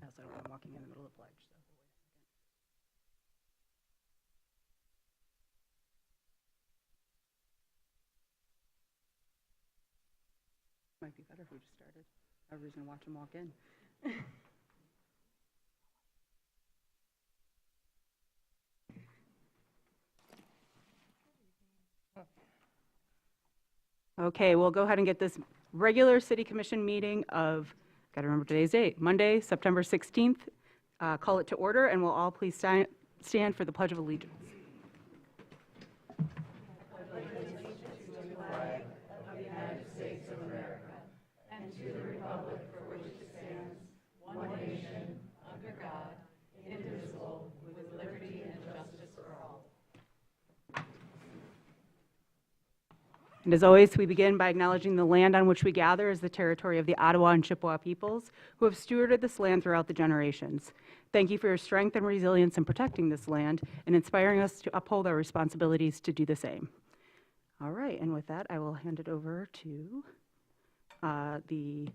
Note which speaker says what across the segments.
Speaker 1: I also don't want him walking in the middle of the pledge. So. Might be better if we just started. Everybody's going to watch him walk in. Okay, we'll go ahead and get this regular City Commission meeting of, got to remember today's date, Monday, September 16th. Call it to order, and we'll all please stand for the Pledge of Allegiance. And as always, we begin by acknowledging the land on which we gather is the territory of the Ottawa and Chippewa peoples, who have stewarded this land throughout the generations. Thank you for your strength and resilience in protecting this land and inspiring us to uphold our responsibilities to do the same. All right, and with that, I will hand it over to the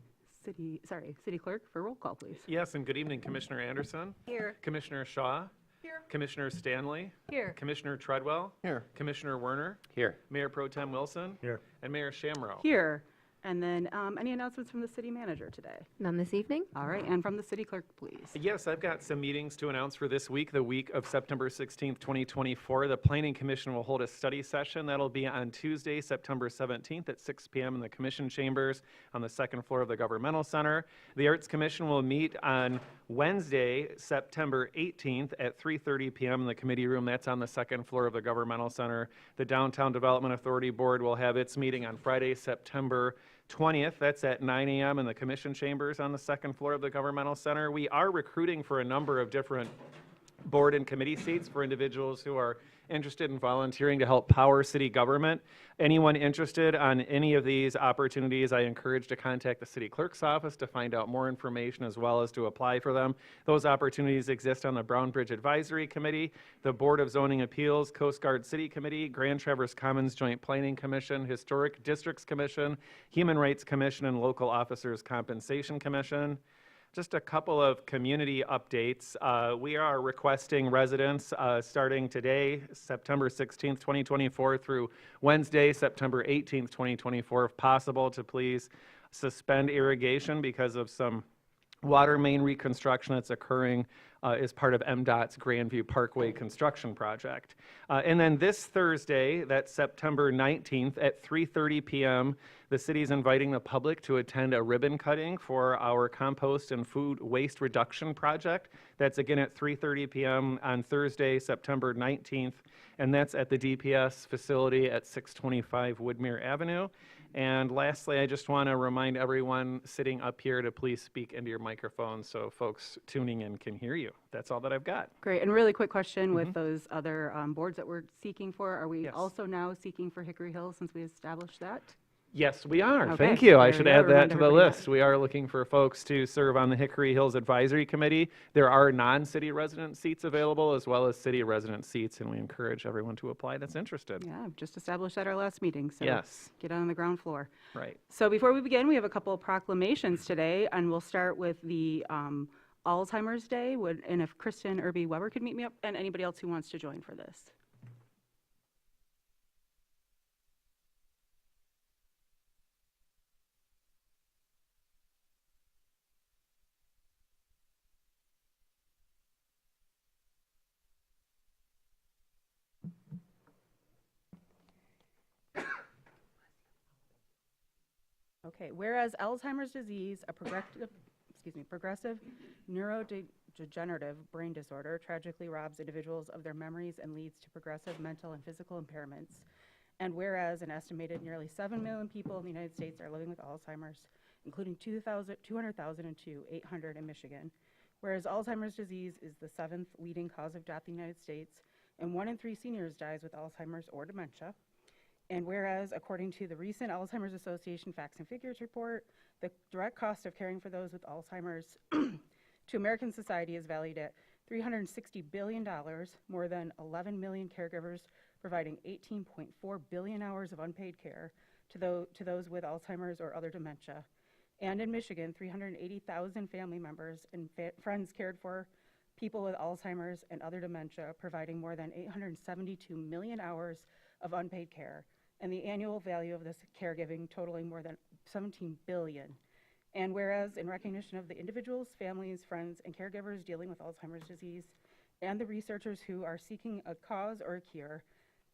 Speaker 1: city clerk for roll call, please.
Speaker 2: Yes, and good evening, Commissioner Anderson.
Speaker 1: Here.
Speaker 2: Commissioner Shaw.
Speaker 1: Here.
Speaker 2: Commissioner Stanley.
Speaker 1: Here.
Speaker 2: Commissioner Treadwell.
Speaker 3: Here.
Speaker 2: Commissioner Werner.
Speaker 3: Here.
Speaker 2: Mayor Pro Tem Wilson.
Speaker 3: Here.
Speaker 2: And Mayor Shamrow.
Speaker 1: Here. And then any announcements from the city manager today?
Speaker 4: None this evening?
Speaker 1: All right, and from the city clerk, please.
Speaker 2: Yes, I've got some meetings to announce for this week, the week of September 16th, 2024. The Planning Commission will hold a study session. That'll be on Tuesday, September 17th at 6 p.m. in the Commission chambers on the second floor of the Governmental Center. The Arts Commission will meet on Wednesday, September 18th at 3:30 p.m. in the committee room. That's on the second floor of the Governmental Center. The Downtown Development Authority Board will have its meeting on Friday, September 20th. That's at 9 a.m. in the Commission chambers on the second floor of the Governmental Center. We are recruiting for a number of different board and committee seats for individuals who are interested in volunteering to help power city government. Anyone interested on any of these opportunities, I encourage to contact the city clerk's office to find out more information as well as to apply for them. Those opportunities exist on the Brown Bridge Advisory Committee, the Board of Zoning Appeals, Coast Guard City Committee, Grand Traverse Commons Joint Planning Commission, Historic Districts Commission, Human Rights Commission, and Local Officers Compensation Commission. Just a couple of community updates. We are requesting residents starting today, September 16th, 2024 through Wednesday, September 18th, 2024, if possible, to please suspend irrigation because of some water main reconstruction that's occurring as part of MDOT's Grandview Parkway construction project. And then this Thursday, that's September 19th at 3:30 p.m., the city is inviting the public to attend a ribbon cutting for our compost and food waste reduction project. That's again at 3:30 p.m. on Thursday, September 19th, and that's at the DPS facility at 625 Woodmere Avenue. And lastly, I just want to remind everyone sitting up here to please speak into your microphone so folks tuning in can hear you. That's all that I've got.
Speaker 1: Great, and really quick question with those other boards that we're seeking for, are we
Speaker 2: Yes.
Speaker 1: also now seeking for Hickory Hills since we established that?
Speaker 2: Yes, we are.
Speaker 1: Okay,
Speaker 2: Thank you. I
Speaker 1: there
Speaker 2: should
Speaker 1: we go.
Speaker 2: add that
Speaker 1: Remind
Speaker 2: to the
Speaker 1: everybody
Speaker 2: list. We are looking for folks to serve on the Hickory Hills Advisory Committee. There are non-city resident seats available as well as city resident seats, and we encourage everyone to apply that's interested.
Speaker 1: Yeah, just established at our last meeting, so
Speaker 2: Yes.
Speaker 1: get on the ground floor.
Speaker 2: Right.
Speaker 1: So before we begin, we have a couple of proclamations today, and we'll start with the Alzheimer's Day, and if Kristen Irby Weber could meet me up, and anybody else who wants to join for this. Okay, whereas Alzheimer's disease, a progressive neurodegenerative brain disorder, tragically robs individuals of their memories and leads to progressive mental and physical impairments. And whereas an estimated nearly 7 million people in the United States are living with Alzheimer's, including 200,000 and 800 in Michigan. Whereas Alzheimer's disease is the 7th leading cause of death in the United States, and 1 in 3 seniors dies with Alzheimer's or dementia. And whereas, according to the recent Alzheimer's Association Facts and Figures report, the direct cost of caring for those with Alzheimer's to American society is valued at $360 billion, more than 11 million caregivers providing 18.4 billion hours of unpaid care to those with Alzheimer's or other dementia. And in Michigan, 380,000 family members and friends cared for people with Alzheimer's and other dementia, providing more than 872 million hours of unpaid care, and the annual value of this caregiving totaling more than 17 billion. And whereas in recognition of the individuals, families, friends, and caregivers dealing with Alzheimer's disease, and the researchers who are seeking a cause or a cure,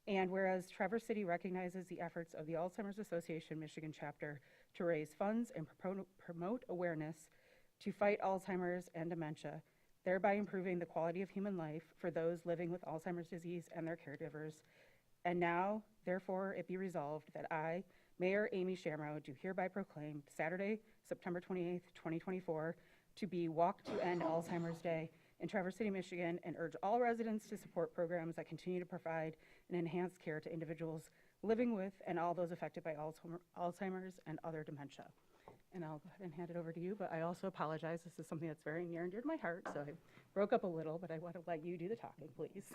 Speaker 1: and whereas Traverse City recognizes the efforts of the Alzheimer's Association Michigan chapter to raise funds and promote awareness to fight Alzheimer's and dementia, thereby improving the quality of human life for those living with Alzheimer's disease and their caregivers. And now, therefore, it be resolved that I, Mayor Amy Shamrow, do hereby proclaim Saturday, September 28th, 2024, to be Walk to End Alzheimer's Day in Traverse City, Michigan, and urge all residents to support programs that continue to provide and enhance care to individuals living with and all those affected by Alzheimer's and other dementia. And I'll go ahead and hand it over to you, but I also apologize. This is something that's very near and dear to my heart, so I broke up a little, but I want to let you do the talking, please.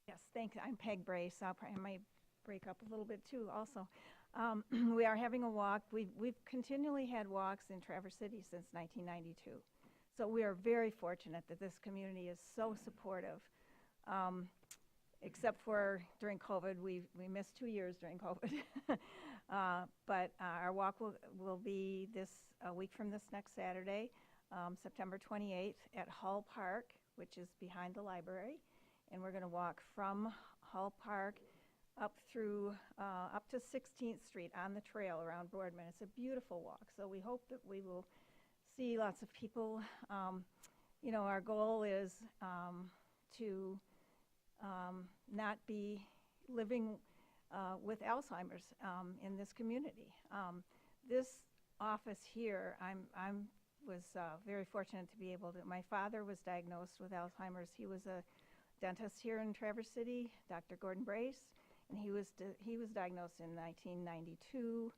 Speaker 3: Yes, thanks. I'm Peg Brace. I might break up a little bit too also. We are having a walk. We've continually had walks in Traverse City since 1992. So we are very fortunate that this community is so supportive. Except for during COVID, we missed 2 years during COVID. But our walk will be a week from this next Saturday, September 28th at Hull Park, which is behind the library. And we're going to walk from Hull Park up to 16th Street on the trail around Boardman. It's a beautiful walk, so we hope that we will see lots of people. You know, our goal is to not be living with Alzheimer's in this community. This office here, I was very fortunate to be able to. My father was diagnosed with Alzheimer's. He was a dentist here in Traverse City, Dr. Gordon Brace, and he was diagnosed in 1992.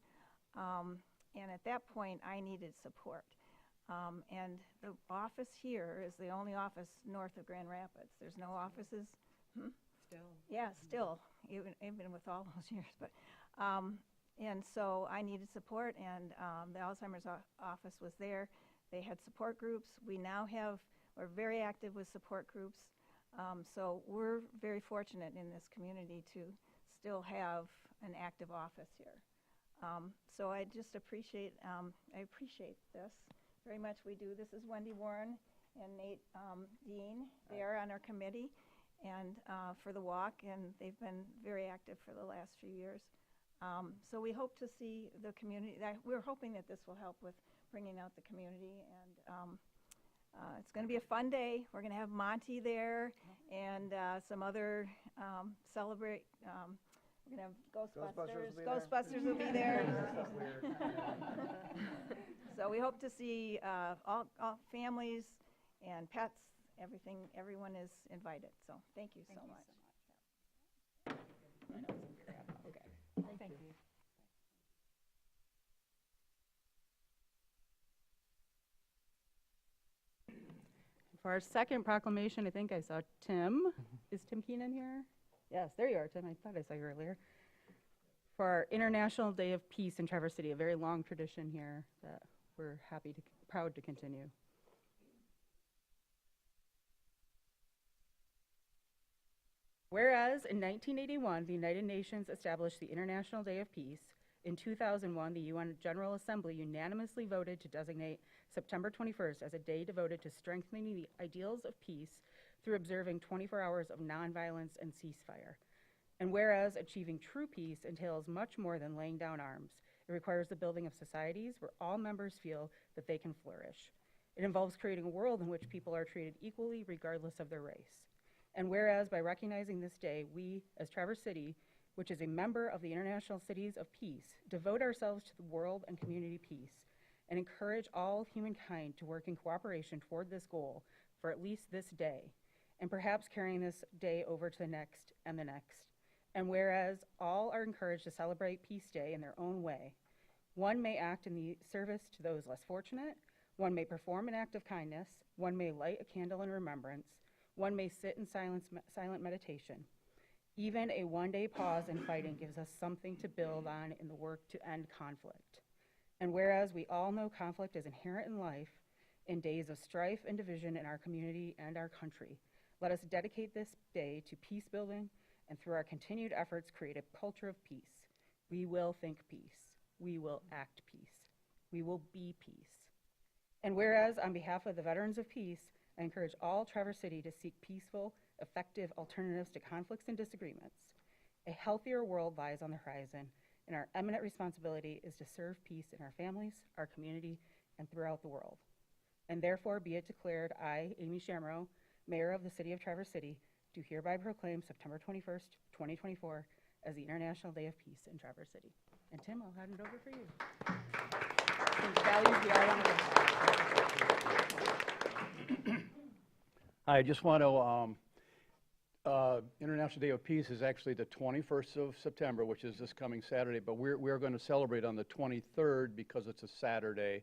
Speaker 3: And at that point, I needed support. And the office here is the only office north of Grand Rapids. There's no offices.
Speaker 1: Still.
Speaker 3: Yeah, still, even with all those years. But and so I needed support, and the Alzheimer's office was there. They had support groups. We're very active with support groups. So we're very fortunate in this community to still have an active office here. So I just appreciate this very much. We do. This is Wendy Warren and Nate Dean. They are on our committee and for the walk, and they've been very active for the last few years. So we hope to see the community. We're hoping that this will help with bringing out the community, and it's going to be a fun day. We're going to have Monty there and some other celebrate. We're going to have Ghostbusters. Ghostbusters will be there. So we hope to see all families and pets. Everyone is invited. So thank you so much.
Speaker 1: Okay. Thank you. For our second proclamation, I think I saw Tim. Is Tim Keenan here? Yes, there you are, Tim. I thought I saw you earlier. For our International Day of Peace in Traverse City, a very long tradition here that we're proud to continue. Whereas in 1981, the United Nations established the International Day of Peace, in 2001, the UN General Assembly unanimously voted to designate September 21st as a day devoted to strengthening the ideals of peace through observing 24 hours of nonviolence and ceasefire. And whereas achieving true peace entails much more than laying down arms, it requires the building of societies where all members feel that they can flourish. It involves creating a world in which people are treated equally regardless of their race. And whereas by recognizing this day, we, as Traverse City, which is a member of the International Cities of Peace, devote ourselves to the world and community peace and encourage all humankind to work in cooperation toward this goal for at least this day, and perhaps carrying this day over to the next and the next. And whereas all are encouraged to celebrate Peace Day in their own way, one may act in the service to those less fortunate, one may perform an act of kindness, one may light a candle in remembrance, one may sit in silent meditation. Even a one-day pause in fighting gives us something to build on in the work to end conflict. And whereas we all know conflict is inherent in life, in days of strife and division in our community and our country, let us dedicate this day to peace building and through our continued efforts create a culture of peace. We will think peace. We will act peace. We will be peace. And whereas on behalf of the Veterans of Peace, I encourage all Traverse City to seek peaceful, effective alternatives to conflicts and disagreements. A healthier world lies on the horizon, and our eminent responsibility is to serve peace in our families, our community, and throughout the world. And therefore be it declared, I, Amy Shamrow, Mayor of the City of Traverse City, do hereby proclaim September 21st, 2024 as the International Day of Peace in Traverse City. And Tim, I'll hand it over for you. Since values we all want to live by.
Speaker 4: I just want to, International Day of Peace is actually the 21st of September, which is this coming Saturday, but we're going to celebrate on the 23rd because it's a Saturday.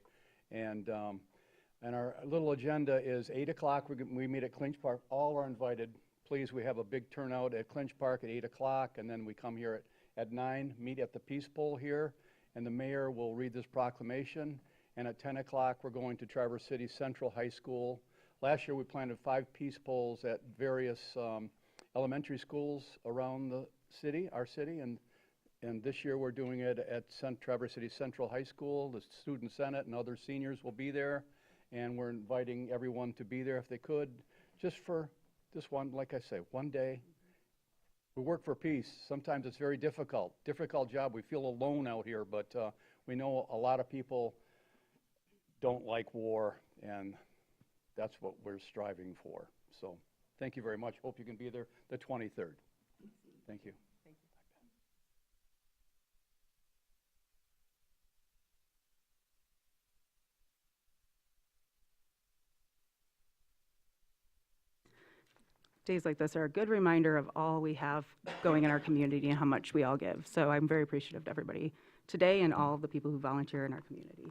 Speaker 4: And our little agenda is 8 o'clock, we meet at Clinch Park. All are invited. Please, we have a big turnout at Clinch Park at 8 o'clock, and then we come here at 9, meet at the Peace Bowl here, and the mayor will read this proclamation. And at 10 o'clock, we're going to Traverse City Central High School. Last year, we planted 5 peace bowls at various elementary schools around the city, our city, and this year we're doing it at Traverse City Central High School. The Student Senate and other seniors will be there, and we're inviting everyone to be there if they could, just for this one, like I say, one day. We work for peace. Sometimes it's very difficult job. We feel alone out here, but we know a lot of people don't like war, and that's what we're striving for. So thank you very much. Hope you can be there the 23rd. Thank you.
Speaker 1: Days like this are a good reminder of all we have going in our community and how much we all give. So I'm very appreciative to everybody today and all of the people who volunteer in our community.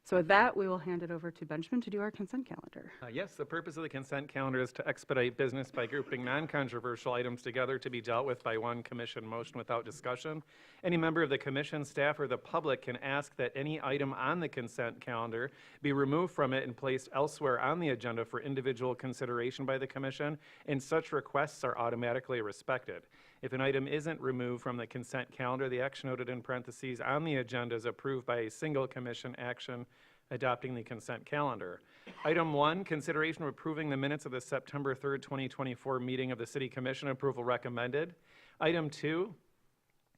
Speaker 1: So with that, we will hand it over to Benjamin to do our consent calendar.
Speaker 2: Yes, the purpose of the consent calendar is to expedite business by grouping non-controversial items together to be dealt with by one commission motion without discussion. Any member of the commission, staff, or the public can ask that any item on the consent calendar be removed from it and placed elsewhere on the agenda for individual consideration by the commission, and such requests are automatically respected. If an item isn't removed from the consent calendar, the action noted in parentheses on the agenda is approved by a single commission action adopting the consent calendar. Item 1, consideration of approving the minutes of the September 3rd, 2024 meeting of the City Commission. Approval recommended. Item 2,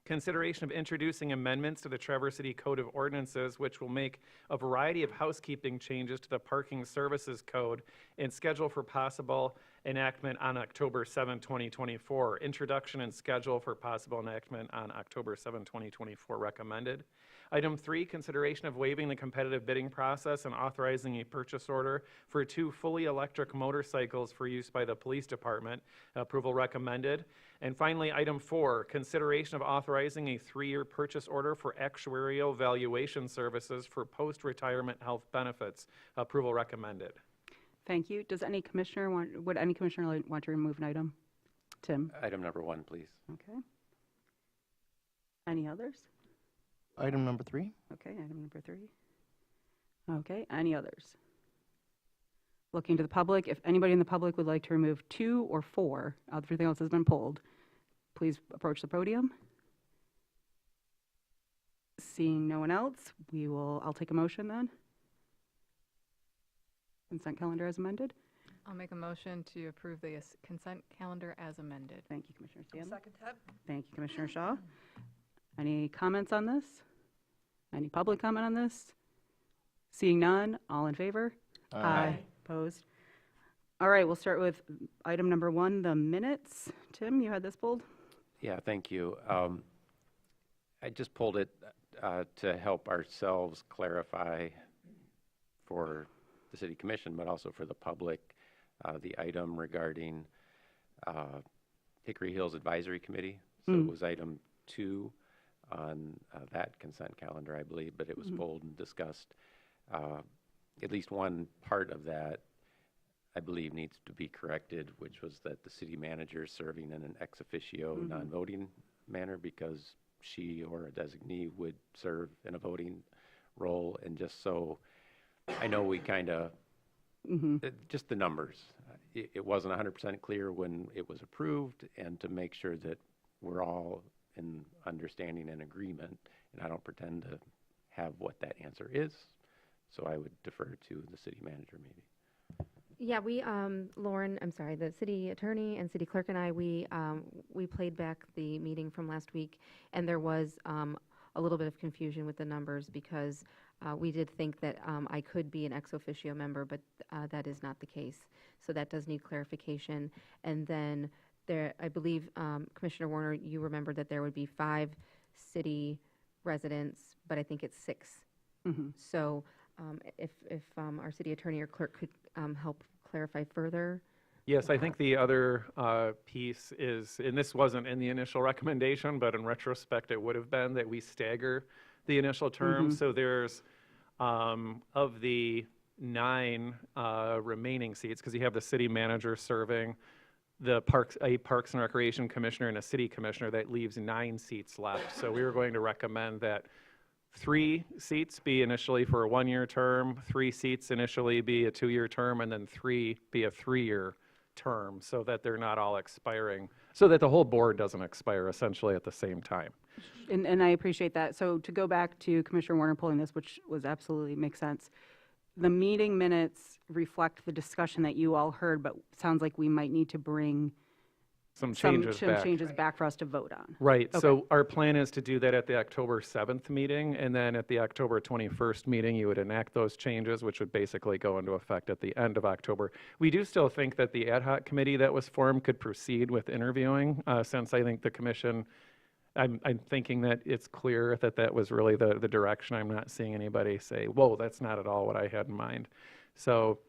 Speaker 2: consideration of introducing amendments to the Traverse City Code of Ordinances, which will make a variety of housekeeping changes to the Parking Services Code and schedule for possible enactment on October 7, 2024. Introduction and schedule for possible enactment on October 7, 2024 recommended. Item 3, consideration of waiving the competitive bidding process and authorizing a purchase order for 2 fully electric motorcycles for use by the police department. Approval recommended. And finally, item 4, consideration of authorizing a 3-year purchase order for actuarial valuation services for post-retirement health benefits. Approval recommended.
Speaker 1: Thank you. Would any commissioner want to remove an item? Tim?
Speaker 5: Item number 1, please.
Speaker 1: Okay. Any others?
Speaker 6: Item number 3.
Speaker 1: Okay, item number 3. Okay, any others? Looking to the public, if anybody in the public would like to remove 2 or 4, everything else has been pulled, please approach the podium. Seeing no one else, I'll take a motion then. Consent calendar as amended.
Speaker 7: I'll make a motion to approve the consent calendar as amended.
Speaker 1: Thank you, Commissioner Stanley.
Speaker 3: Second that.
Speaker 1: Thank you, Commissioner Shaw. Any comments on this? Any public comment on this? Seeing none, all in favor? Aye. Opposed? All right, we'll start with item number 1, the minutes. Tim, you had this pulled?
Speaker 5: Yeah, thank you. I just pulled it to help ourselves clarify for the City Commission, but also for the public, the item regarding Hickory Hills Advisory Committee. So it was item 2 on that consent calendar, I believe, but it was pulled and discussed. At least one part of that, I believe, needs to be corrected, which was that the city manager is serving in an ex officio non-voting manner because she or a designee would serve in a voting role, and just so I know we kind of, just the numbers. It wasn't 100% clear when it was approved, and to make sure that we're all in understanding and agreement, and I don't pretend to have what that answer is, so I would defer to the city manager maybe.
Speaker 8: Yeah, we, Lauren, I'm sorry, the city attorney and city clerk and I, we played back the meeting from last week, and there was a little bit of confusion with the numbers because we did think that I could be an ex officio member, but that is not the case. So that does need clarification. And then there, I believe, Commissioner Warner, you remember that there would be 5 city residents, but I think it's 6. So if our city attorney or clerk could help clarify further.
Speaker 2: Yes, I think the other piece is, and this wasn't in the initial recommendation, but in retrospect, it would have been that we stagger the initial term. So there's, of the 9 remaining seats, because you have the city manager serving, a Parks and Recreation Commissioner and a city commissioner, that leaves 9 seats left. So we were going to recommend that 3 seats be initially for a 1-year term, 3 seats initially be a 2-year term, and then 3 be a 3-year term, so that they're not all expiring, so that the whole board doesn't expire essentially at the same time.
Speaker 1: And I appreciate that. So to go back to Commissioner Warner pulling this, which was absolutely makes sense, the meeting minutes reflect the discussion that you all heard, but sounds like we might need to bring
Speaker 2: Some changes back.
Speaker 1: changes back for us to vote on.
Speaker 2: Right,
Speaker 1: Okay.
Speaker 2: so our plan is to do that at the October 7th meeting, and then at the October 21st meeting, you would enact those changes, which would basically go into effect at the end of October. We do still think that the ad hoc committee that was formed could proceed with interviewing, since I think the commission, I'm thinking that it's clear that that was really the direction. I'm not seeing anybody say, whoa, that's not at all what I had in mind. So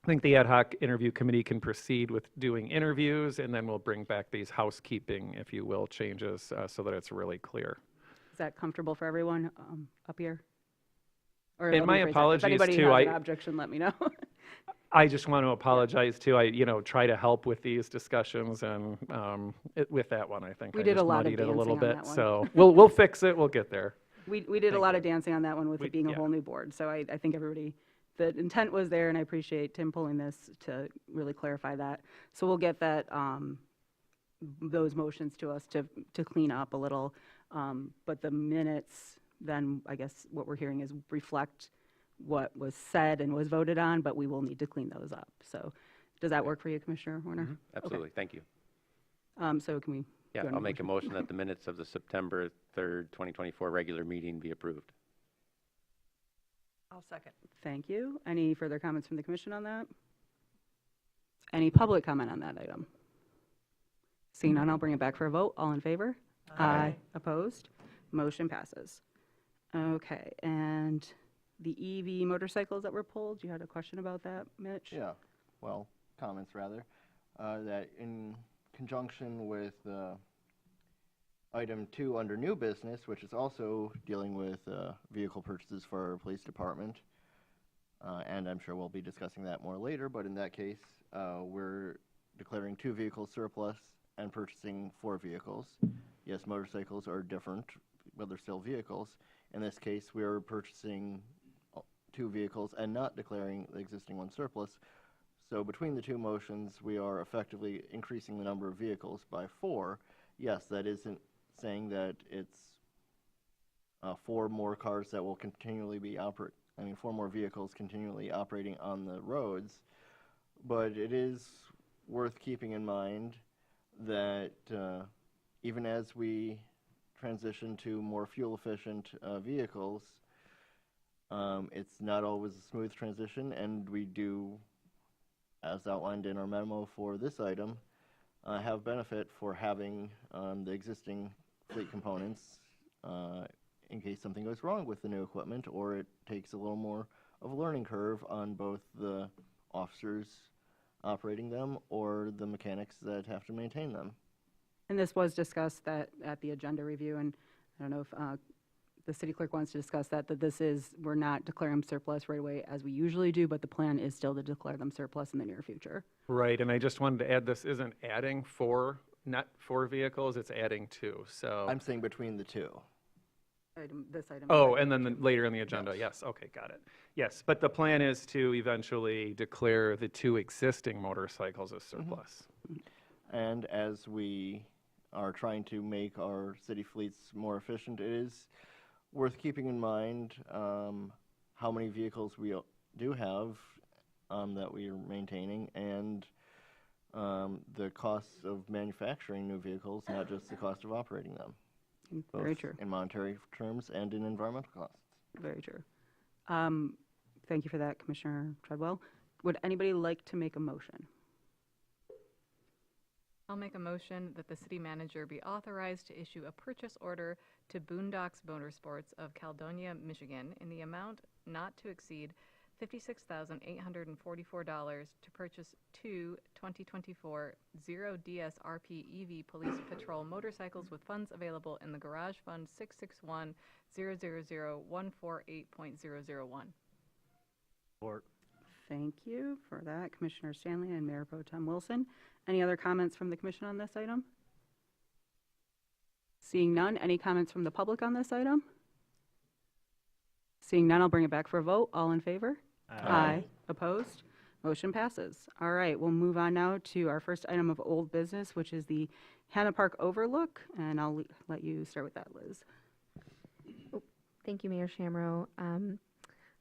Speaker 2: I think the ad hoc interview committee can proceed with doing interviews, and then we'll bring back these housekeeping, if you will, changes so that it's really clear.
Speaker 1: Is that comfortable for everyone up here? Or
Speaker 2: And
Speaker 1: let
Speaker 2: my
Speaker 1: me rephrase that.
Speaker 2: apologies,
Speaker 1: If anybody
Speaker 2: too.
Speaker 1: has an objection, let me know.
Speaker 2: I just want to apologize too. I, try to help with these discussions, and with that one, I think
Speaker 1: We
Speaker 2: I
Speaker 1: did a
Speaker 2: just
Speaker 1: lot of
Speaker 2: muddied it a little
Speaker 1: dancing on
Speaker 2: bit.
Speaker 1: that one.
Speaker 2: So we'll fix it. We'll get there.
Speaker 1: We did a
Speaker 2: Thank
Speaker 1: lot
Speaker 2: you.
Speaker 1: of dancing on that one with
Speaker 2: We-
Speaker 1: it being a
Speaker 2: yeah.
Speaker 1: whole new board. So I think everybody, the intent was there, and I appreciate Tim pulling this to really clarify that. So we'll get that, those motions to us to clean up a little. But the minutes, then I guess what we're hearing is reflect what was said and was voted on, but we will need to clean those up. So does that work for you, Commissioner Warner?
Speaker 5: Absolutely, thank you.
Speaker 1: So can we?
Speaker 5: Yeah,
Speaker 1: go into
Speaker 5: I'll make a motion that the minutes of the September 3rd, 2024 regular meeting be approved.
Speaker 7: I'll second.
Speaker 1: Thank you. Any further comments from the commission on that? Any public comment on that item? Seeing none, I'll bring it back for a vote. All in favor? Aye. Opposed? Motion passes. Okay, and the EV motorcycles that were pulled, you had a question about that, Mitch?
Speaker 6: Yeah, well, comments rather, that in conjunction with item 2 under new business, which is also dealing with vehicle purchases for our police department, and I'm sure we'll be discussing that more later, but in that case, we're declaring 2 vehicles surplus and purchasing 4 vehicles. Yes, motorcycles are different, but they're still vehicles. In this case, we are purchasing 2 vehicles and not declaring the existing one surplus. So between the 2 motions, we are effectively increasing the number of vehicles by 4. Yes, that isn't saying that it's 4 more cars that will continually be 4 more vehicles continually operating on the roads, but it is worth keeping in mind that even as we transition to more fuel-efficient vehicles, it's not always a smooth transition, and we do, as outlined in our memo for this item, have benefit for having the existing fleet components in case something goes wrong with the new equipment, or it takes a little more of a learning curve on both the officers operating them or the mechanics that have to maintain them.
Speaker 1: And this was discussed at the agenda review, and I don't know if the city clerk wants to discuss that this is, we're not declaring them surplus right away as we usually do, but the plan is still to declare them surplus in the near future.
Speaker 2: Right, and I just wanted to add, this isn't adding 4, not 4 vehicles, it's adding 2, so.
Speaker 6: I'm saying between the 2.
Speaker 1: this item.
Speaker 2: Oh,
Speaker 1: is
Speaker 2: and then
Speaker 1: related
Speaker 2: later in the agenda,
Speaker 6: Yes.
Speaker 2: yes, okay, got it. Yes, but the plan is to eventually declare the 2 existing motorcycles as surplus.
Speaker 6: And as we are trying to make our city fleets more efficient, it is worth keeping in mind how many vehicles we do have that we are maintaining, and the costs of manufacturing new vehicles, not just the cost of operating them,
Speaker 1: Very
Speaker 6: both
Speaker 1: true,
Speaker 6: in monetary terms and in environmental costs.
Speaker 1: very true. Thank you for that, Commissioner Treadwell. Would anybody like to make a motion?
Speaker 7: I'll make a motion that the city manager be authorized to issue a purchase order to Boondocks Motorsports of Caledonia, Michigan, in the amount not to exceed $56,844 to purchase 2 2024 Zero DSRP EV Police Patrol motorcycles with funds available in the Garage Fund 661-000-148.001.
Speaker 4: Support.
Speaker 1: Thank you for that, Commissioner Stanley and Mayor Pro Tem Wilson. Any other comments from the commission on this item? Seeing none, any comments from the public on this item? Seeing none, I'll bring it back for a vote. All in favor? Aye. Opposed? Motion passes. All right, we'll move on now to our first item of old business, which is the Hannah Park Overlook, and I'll let you start with that, Liz.
Speaker 8: Thank you, Mayor Shamro.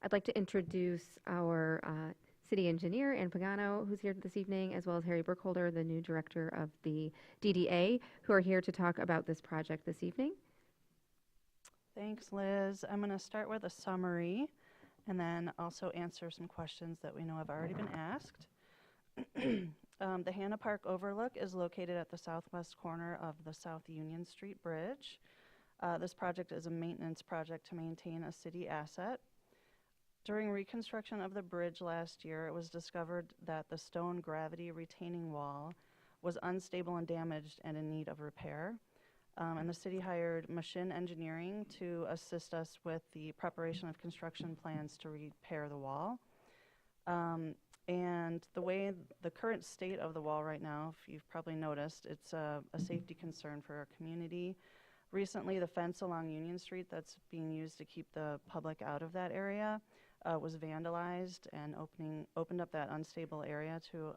Speaker 8: I'd like to introduce our city engineer, Ann Pagano, who's here this evening, as well as Harry Burkholder, the new director of the DDA, who are here to talk about this project this evening.
Speaker 9: Thanks, Liz. I'm going to start with a summary and then also answer some questions that we know have already been asked. The Hannah Park Overlook is located at the southwest corner of the South Union Street Bridge. This project is a maintenance project to maintain a city asset. During reconstruction of the bridge last year, it was discovered that the stone gravity retaining wall was unstable and damaged and in need of repair. And the city hired Machine Engineering to assist us with the preparation of construction plans to repair the wall. And the current state of the wall right now, if you've probably noticed, it's a safety concern for our community. Recently, the fence along Union Street that's being used to keep the public out of that area was vandalized and opened up that unstable area to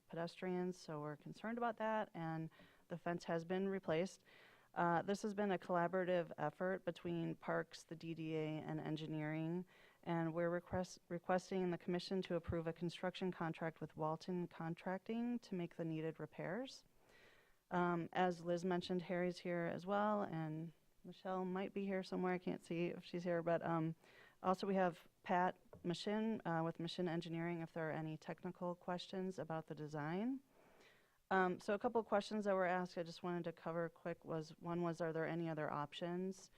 Speaker 9: pedestrians. So we're concerned about that, and the fence has been replaced. This has been a collaborative effort between Parks, the DDA, and engineering, and we're requesting the commission to approve a construction contract with Walton Contracting to make the needed repairs. As Liz mentioned, Harry's here as well, and Michelle might be here somewhere. I can't see if she's here, but also we have Pat Machine with Machine Engineering if there are any technical questions about the design. So a couple of questions that were asked I just wanted to cover quick one was, are there any other options?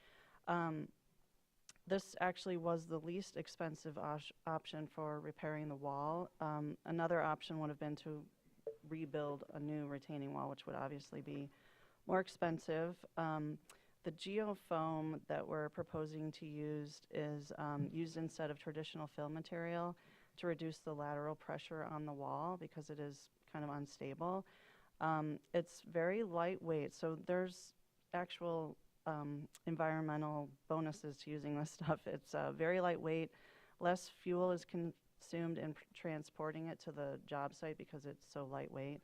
Speaker 9: This actually was the least expensive option for repairing the wall. Another option would have been to rebuild a new retaining wall, which would obviously be more expensive. The geofoam that we're proposing to use is used instead of traditional fill material to reduce the lateral pressure on the wall because it is kind of unstable. It's very lightweight, so there's actual environmental bonuses to using this stuff. It's very lightweight, less fuel is consumed in transporting it to the job site because it's so lightweight.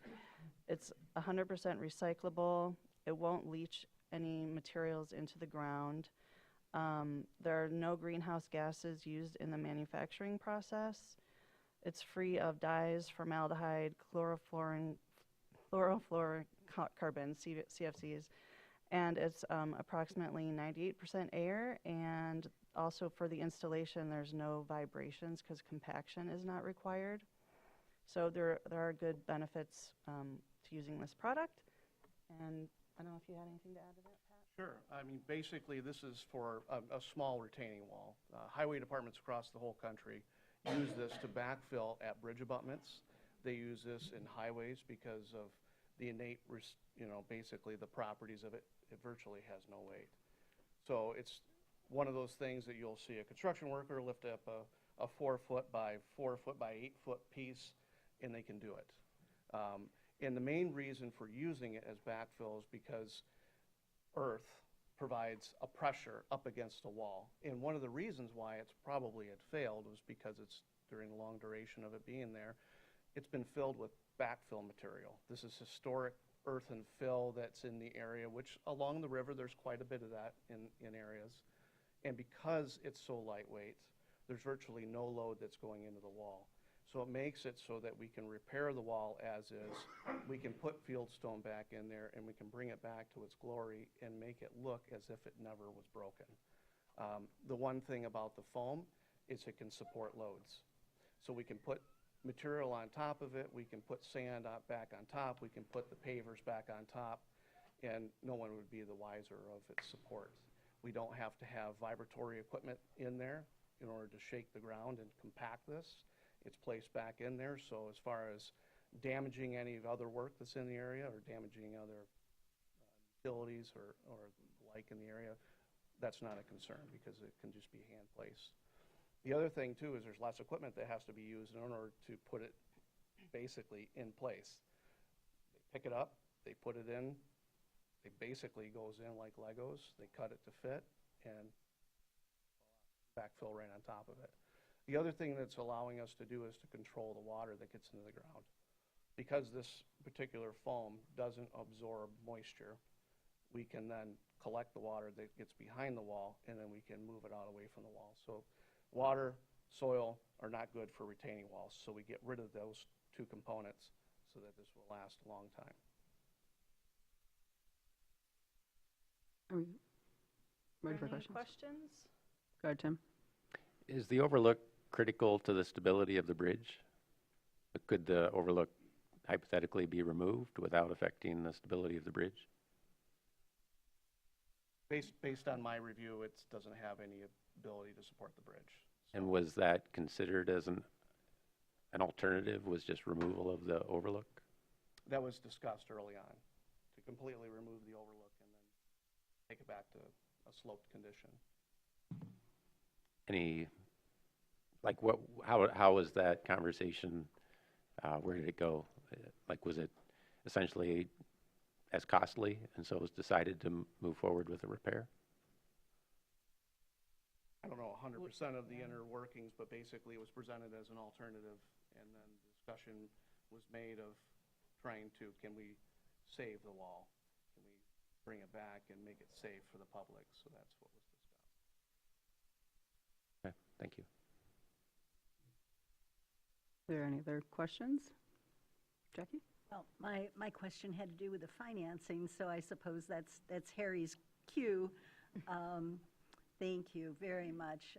Speaker 9: It's 100% recyclable. It won't leach any materials into the ground. There are no greenhouse gases used in the manufacturing process. It's free of dyes, formaldehyde, chlorofluorocarbons, CFCs, and it's approximately 98% air, and also for the installation there's no vibrations because compaction is not required. So there are good benefits to using this product, and I don't know if you had anything to add to that, Pat?
Speaker 10: Sure. I mean, basically, this is for a small retaining wall. Highway departments across the whole country use this to backfill at bridge abutments. They use this in highways because of the innate, basically the properties of it. It virtually has no weight. So it's one of those things that you'll see a construction worker lift up a 4 foot by 4 foot by 8 foot piece, and they can do it. And the main reason for using it as backfill is because earth provides a pressure up against a wall. And one of the reasons why it's probably had failed was because it's, during the long duration of it being there, it's been filled with backfill material. This is historic earthen fill that's in the area, which along the river, there's quite a bit of that in areas. And because it's so lightweight, there's virtually no load that's going into the wall. So it makes it so that we can repair the wall as is, we can put fieldstone back in there, and we can bring it back to its glory and make it look as if it never was broken. The one thing about the foam is it can support loads. So we can put material on top of it, we can put sand back on top, we can put the pavers back on top, and no one would be the wiser of its support. We don't have to have vibratory equipment in there in order to shake the ground and compact this. It's placed back in there, so as far as damaging any other work that's in the area or damaging other utilities or the like in the area, that's not a concern because it can just be hand placed. The other thing too is there's less equipment that has to be used in order to put it basically in place. They pick it up, they put it in, it basically goes in like Legos, they cut it to fit, and backfill right on top of it. The other thing that's allowing us to do is to control the water that gets into the ground. Because this particular foam doesn't absorb moisture, we can then collect the water that gets behind the wall, and then we can move it out away from the wall. So water, soil are not good for retaining walls, so we get rid of those two components so that this will last a long time.
Speaker 1: Are we ready for
Speaker 9: Any
Speaker 1: questions?
Speaker 9: questions?
Speaker 1: Go ahead, Tim.
Speaker 5: Is the overlook critical to the stability of the bridge? Could the overlook hypothetically be removed without affecting the stability of the bridge?
Speaker 10: Based on my review, it doesn't have any ability to support the bridge.
Speaker 5: And was that considered as an alternative, was just removal of the overlook?
Speaker 10: That was discussed early on, to completely remove the overlook and then take it back to a sloped condition.
Speaker 5: Any, like how was that conversation, where did it go? Like, was it essentially as costly, and so it was decided to move forward with a repair?
Speaker 10: I don't know 100% of the inner workings, but basically it was presented as an alternative, and then discussion was made of trying to, can we save the wall? Can we bring it back and make it safe for the public? So that's what was discussed.
Speaker 5: Okay, thank you.
Speaker 1: Are there any other questions? Jackie?
Speaker 11: Well, my question had to do with the financing, so I suppose that's Harry's cue. Thank you very much.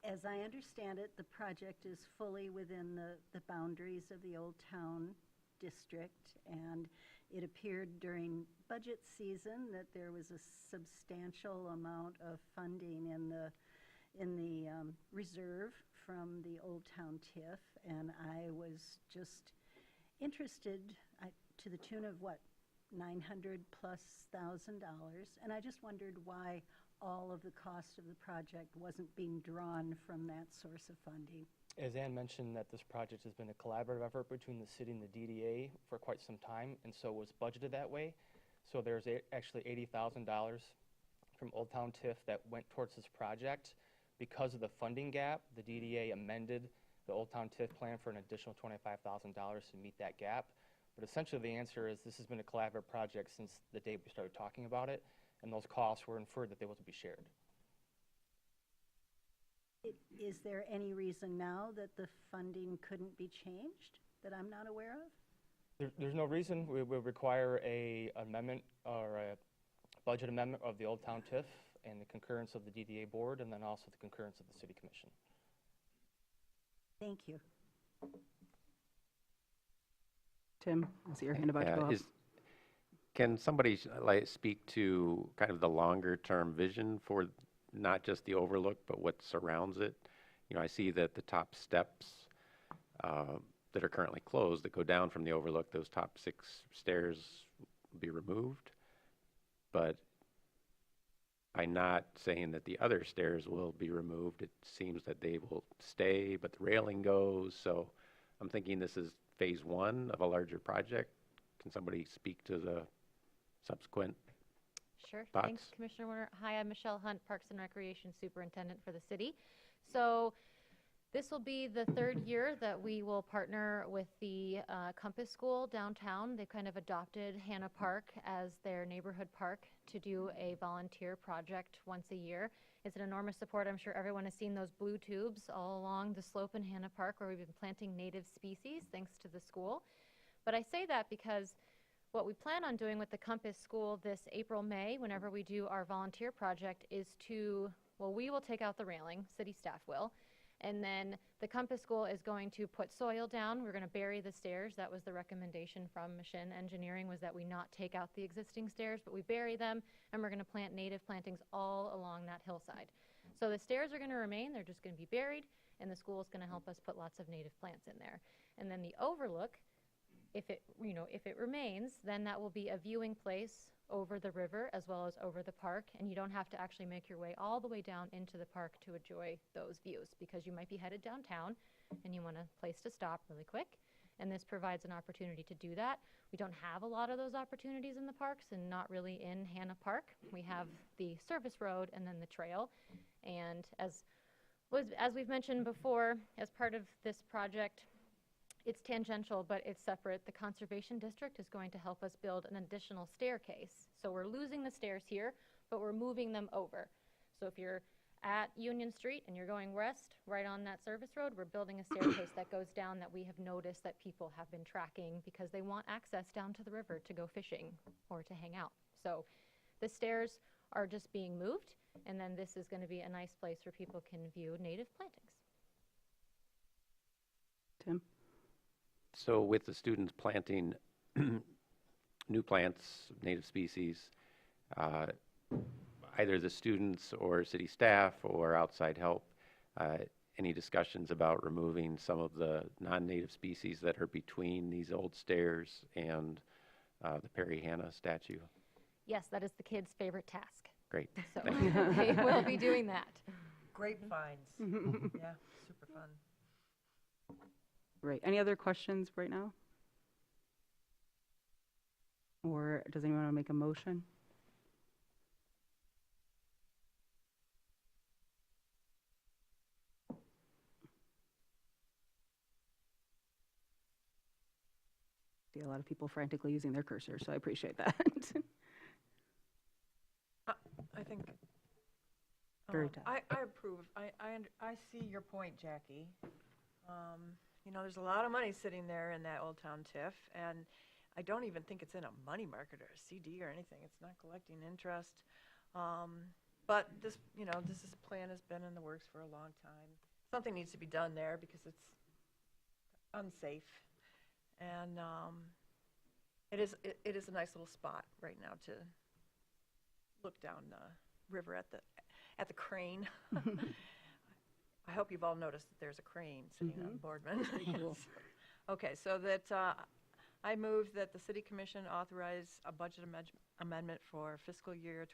Speaker 11: As I understand it, the project is fully within the boundaries of the Old Town District, and it appeared during budget season that there was a substantial amount of funding in the reserve from the Old Town TIF, and I was just interested to the tune of what, $900,000+, and I just wondered why all of the cost of the project wasn't being drawn from that source of funding.
Speaker 12: As Ann mentioned, that this project has been a collaborative effort between the city and the DDA for quite some time, and so it was budgeted that way. So there's actually $80,000 from Old Town TIF that went towards this project. Because of the funding gap, the DDA amended the Old Town TIF plan for an additional $25,000 to meet that gap. But essentially the answer is this has been a collaborative project since the day we started talking about it, and those costs were inferred that they were to be shared.
Speaker 11: Is there any reason now that the funding couldn't be changed that I'm not aware of?
Speaker 12: There's no reason. We would require an amendment or a budget amendment of the Old Town TIF and the concurrence of the DDA board, and then also the concurrence of the city commission.
Speaker 11: Thank you.
Speaker 1: Tim, I see your hand about to go up.
Speaker 5: Can somebody speak to kind of the longer term vision for not just the overlook, but what surrounds it? You know, I see that the top steps that are currently closed that go down from the overlook, those top 6 stairs will be removed. But by not saying that the other stairs will be removed, it seems that they will stay, but the railing goes. So I'm thinking this is phase 1 of a larger project. Can somebody speak to the subsequent
Speaker 13: Sure.
Speaker 5: Thoughts?
Speaker 13: Thanks, Commissioner Warner. Hi, I'm Michelle Hunt, Parks and Recreation Superintendent for the city. So this will be the third year that we will partner with the Compass School downtown. They've kind of adopted Hannah Park as their neighborhood park to do a volunteer project once a year. It's an enormous support. I'm sure everyone has seen those blue tubes all along the slope in Hannah Park where we've been planting native species thanks to the school. But I say that because what we plan on doing with the Compass School this April, May, whenever we do our volunteer project, is to, well, we will take out the railing, city staff will, and then the Compass School is going to put soil down. We're going to bury the stairs. That was the recommendation from Machine Engineering, was that we not take out the existing stairs, but we bury them, and we're going to plant native plantings all along that hillside. So the stairs are going to remain. They're just going to be buried, and the school is going to help us put lots of native plants in there. And then the overlook, if it remains, then that will be a viewing place over the river as well as over the park, and you don't have to actually make your way all the way down into the park to enjoy those views, because you might be headed downtown and you want a place to stop really quick, and this provides an opportunity to do that. We don't have a lot of those opportunities in the parks, and not really in Hannah Park. We have the service road and then the trail, and as we've mentioned before, as part of this project, it's tangential, but it's separate. The Conservation District is going to help us build an additional staircase. So we're losing the stairs here, but we're moving them over. So if you're at Union Street and you're going west, right on that service road, we're building a staircase that goes down that we have noticed that people have been tracking because they want access down to the river to go fishing or to hang out. So the stairs are just being moved, and then this is going to be a nice place where people can view native plantings.
Speaker 1: Tim?
Speaker 5: So with the students planting new plants, native species, either the students or city staff or outside help, any discussions about removing some of the non-native species that are between these old stairs and the Perry Hannah statue?
Speaker 13: Yes, that is the kids' favorite task.
Speaker 5: Great.
Speaker 13: So they will be doing that.
Speaker 14: Grapevines. Yeah, super fun.
Speaker 1: Great. Any other questions right now? Or does anyone want to make a motion? See a lot of people frantically using their cursor, so I appreciate that.
Speaker 14: I think
Speaker 1: Very tough.
Speaker 14: I approve. I see your point, Jackie. You know, there's a lot of money sitting there in that Old Town TIF, and I don't even think it's in a money market or a CD or anything. It's not collecting interest. But this, this plan has been in the works for a long time. Something needs to be done there because it's unsafe, and it is a nice little spot right now to look down the river at the crane. I hope you've all noticed that there's a crane sitting on Boardman. Okay, so that I move that the City Commission authorize a budget amendment for fiscal year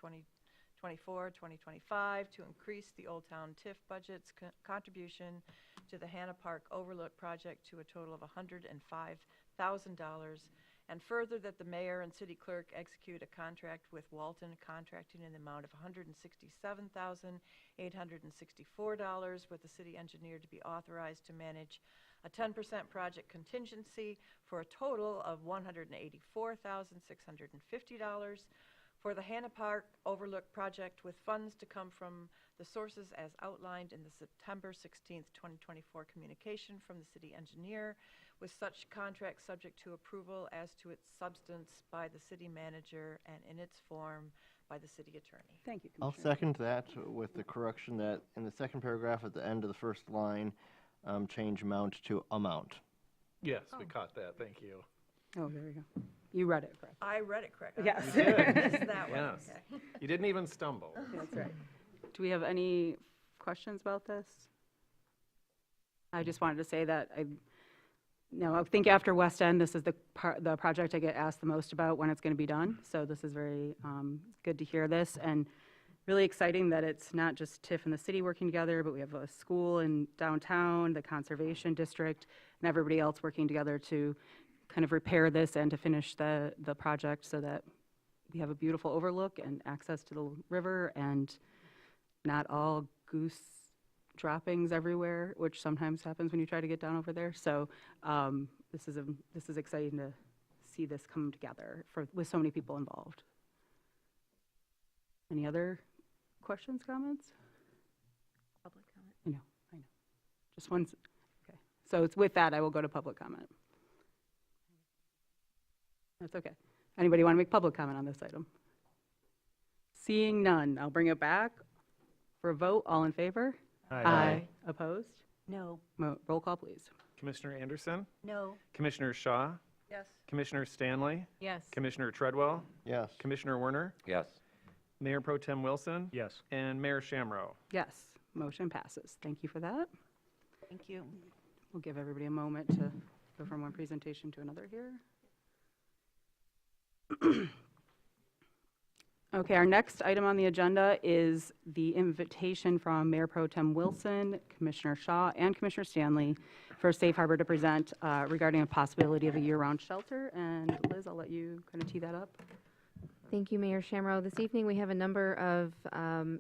Speaker 14: 2024-2025 to increase the Old Town TIF budget's contribution to the Hannah Park Overlook project to a total of $105,000, and further that the mayor and city clerk execute a contract with Walton Contracting in the amount of $167,864, with the city engineer to be authorized to manage a 10% project contingency for a total of $184,650 for the Hannah Park Overlook project, with funds to come from the sources as outlined in the September 16th, 2024 communication from the city engineer, with such contract subject to approval as to its substance by the city manager and in its form by the city attorney.
Speaker 1: Thank you,
Speaker 6: I'll
Speaker 1: Commissioner.
Speaker 6: second that with the correction that in the second paragraph at the end of the first line, change amount to amount.
Speaker 2: Yes, we caught that. Thank you.
Speaker 1: Oh, there you go. You read it correct.
Speaker 14: I read it correctly.
Speaker 1: Yes.
Speaker 2: You did.
Speaker 14: Missed that one.
Speaker 2: Yes.
Speaker 14: Okay.
Speaker 2: You didn't even stumble.
Speaker 1: That's right. Do we have any questions about this? I just wanted to say that I think after West End, this is the project I get asked the most about when it's going to be done. So this is very good to hear this, and really exciting that it's not just TIF and the city working together, but we have a school in downtown, the Conservation District, and everybody else working together to kind of repair this and to finish the project so that we have a beautiful overlook and access to the river, and not all goose droppings everywhere, which sometimes happens when you try to get down over there. So this is exciting to see this come together with so many people involved. Any other questions, comments?
Speaker 8: Public comment.
Speaker 1: I know. Just one. Okay. So it's with that, I will go to public comment. That's okay. Anybody want to make public comment on this item? Seeing none, I'll bring it back for a vote. All in favor?
Speaker 2: Aye.
Speaker 1: Opposed?
Speaker 11: No.
Speaker 1: Roll call, please.
Speaker 2: Commissioner Anderson?
Speaker 11: No.
Speaker 2: Commissioner Shaw?
Speaker 14: Yes.
Speaker 2: Commissioner Stanley?
Speaker 7: Yes.
Speaker 2: Commissioner Treadwell?
Speaker 6: Yes.
Speaker 2: Commissioner Werner?
Speaker 5: Yes.
Speaker 2: Mayor Pro Tem Wilson?
Speaker 12: Yes.
Speaker 2: And Mayor Shamro?
Speaker 1: Yes, motion passes. Thank you for that.
Speaker 9: Thank you.
Speaker 1: We'll give everybody a moment to go from one presentation to another here. Okay, our next item on the agenda is the invitation from Mayor Pro Tem Wilson, Commissioner Shaw, and Commissioner Stanley for Safe Harbor to present regarding a possibility of a year-round shelter. And Liz, I'll let you kind of tee that up.
Speaker 8: Thank you, Mayor Shamro. This evening, we have a number of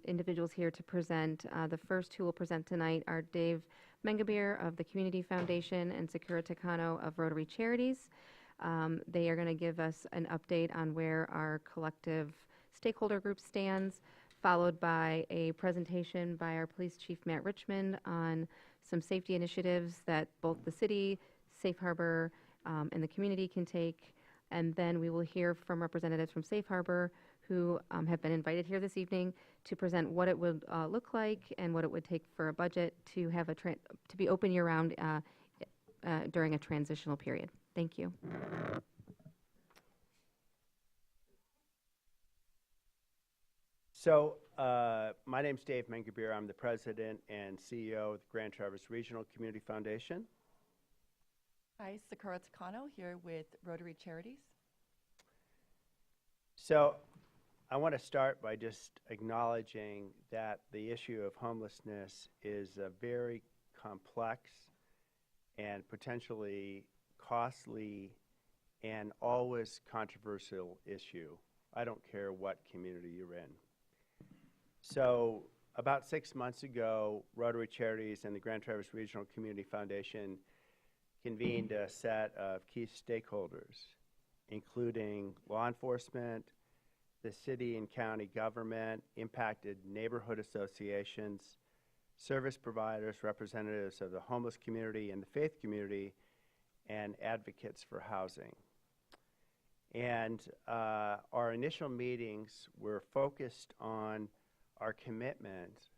Speaker 8: individuals here to present. The first who will present tonight are Dave Mengabeer of the Community Foundation and Sakura Takano of Rotary Charities. They are going to give us an update on where our collective stakeholder group stands, followed by a presentation by our Police Chief Matt Richmond on some safety initiatives that both the city, Safe Harbor, and the community can take. And then we will hear from representatives from Safe Harbor who have been invited here this evening to present what it would look like and what it would take for a budget to have to be open year-round during a transitional period. Thank you.
Speaker 15: So my name's Dave Mengabeer. I'm the president and CEO of the Grand Traverse Regional Community Foundation.
Speaker 16: Hi, Sakura Takano here with Rotary Charities.
Speaker 15: So I want to start by just acknowledging that the issue of homelessness is a very complex and potentially costly and always controversial issue. I don't care what community you're in. So about 6 months ago, Rotary Charities and the Grand Traverse Regional Community Foundation convened a set of key stakeholders, including law enforcement, the city and county government, impacted neighborhood associations, service providers, representatives of the homeless community and the faith community, and advocates for housing. And our initial meetings were focused on our commitment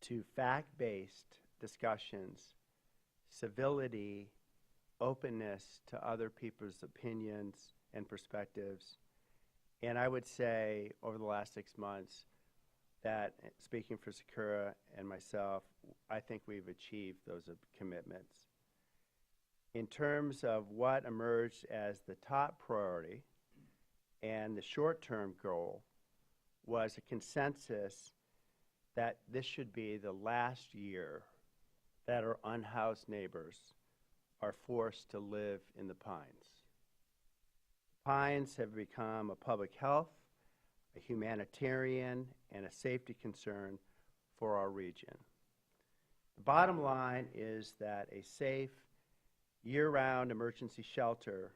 Speaker 15: to fact-based discussions, civility, openness to other people's opinions and perspectives. And I would say over the last 6 months that, speaking for Sakura and myself, I think we've achieved those commitments. In terms of what emerged as the top priority and the short-term goal was a consensus that this should be the last year that our unhoused neighbors are forced to live in the Pines. Pines have become a public health, a humanitarian, and a safety concern for our region. The bottom line is that a safe, year-round emergency shelter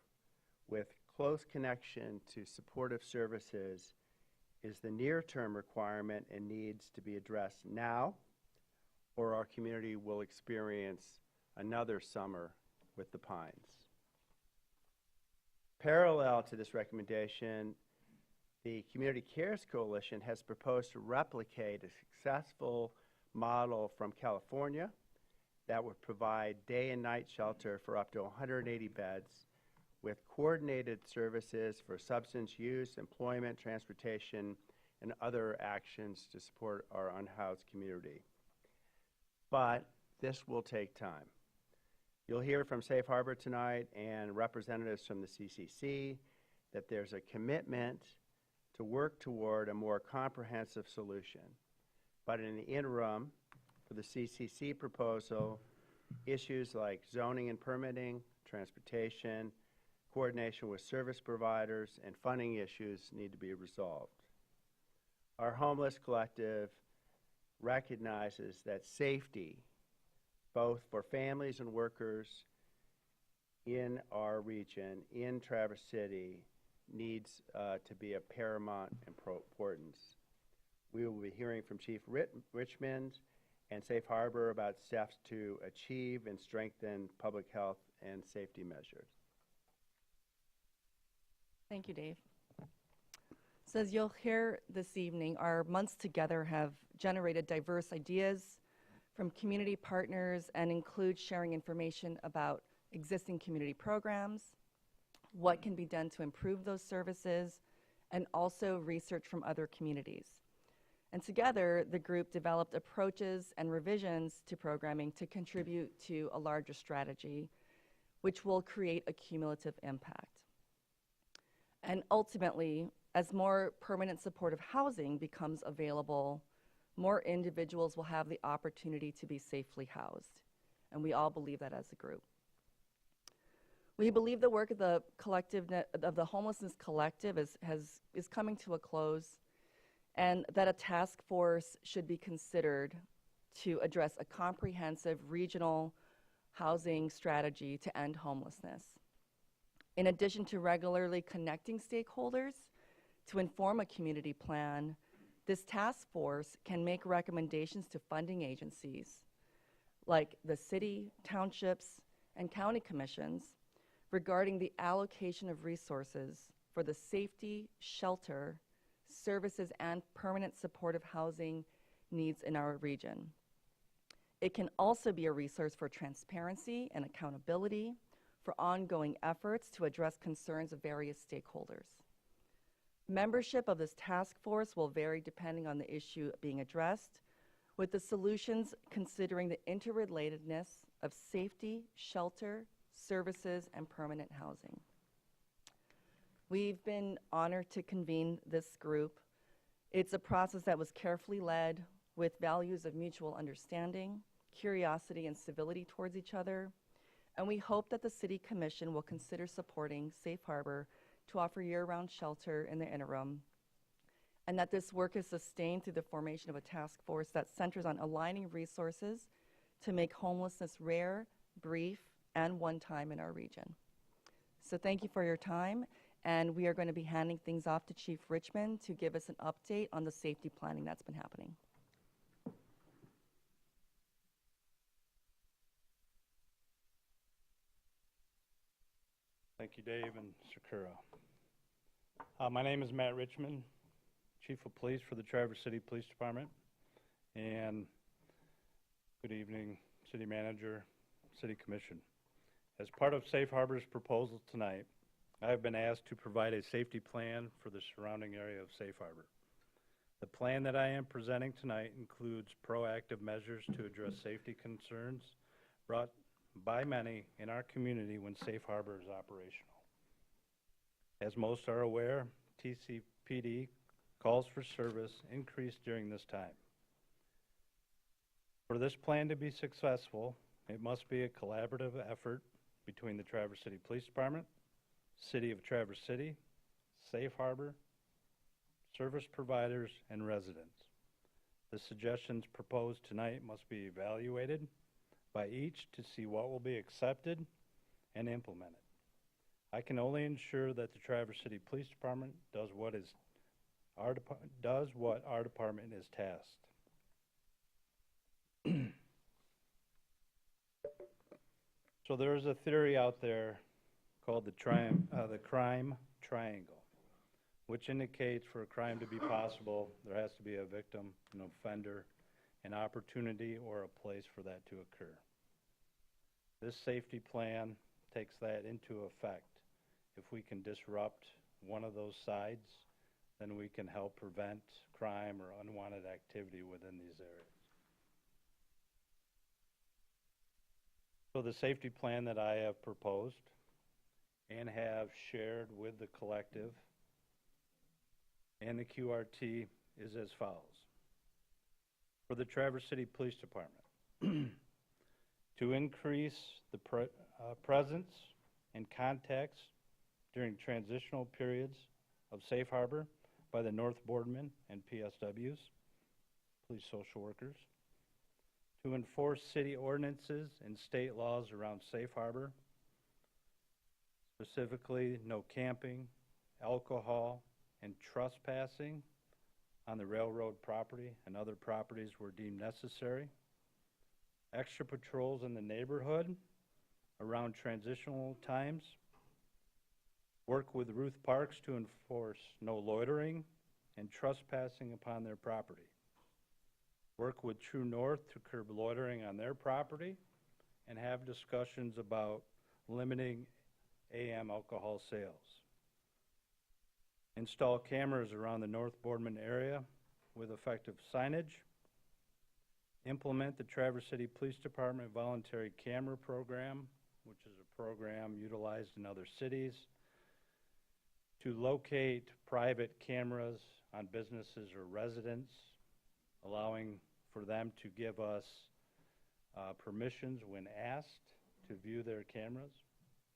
Speaker 15: with close connection to supportive services is the near-term requirement and needs to be addressed now, or our community will experience another summer with the Pines. Parallel to this recommendation, the Community Cares Coalition has proposed to replicate a successful model from California that would provide day and night shelter for up to 180 beds with coordinated services for substance use, employment, transportation, and other actions to support our unhoused community. But this will take time. You'll hear from Safe Harbor tonight and representatives from the CCC that there's a commitment to work toward a more comprehensive solution. But in the interim, for the CCC proposal, issues like zoning and permitting, transportation, coordination with service providers, and funding issues need to be resolved. Our homeless collective recognizes that safety, both for families and workers in our region, in Traverse City, needs to be of paramount importance. We will be hearing from Chief Richmond and Safe Harbor about steps to achieve and strengthen public health and safety measures.
Speaker 16: Thank you, Dave. So as you'll hear this evening, our months together have generated diverse ideas from community partners and include sharing information about existing community programs, what can be done to improve those services, and also research from other communities. And together, the group developed approaches and revisions to programming to contribute to a larger strategy, which will create a cumulative impact. And ultimately, as more permanent supportive housing becomes available, more individuals will have the opportunity to be safely housed. And we all believe that as a group. We believe the work of the Homelessness Collective is coming to a close, and that a task force should be considered to address a comprehensive regional housing strategy to end homelessness. In addition to regularly connecting stakeholders to inform a community plan, this task force can make recommendations to funding agencies like the city, townships, and county commissions regarding the allocation of resources for the safety, shelter, services, and permanent supportive housing needs in our region. It can also be a resource for transparency and accountability for ongoing efforts to address concerns of various stakeholders. Membership of this task force will vary depending on the issue being addressed, with the solutions considering the interrelatedness of safety, shelter, services, and permanent housing. We've been honored to convene this group. It's a process that was carefully led with values of mutual understanding, curiosity, and civility towards each other. And we hope that the City Commission will consider supporting Safe Harbor to offer year-round shelter in the interim, and that this work is sustained through the formation of a task force that centers on aligning resources to make homelessness rare, brief, and one-time in our region. So thank you for your time, and we are going to be handing things off to Chief Richmond to give us an update on the safety planning that's been happening.
Speaker 17: Thank you, Dave and Sakura. My name is Matt Richmond, Chief of Police for the Traverse City Police Department. And good evening, City Manager, City Commission. As part of Safe Harbor's proposal tonight, I have been asked to provide a safety plan for the surrounding area of Safe Harbor. The plan that I am presenting tonight includes proactive measures to address safety concerns brought by many in our community when Safe Harbor is operational. As most are aware, TCPD calls for service increased during this time. For this plan to be successful, it must be a collaborative effort between the Traverse City Police Department, City of Traverse City, Safe Harbor, service providers, and residents. The suggestions proposed tonight must be evaluated by each to see what will be accepted and implemented. I can only ensure that the Traverse City Police Department does what our department is tasked. So there is a theory out there called the crime triangle, which indicates for a crime to be possible, there has to be a victim, an offender, an opportunity, or a place for that to occur. This safety plan takes that into effect. If we can disrupt one of those sides, then we can help prevent crime or unwanted activity within these areas. So the safety plan that I have proposed and have shared with the collective and the QRT is as follows. For the Traverse City Police Department, to increase the presence and contacts during transitional periods of safe harbor by the North Boardman and PSWs, police social workers, to enforce city ordinances and state laws around safe harbor, specifically no camping, alcohol, and trespassing on the railroad property and other properties were deemed necessary, extra patrols in the neighborhood around transitional times, work with Ruth Parks to enforce no loitering and trespassing upon their property, work with True North to curb loitering on their property, and have discussions about limiting AM alcohol sales. Install cameras around the North Boardman area with effective signage. Implement the Traverse City Police Department Voluntary Camera Program, which is a program utilized in other cities, to locate private cameras on businesses or residents, allowing for them to give us permissions when asked to view their cameras.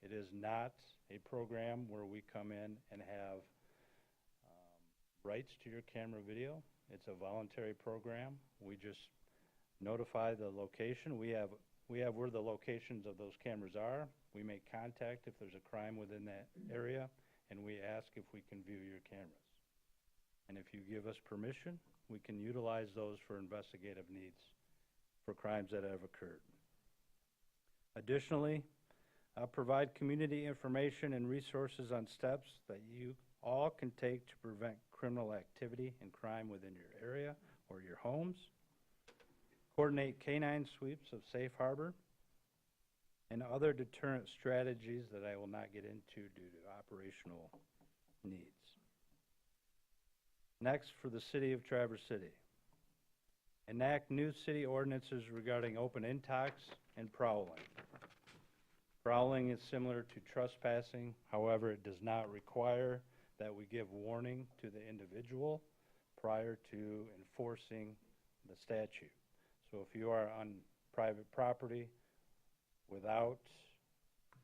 Speaker 17: It is not a program where we come in and have rights to your camera video. It's a voluntary program. We just notify the location. We have where the locations of those cameras are. We make contact if there's a crime within that area, and we ask if we can view your cameras. And if you give us permission, we can utilize those for investigative needs for crimes that have occurred. Additionally, provide community information and resources on steps that you all can take to prevent criminal activity and crime within your area or your homes. Coordinate canine sweeps of safe harbor and other deterrent strategies that I will not get into due to operational needs. Next, for the City of Traverse City, enact new city ordinances regarding open intox and prowling. Prowling is similar to trespassing, however, it does not require that we give warning to the individual prior to enforcing the statute. So if you are on private property without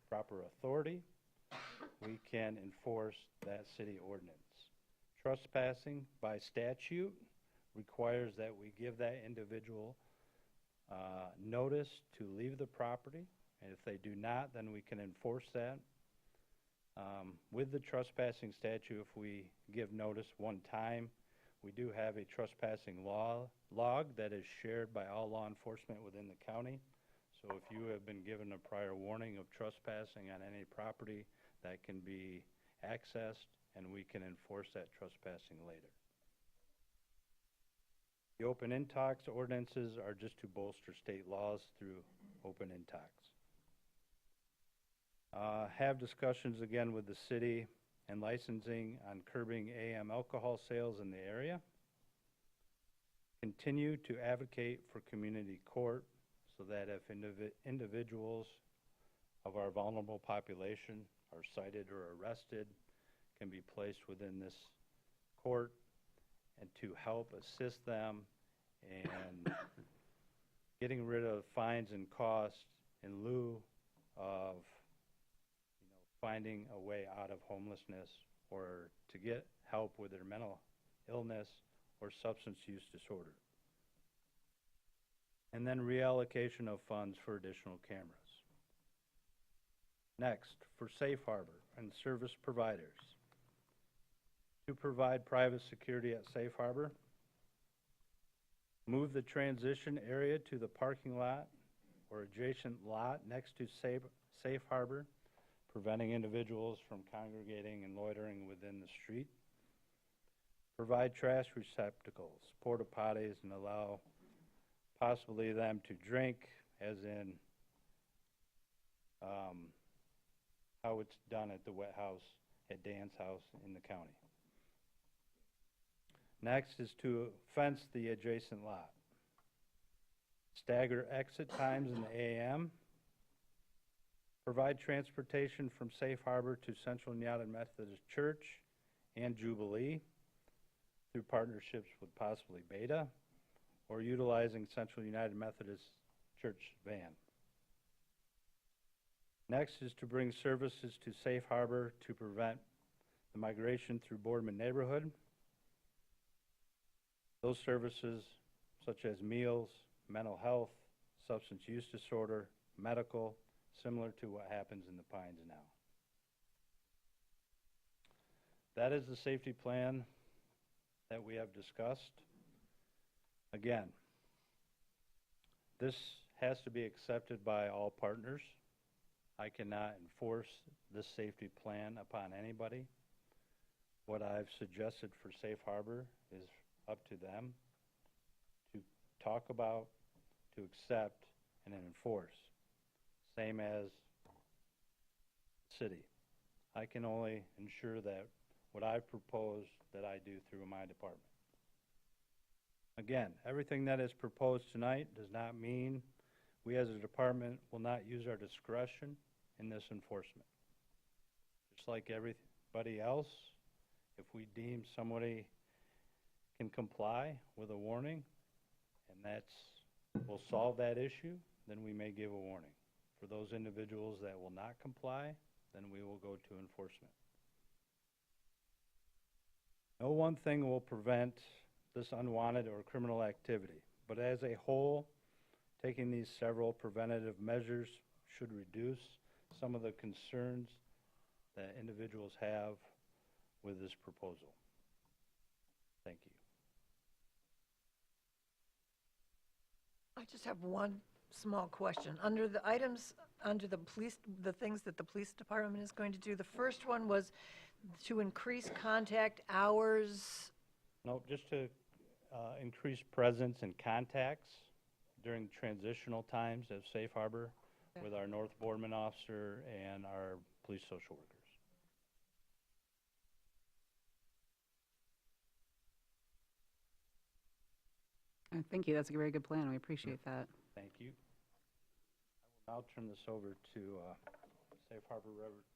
Speaker 17: proper authority, we can enforce that city ordinance. Trespassing by statute requires that we give that individual notice to leave the property, and if they do not, then we can enforce that. With the trespassing statute, if we give notice one time, we do have a trespassing log that is shared by all law enforcement within the county. So if you have been given a prior warning of trespassing on any property, that can be accessed and we can enforce that trespassing later. The open intox ordinances are just to bolster state laws through open intox. Have discussions again with the city and licensing on curbing AM alcohol sales in the area. Continue to advocate for community court so that if individuals of our vulnerable population are cited or arrested, can be placed within this court, and to help assist them in getting rid of fines and costs in lieu of finding a way out of homelessness or to get help with their mental illness or substance use disorder. And then reallocation of funds for additional cameras. Next, for safe harbor and service providers. To provide private security at safe harbor, move the transition area to the parking lot or adjacent lot next to safe harbor, preventing individuals from congregating and loitering within the street. Provide trash receptacles, porta potties, and allow possibly them to drink, as in how it's done at the wet house at Dan's house in the county. Next is to fence the adjacent lot. Stagger exit times in the AM. Provide transportation from Safe Harbor to Central United Methodist Church and Jubilee through partnerships with possibly Beta or utilizing Central United Methodist Church van. Next is to bring services to Safe Harbor to prevent the migration through Boardman neighborhood. Those services such as meals, mental health, substance use disorder, medical, similar to what happens in the Pines now. That is the safety plan that we have discussed. Again, this has to be accepted by all partners. I cannot enforce this safety plan upon anybody. What I've suggested for Safe Harbor is up to them to talk about, to accept, and then enforce. Same as city. I can only ensure that what I've proposed that I do through my department. Again, everything that is proposed tonight does not mean we as a department will not use our discretion in this enforcement. Just like everybody else, if we deem somebody can comply with a warning and will solve that issue, then we may give a warning. For those individuals that will not comply, then we will go to enforcement. No one thing will prevent this unwanted or criminal activity, but as a whole, taking these several preventative measures should reduce some of the concerns that individuals have with this proposal. Thank you.
Speaker 14: I just have one small question. Under the items, under the police, the things that the police department is going to do, the first one was to increase contact hours.
Speaker 17: No, just to increase presence and contacts during transitional times of Safe Harbor with our North Boardman officer and our police social workers.
Speaker 1: Thank you. That's a very good plan. We appreciate that.
Speaker 17: Thank you. I will now turn this over to Safe Harbor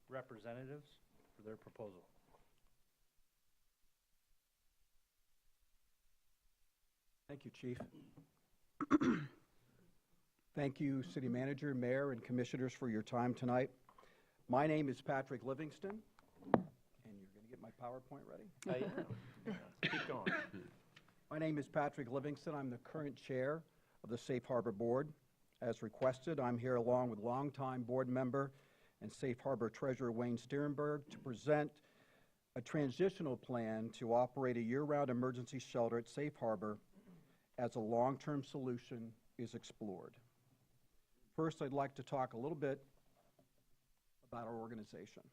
Speaker 17: representatives for their proposal.
Speaker 4: Thank you, Chief. Thank you, City Manager, Mayor, and Commissioners for your time tonight. My name is Patrick Livingston, and you're going to get my PowerPoint ready?
Speaker 2: Keep going.
Speaker 4: My name is Patrick Livingston. I'm the current chair of the Safe Harbor Board. As requested, I'm here along with longtime board member and Safe Harbor Treasurer Wayne Stierenberg to present a transitional plan to operate a year-round emergency shelter at Safe Harbor as a long-term solution is explored. First, I'd like to talk a little bit about our organization.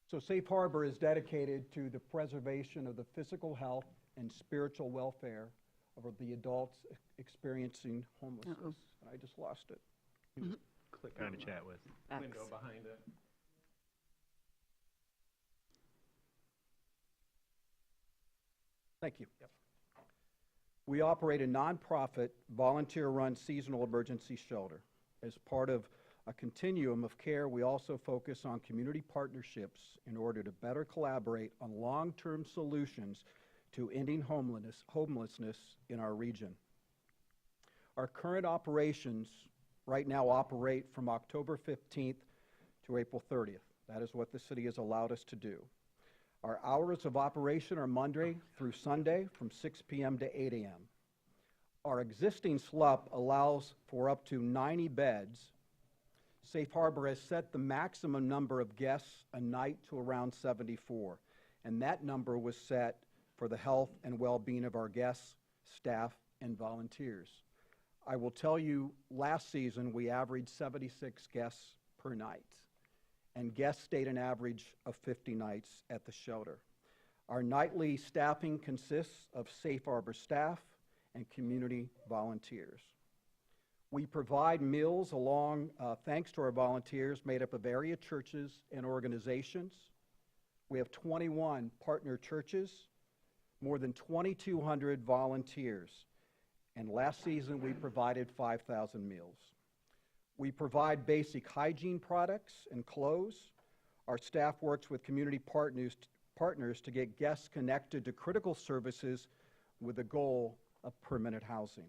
Speaker 4: So Safe Harbor is dedicated to the preservation of the physical health and spiritual welfare of the adults experiencing homelessness. I just lost it.
Speaker 2: Click
Speaker 18: Trying
Speaker 2: on
Speaker 18: to chat with.
Speaker 2: the window behind it.
Speaker 4: Thank you. Yep. We operate a nonprofit, volunteer-run seasonal emergency shelter. As part of a continuum of care, we also focus on community partnerships in order to better collaborate on long-term solutions to ending homelessness in our region. Our current operations right now operate from October 15th to April 30th. That is what the city has allowed us to do. Our hours of operation are Monday through Sunday from 6 p.m. to 8 a.m. Our existing SLUP allows for up to 90 beds. Safe Harbor has set the maximum number of guests a night to around 74, and that number was set for the health and well-being of our guests, staff, and volunteers. I will tell you, last season we averaged 76 guests per night, and guests stayed an average of 50 nights at the shelter. Our nightly staffing consists of Safe Harbor staff and community volunteers. We provide meals thanks to our volunteers made up of area churches and organizations. We have 21 partner churches, more than 2,200 volunteers, and last season we provided 5,000 meals. We provide basic hygiene products and clothes. Our staff works with community partners to get guests connected to critical services with the goal of permanent housing.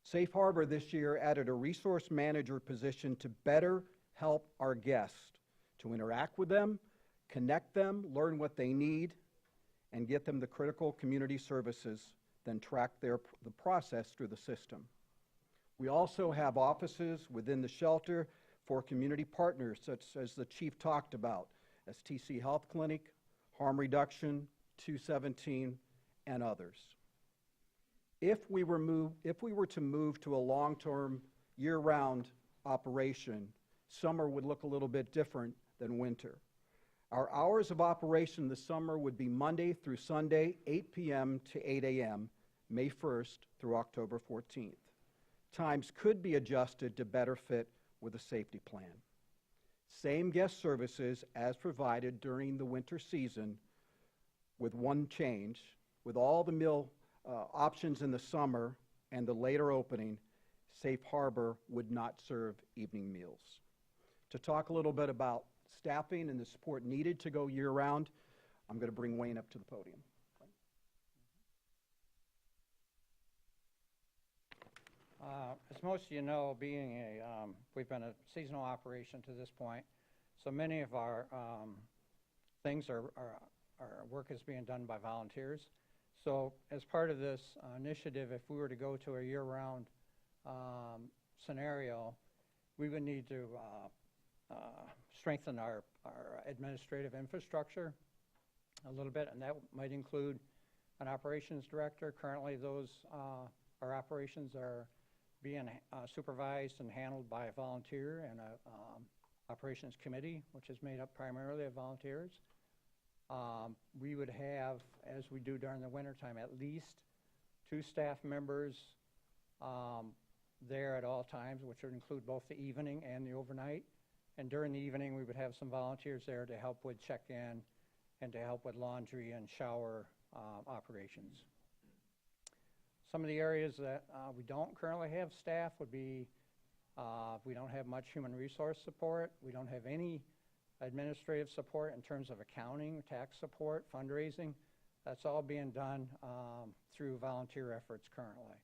Speaker 18: Safe Harbor this year added a resource manager position to better help our guests, to interact with them, connect them, learn what they need, and get them the critical community services, then track the process through the system. We also have offices within the shelter for community partners, such as the chief talked about, as TC Health Clinic, Harm Reduction, 217, and others. If we were to move to a long-term, year-round operation, summer would look a little bit different than winter. Our hours of operation this summer would be Monday through Sunday, 8 p.m. to 8 a.m., May 1st through October 14th. Times could be adjusted to better fit with a safety plan. Same guest services as provided during the winter season, with one change. With all the meal options in the summer and the later opening, Safe Harbor would not serve evening meals. To talk a little bit about staffing and the support needed to go year-round, I'm going to bring Wayne up to the podium.
Speaker 19: As most of you know, we've been a seasonal operation to this point, so many of our our work is being done by volunteers. So as part of this initiative, if we were to go to a year-round scenario, we would need to strengthen our administrative infrastructure a little bit, and that might include an operations director. Currently, our operations are being supervised and handled by a volunteer and a operations committee, which is made up primarily of volunteers. We would have, as we do during the wintertime, at least 2 staff members there at all times, which would include both the evening and the overnight. And during the evening, we would have some volunteers there to help with check-in and to help with laundry and shower operations. Some of the areas that we don't currently have staff would be, we don't have much human resource support. We don't have any administrative support in terms of accounting, tax support, fundraising. That's all being done through volunteer efforts currently.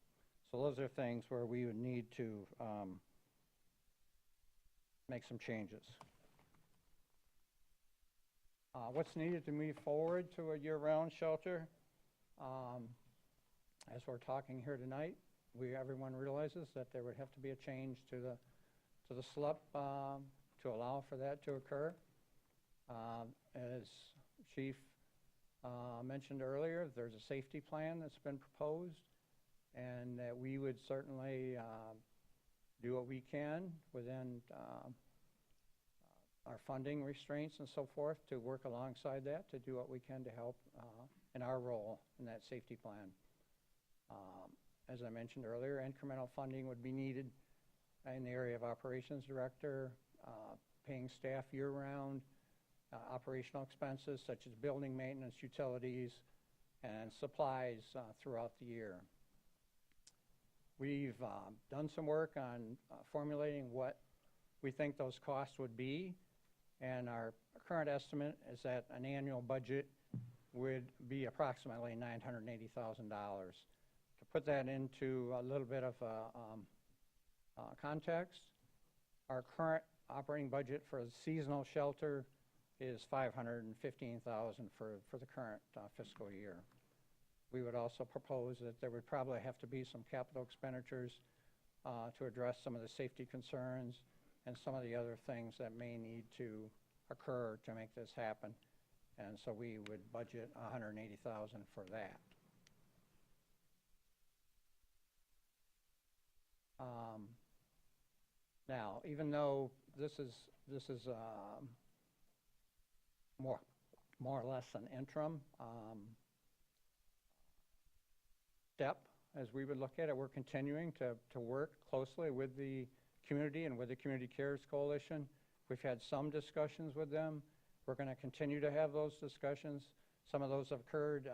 Speaker 19: So those are things where we would need to make some changes. What's needed to move forward to a year-round shelter? As we're talking here tonight, everyone realizes that there would have to be a change to the SLUP to allow for that to occur. As Chief mentioned earlier, there's a safety plan that's been proposed, and that we would certainly do what we can within our funding restraints and so forth to work alongside that, to do what we can to help in our role in that safety plan. As I mentioned earlier, incremental funding would be needed in the area of operations director, paying staff year-round, operational expenses such as building maintenance, utilities, and supplies throughout the year. We've done some work on formulating what we think those costs would be, and our current estimate is that an annual budget would be approximately $980,000. To put that into a little bit of context, our current operating budget for the seasonal shelter is $515,000 for the current fiscal year. We would also propose that there would probably have to be some capital expenditures to address some of the safety concerns and some of the other things that may need to occur to make this happen. And so we would budget $180,000 for that. Now, even though this is more or less an interim step, as we would look at it, we're continuing to work closely with the community and with the Community Cares Coalition. We've had some discussions with them. We're going to continue to have those discussions. Some of those have occurred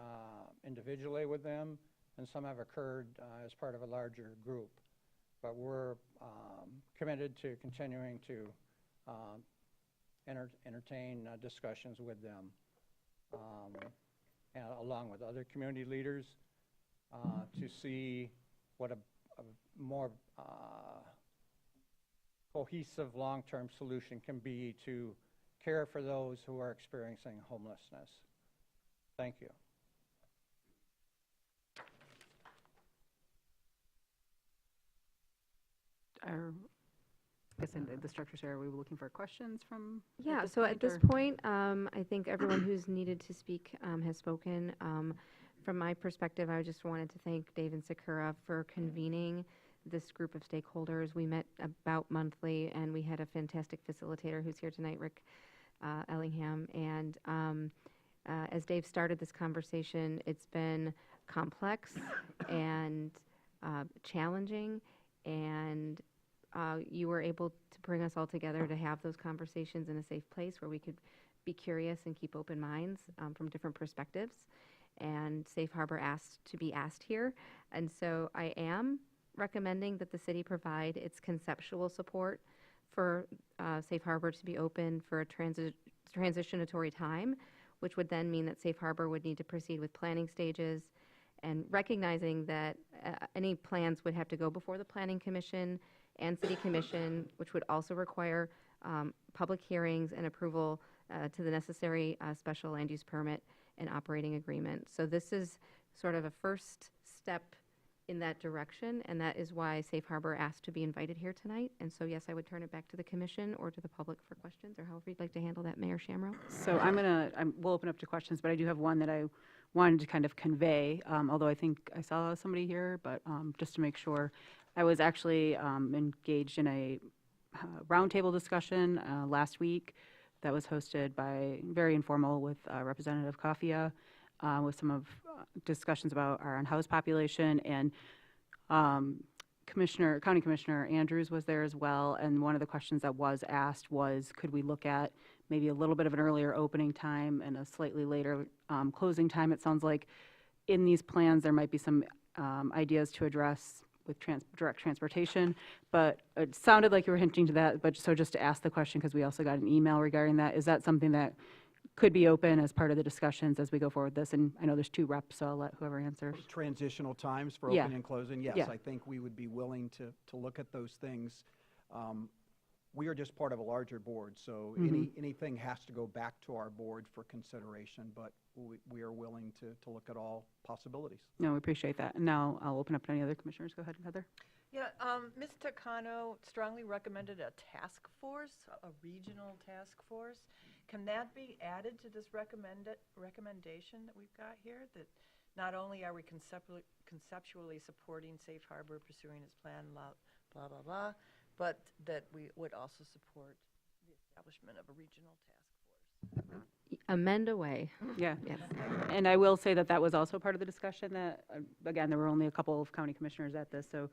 Speaker 19: individually with them, and some have occurred as part of a larger group. But we're committed to continuing to entertain discussions with them, and along with other community leaders, to see what a more cohesive long-term solution can be to care for those who are experiencing homelessness. Thank you.
Speaker 1: I guess in the structure here, are we looking for questions from?
Speaker 8: Yeah, so at this
Speaker 1: or-
Speaker 8: point, I think everyone who's needed to speak has spoken. From my perspective, I just wanted to thank Dave and Sakura for convening this group of stakeholders. We met about monthly, and we had a fantastic facilitator who's here tonight, Rick Ellingham. And as Dave started this conversation, it's been complex and challenging, and you were able to bring us all together to have those conversations in a safe place where we could be curious and keep open minds from different perspectives. And Safe Harbor asked to be asked here. And so I am recommending that the city provide its conceptual support for Safe Harbor to be open for a transitionatory time, which would then mean that Safe Harbor would need to proceed with planning stages, and recognizing that any plans would have to go before the Planning Commission and City Commission, which would also require public hearings and approval to the necessary special land use permit and operating agreement. So this is sort of a first step in that direction, and that is why Safe Harbor asked to be invited here tonight. And so, yes, I would turn it back to the commission or to the public for questions, or however you'd like to handle that, Mayor Shamrow.
Speaker 1: So we'll open up to questions, but I do have one that I wanted to kind of convey, although I think I saw somebody here, but just to make sure. I was actually engaged in a roundtable discussion last week that was hosted by, very informal, with Representative Kafia, with some of discussions about our unhoused population, and County Commissioner Andrews was there as well. And one of the questions that was asked was, could we look at maybe a little bit of an earlier opening time and a slightly later closing time? It sounds like in these plans there might be some ideas to address with direct transportation, but it sounded like you were hinting to that. But so just to ask the question, because we also got an email regarding that, is that something that could be open as part of the discussions as we go forward with this? And I know there's two reps, so I'll let whoever answers.
Speaker 18: Transitional times for
Speaker 1: Yeah.
Speaker 18: opening and closing, yes,
Speaker 1: Yeah.
Speaker 18: I think we would be willing to look at those things. We are just part of a larger board, so anything has to go back to our board for consideration, but we are willing to look at all possibilities.
Speaker 1: No, we appreciate that. And now I'll open up to any other commissioners. Go ahead, Heather.
Speaker 14: Yeah, Ms. Takano strongly recommended a task force, a regional task force. Can that be added to this recommendation that we've got here? That not only are we conceptually supporting Safe Harbor pursuing its plan, blah, blah, blah, blah, but that we would also support the establishment of a regional task force.
Speaker 8: Amend away.
Speaker 1: Yeah.
Speaker 8: Yes.
Speaker 1: And I will say that that was also part of the discussion that, again, there were only a couple of county commissioners at this, so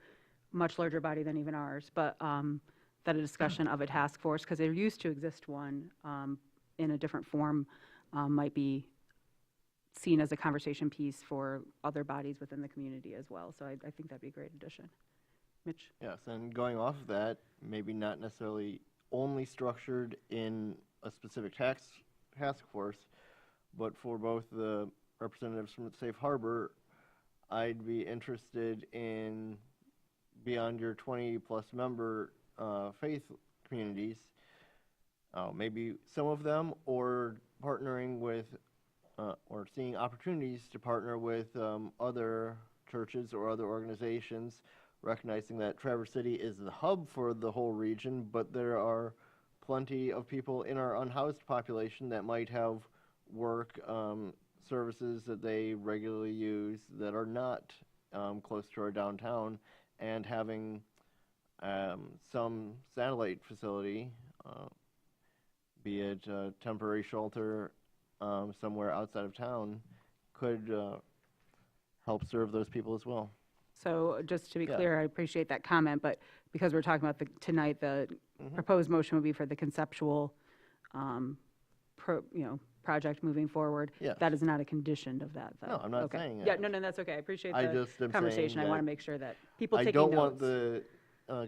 Speaker 1: much larger body than even ours, but that a discussion of a task force, because there used to exist one in a different form, might be seen as a conversation piece for other bodies within the community as well. So I think that'd be a great addition. Mitch?
Speaker 6: Yes, and going off of that, maybe not necessarily only structured in a specific task force, but for both the representatives from Safe Harbor, I'd be interested in, beyond your 20-plus member faith communities, maybe some of them, or partnering with, or seeing opportunities to partner with other churches or other organizations, recognizing that Traverse City is the hub for the whole region, but there are plenty of people in our unhoused population that might have work, services that they regularly use that are not close to our downtown, and having some satellite facility, be it a temporary shelter somewhere outside of town, could help serve those people as well.
Speaker 1: So just to be
Speaker 6: Yeah.
Speaker 1: clear, I appreciate that comment, but because we're talking about tonight, the proposed motion would be for the conceptual, project moving forward.
Speaker 6: Yes.
Speaker 1: That is not a condition of that, though.
Speaker 6: No, I'm not
Speaker 1: Okay.
Speaker 6: saying
Speaker 1: Yeah,
Speaker 6: that.
Speaker 1: no, that's okay. I appreciate
Speaker 6: I
Speaker 1: the
Speaker 6: just am
Speaker 1: conversation.
Speaker 6: saying
Speaker 1: I want to
Speaker 6: that
Speaker 1: make sure that people
Speaker 6: I
Speaker 1: taking
Speaker 6: don't
Speaker 1: notes.
Speaker 6: want the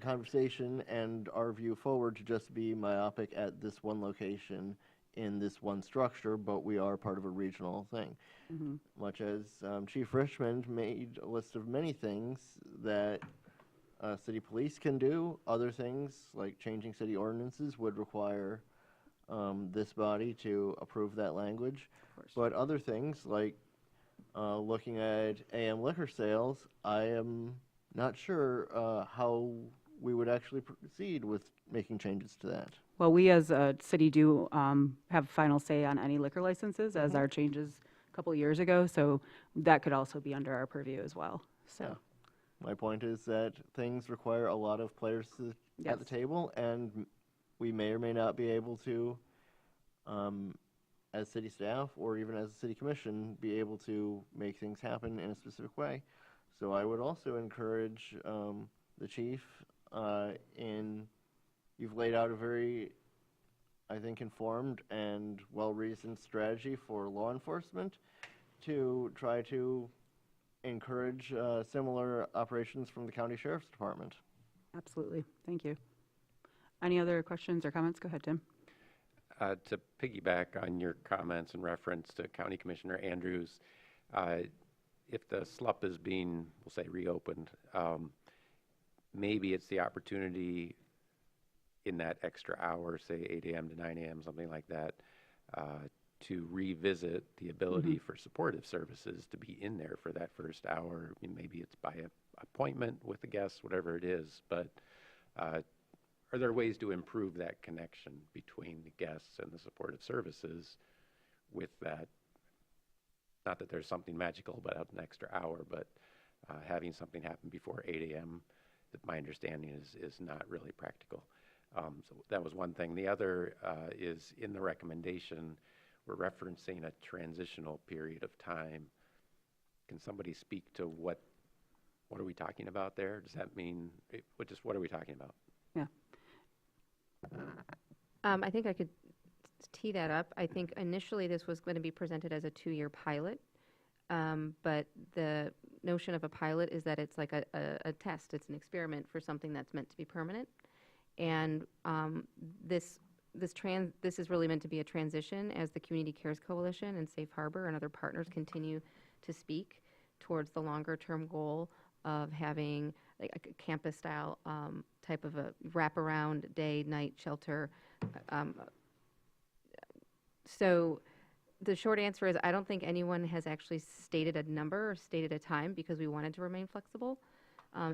Speaker 6: conversation and our view forward to just be myopic at this one location in this one structure, but we are part of a regional thing.
Speaker 1: Mhm.
Speaker 6: Much as Chief Richmond made a list of many things that city police can do. Other things, like changing city ordinances, would require this body to approve that language. But other things, like looking at AM liquor sales, I am not sure how we would actually proceed with making changes to that.
Speaker 1: Well, we as a city do have final say on any liquor licenses, as our changes a couple years ago, so that could also be under our purview as well, so.
Speaker 6: Yeah. My point is that things require a lot of players at the table, and we may or may not be able to, as city staff or even as a city commission, be able to make things happen in a specific way. So I would also encourage the chief you've laid out a very, I think, informed and well-reasoned strategy for law enforcement to try to encourage similar operations from the county sheriff's department.
Speaker 1: Absolutely, thank you. Any other questions or comments? Go ahead, Tim.
Speaker 5: To piggyback on your comments in reference to County Commissioner Andrews, if the SLUP is being, we'll say, reopened, maybe it's the opportunity in that extra hour, say 8 a.m. to 9 a.m., something like that, to revisit the ability for supportive services to be in there for that first hour. I mean, maybe it's by appointment with the guests, whatever it is, but are there ways to improve that connection between the guests and the supportive services with that? Not that there's something magical about an extra hour, but having something happen before 8 a.m., that my understanding is not really practical. So that was one thing. The other is in the recommendation, we're referencing a transitional period of time. Can somebody speak to what are we talking about there? Does that mean, what are we talking about?
Speaker 1: Yeah.
Speaker 8: I think I could tee that up. I think initially this was going to be presented as a 2-year pilot, but the notion of a pilot is that it's like a test. It's an experiment for something that's meant to be permanent. And this is really meant to be a transition as the Community Cares Coalition and Safe Harbor and other partners continue to speak towards the longer-term goal of having like a campus-style type of a wraparound day-night shelter. So the short answer is I don't think anyone has actually stated a number or stated a time because we wanted to remain flexible.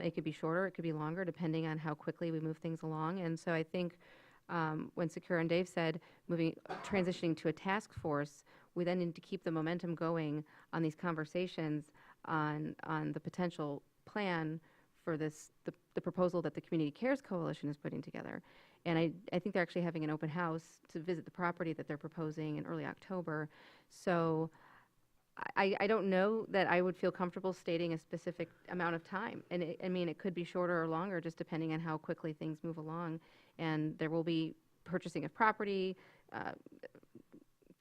Speaker 8: It could be shorter, it could be longer, depending on how quickly we move things along. And so I think when Sakura and Dave said transitioning to a task force, we then need to keep the momentum going on these conversations on the potential plan for the proposal that the Community Cares Coalition is putting together. And I think they're actually having an open house to visit the property that they're proposing in early October. So I don't know that I would feel comfortable stating a specific amount of time. And it could be shorter or longer just depending on how quickly things move along. And there will be purchasing of property,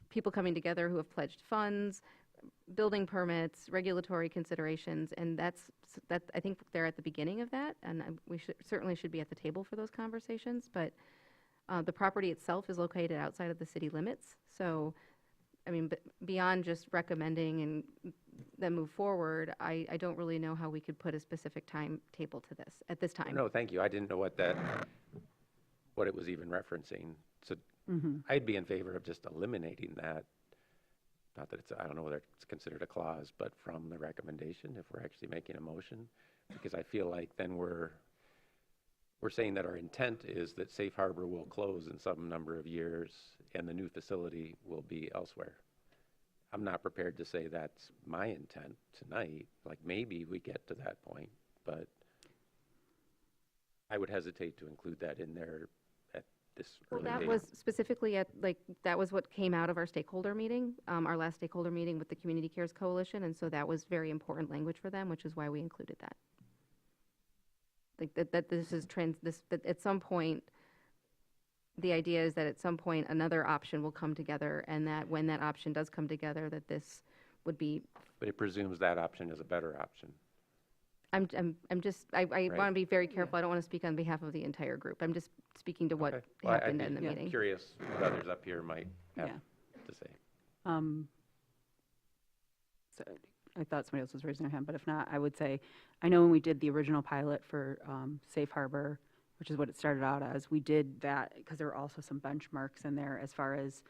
Speaker 8: people coming together who have pledged funds, building permits, regulatory considerations, and I think they're at the beginning of that, and we certainly should be at the table for those conversations. But the property itself is located outside of the city limits, so I mean, beyond just recommending and then move forward, I don't really know how we could put a specific timetable to this at this time.
Speaker 5: No, thank you. I didn't know what it was even referencing. So I'd be in favor of just eliminating that. Not that I don't know whether it's considered a clause, but from the recommendation, if we're actually making a motion, because I feel like then we're saying that our intent is that Safe Harbor will close in some number of years and the new facility will be elsewhere. I'm not prepared to say that's my intent tonight. Like maybe we get to that point, but I would hesitate to include that in there at this early
Speaker 8: Well, that
Speaker 5: date.
Speaker 8: was specifically that was what came out of our stakeholder meeting, our last stakeholder meeting with the Community Cares Coalition, and so that was very important language for them, which is why we included that. Like that this is that at some point, the idea is that at some point another option will come together, and that when that option does come together, that this would be.
Speaker 5: But it presumes that option is a better option.
Speaker 8: I want to be very careful. I don't want to speak on behalf of the entire group. I'm just speaking to what happened in the meeting.
Speaker 5: I'm curious what others up here might have to say.
Speaker 1: So I thought somebody else was raising their hand, but if not, I would say, I know when we did the original pilot for Safe Harbor, which is what it started out as, we did that because there were also some benchmarks in there as far as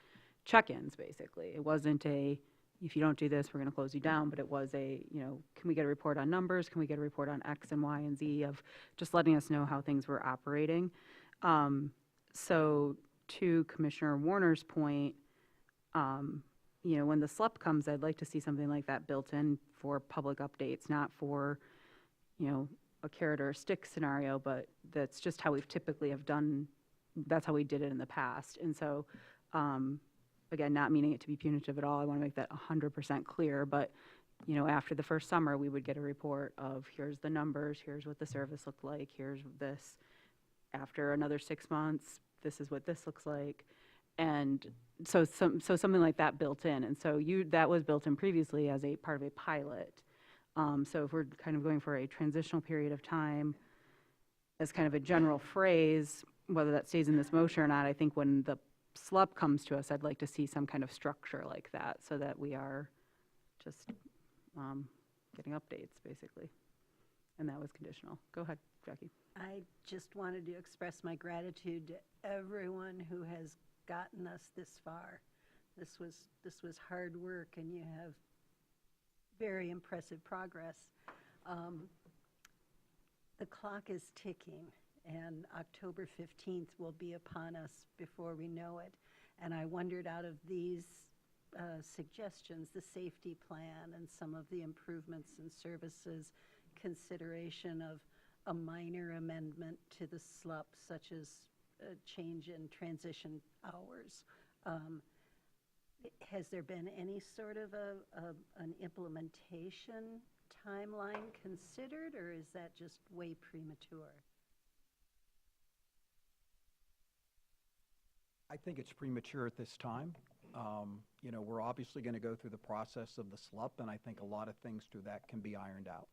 Speaker 1: check-ins, basically. It wasn't a, if you don't do this, we're going to close you down, but it was a, you know, can we get a report on numbers? Can we get a report on X and Y and Z of just letting us know how things were operating? So to Commissioner Warner's point, you know, when the SLUP comes, I'd like to see something like that built in for public updates, not for, you know, a carrot or a stick scenario, but that's just how we've typically have done, that's how we did it in the past. And so, again, not meaning it to be punitive at all, I want to make that 100% clear, but, you know, after the first summer, we would get a report of here's the numbers, here's what the service looked like, here's this. After another 6 months, this is what this looks like. And so something like that built in. And so that was built in previously as a part of a pilot. So if we're kind of going for a transitional period of time as kind of a general phrase, whether that stays in this motion or not, I think when the SLUP comes to us, I'd like to see some kind of structure like that so that we are just getting updates, basically. And that was conditional. Go ahead, Jackie.
Speaker 11: I just wanted to express my gratitude to everyone who has gotten us this far. This was hard work, and you have very impressive progress. The clock is ticking, and October 15th will be upon us before we know it. And I wondered, out of these suggestions, the safety plan and some of the improvements in services, consideration of a minor amendment to the SLUP, such as a change in transition hours. Has there been any sort of an implementation timeline considered, or is that just way premature?
Speaker 18: I think it's premature at this time. You know, we're obviously going to go through the process of the SLUP, and I think a lot of things through that can be ironed out.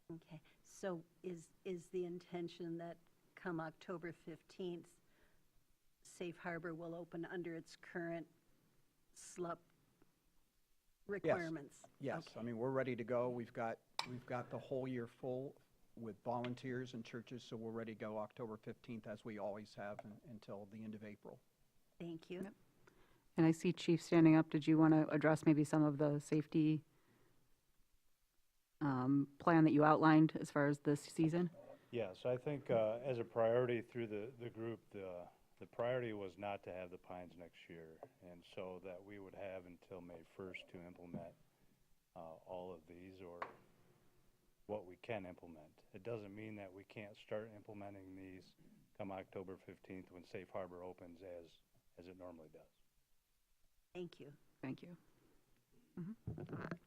Speaker 11: Okay, so is the intention that come October 15th, Safe Harbor will open under its current SLUP requirements?
Speaker 18: Yes.
Speaker 11: Okay.
Speaker 18: I mean, we're ready to go. We've got the whole year full with volunteers and churches, so we're ready to go October 15th, as we always have, until the end of April.
Speaker 11: Thank you.
Speaker 1: Yep. And I see Chief standing up. Did you want to address maybe some of the safety plan that you outlined as far as this season?
Speaker 17: Yes, I think as a priority through the group, the priority was not to have the Pines next year, and so that we would have until May 1st to implement all of these, or what we can implement. It doesn't mean that we can't start implementing these come October 15th when Safe Harbor opens as it normally does.
Speaker 11: Thank you.
Speaker 1: Thank you.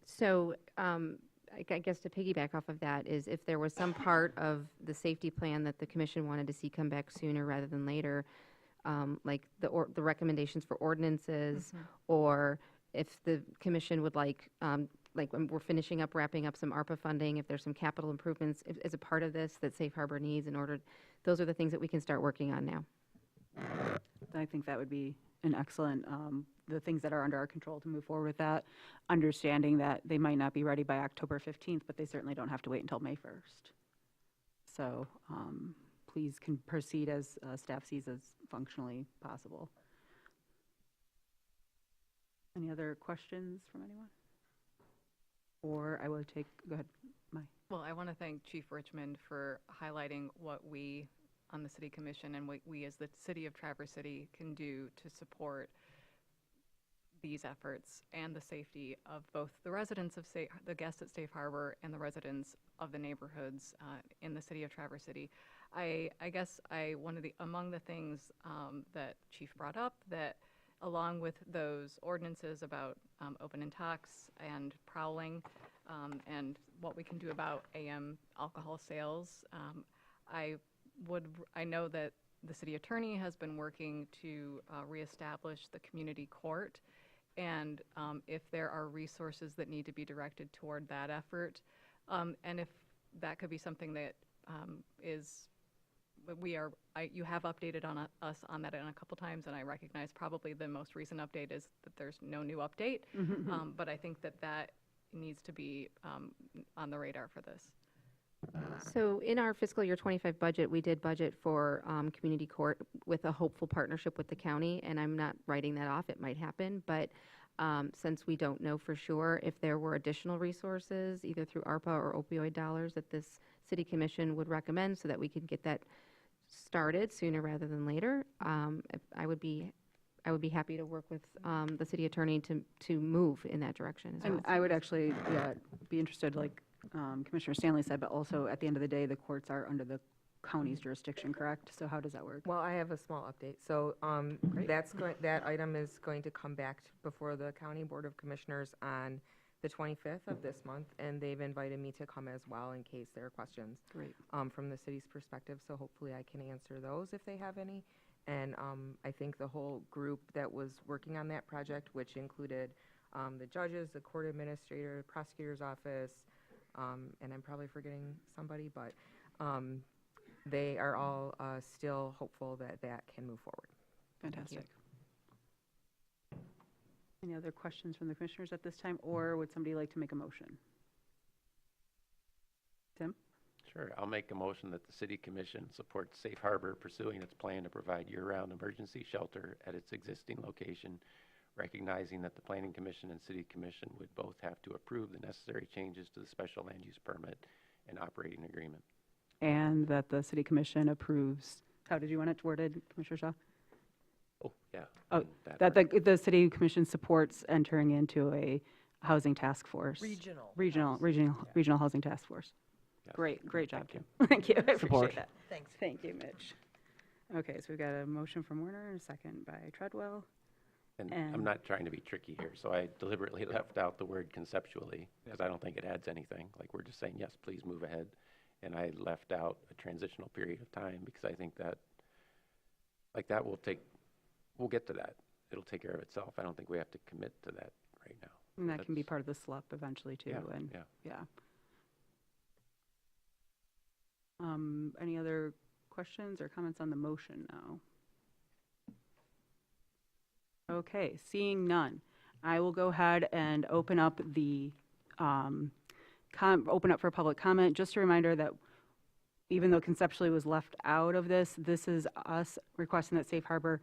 Speaker 8: So I guess to piggyback off of that is, if there was some part of the safety plan that the commission wanted to see come back sooner rather than later, like the recommendations for ordinances, or if the commission would like when we're wrapping up some ARPA funding, if there's some capital improvements as a part of this that Safe Harbor needs in order, those are the things that we can start working on now.
Speaker 1: I think that would be an excellent, the things that are under our control to move forward with that, understanding that they might not be ready by October 15th, but they certainly don't have to wait until May 1st. So please can proceed as staff sees as functionally possible. Any other questions from anyone? Or I will take, go ahead, Mai.
Speaker 7: Well, I want to thank Chief Richmond for highlighting what we on the City Commission and what we as the City of Traverse City can do to support these efforts and the safety of both the residents of the guests at Safe Harbor and the residents of the neighborhoods in the City of Traverse City. I guess among the things that Chief brought up, that along with those ordinances about open and tox and prowling and what we can do about AM alcohol sales, I know that the city attorney has been working to reestablish the community court, and if there are resources that need to be directed toward that effort, and if that could be something that you have updated on us on that in a couple times, and I recognize probably the most recent update is that there's no new update, but I think that needs to be on the radar for this.
Speaker 8: So in our fiscal year 25 budget, we did budget for community court with a hopeful partnership with the county, and I'm not writing that off. It might happen, but since we don't know for sure, if there were additional resources, either through ARPA or opioid dollars, that this city commission would recommend so that we could get that started sooner rather than later, I would be happy to work with the city attorney to move in that direction as well.
Speaker 1: And I would actually be interested, like Commissioner Stanley said, but also at the end of the day, the courts are under the county's jurisdiction, correct? So how does that work?
Speaker 20: Well, I have a small update. So that item is going to come back before the County Board of Commissioners on the 25th of this month, and they've invited me to come as well in case there are questions from the city's perspective. So hopefully I can answer those if they have any. And I think the whole group that was working on that project, which included the judges, the court administrator, prosecutor's office, and I'm probably forgetting somebody, but they are all still hopeful that that can move forward.
Speaker 1: Fantastic. Any other questions from the commissioners at this time, or would somebody like to make a motion? Tim?
Speaker 5: Sure. I'll make a motion that the City Commission supports Safe Harbor pursuing its plan to provide year-round emergency shelter at its existing location, recognizing that the Planning Commission and City Commission would both have to approve the necessary changes to the special land use permit and operating agreement.
Speaker 1: And that the city commission approves, how did you want it worded, Commissioner Shaw?
Speaker 5: Oh, yeah.
Speaker 1: Oh, that the city commission supports entering into a housing task force. Regional housing task force.
Speaker 5: Yes.
Speaker 1: Great job, Tim. Thank you, I
Speaker 19: Support.
Speaker 1: appreciate that.
Speaker 14: Thanks.
Speaker 1: Thank you, Mitch. Okay, so we've got a motion from Warner and a second by Treadwell.
Speaker 5: And I'm not trying to be tricky here, so I deliberately left out the word conceptually, because I don't think it adds anything. Like, we're just saying, yes, please move ahead. And I left out a transitional period of time, because I think that, like, that will take, we'll get to that. It'll take care of itself. I don't think we have to commit to that right now.
Speaker 1: And that can be part of the SLUP eventually, too.
Speaker 5: Yeah.
Speaker 1: Any other questions or comments on the motion now? Okay, seeing none, I will go ahead and open up the open up for public comment. Just a reminder that even though conceptually was left out of this, this is us requesting that Safe Harbor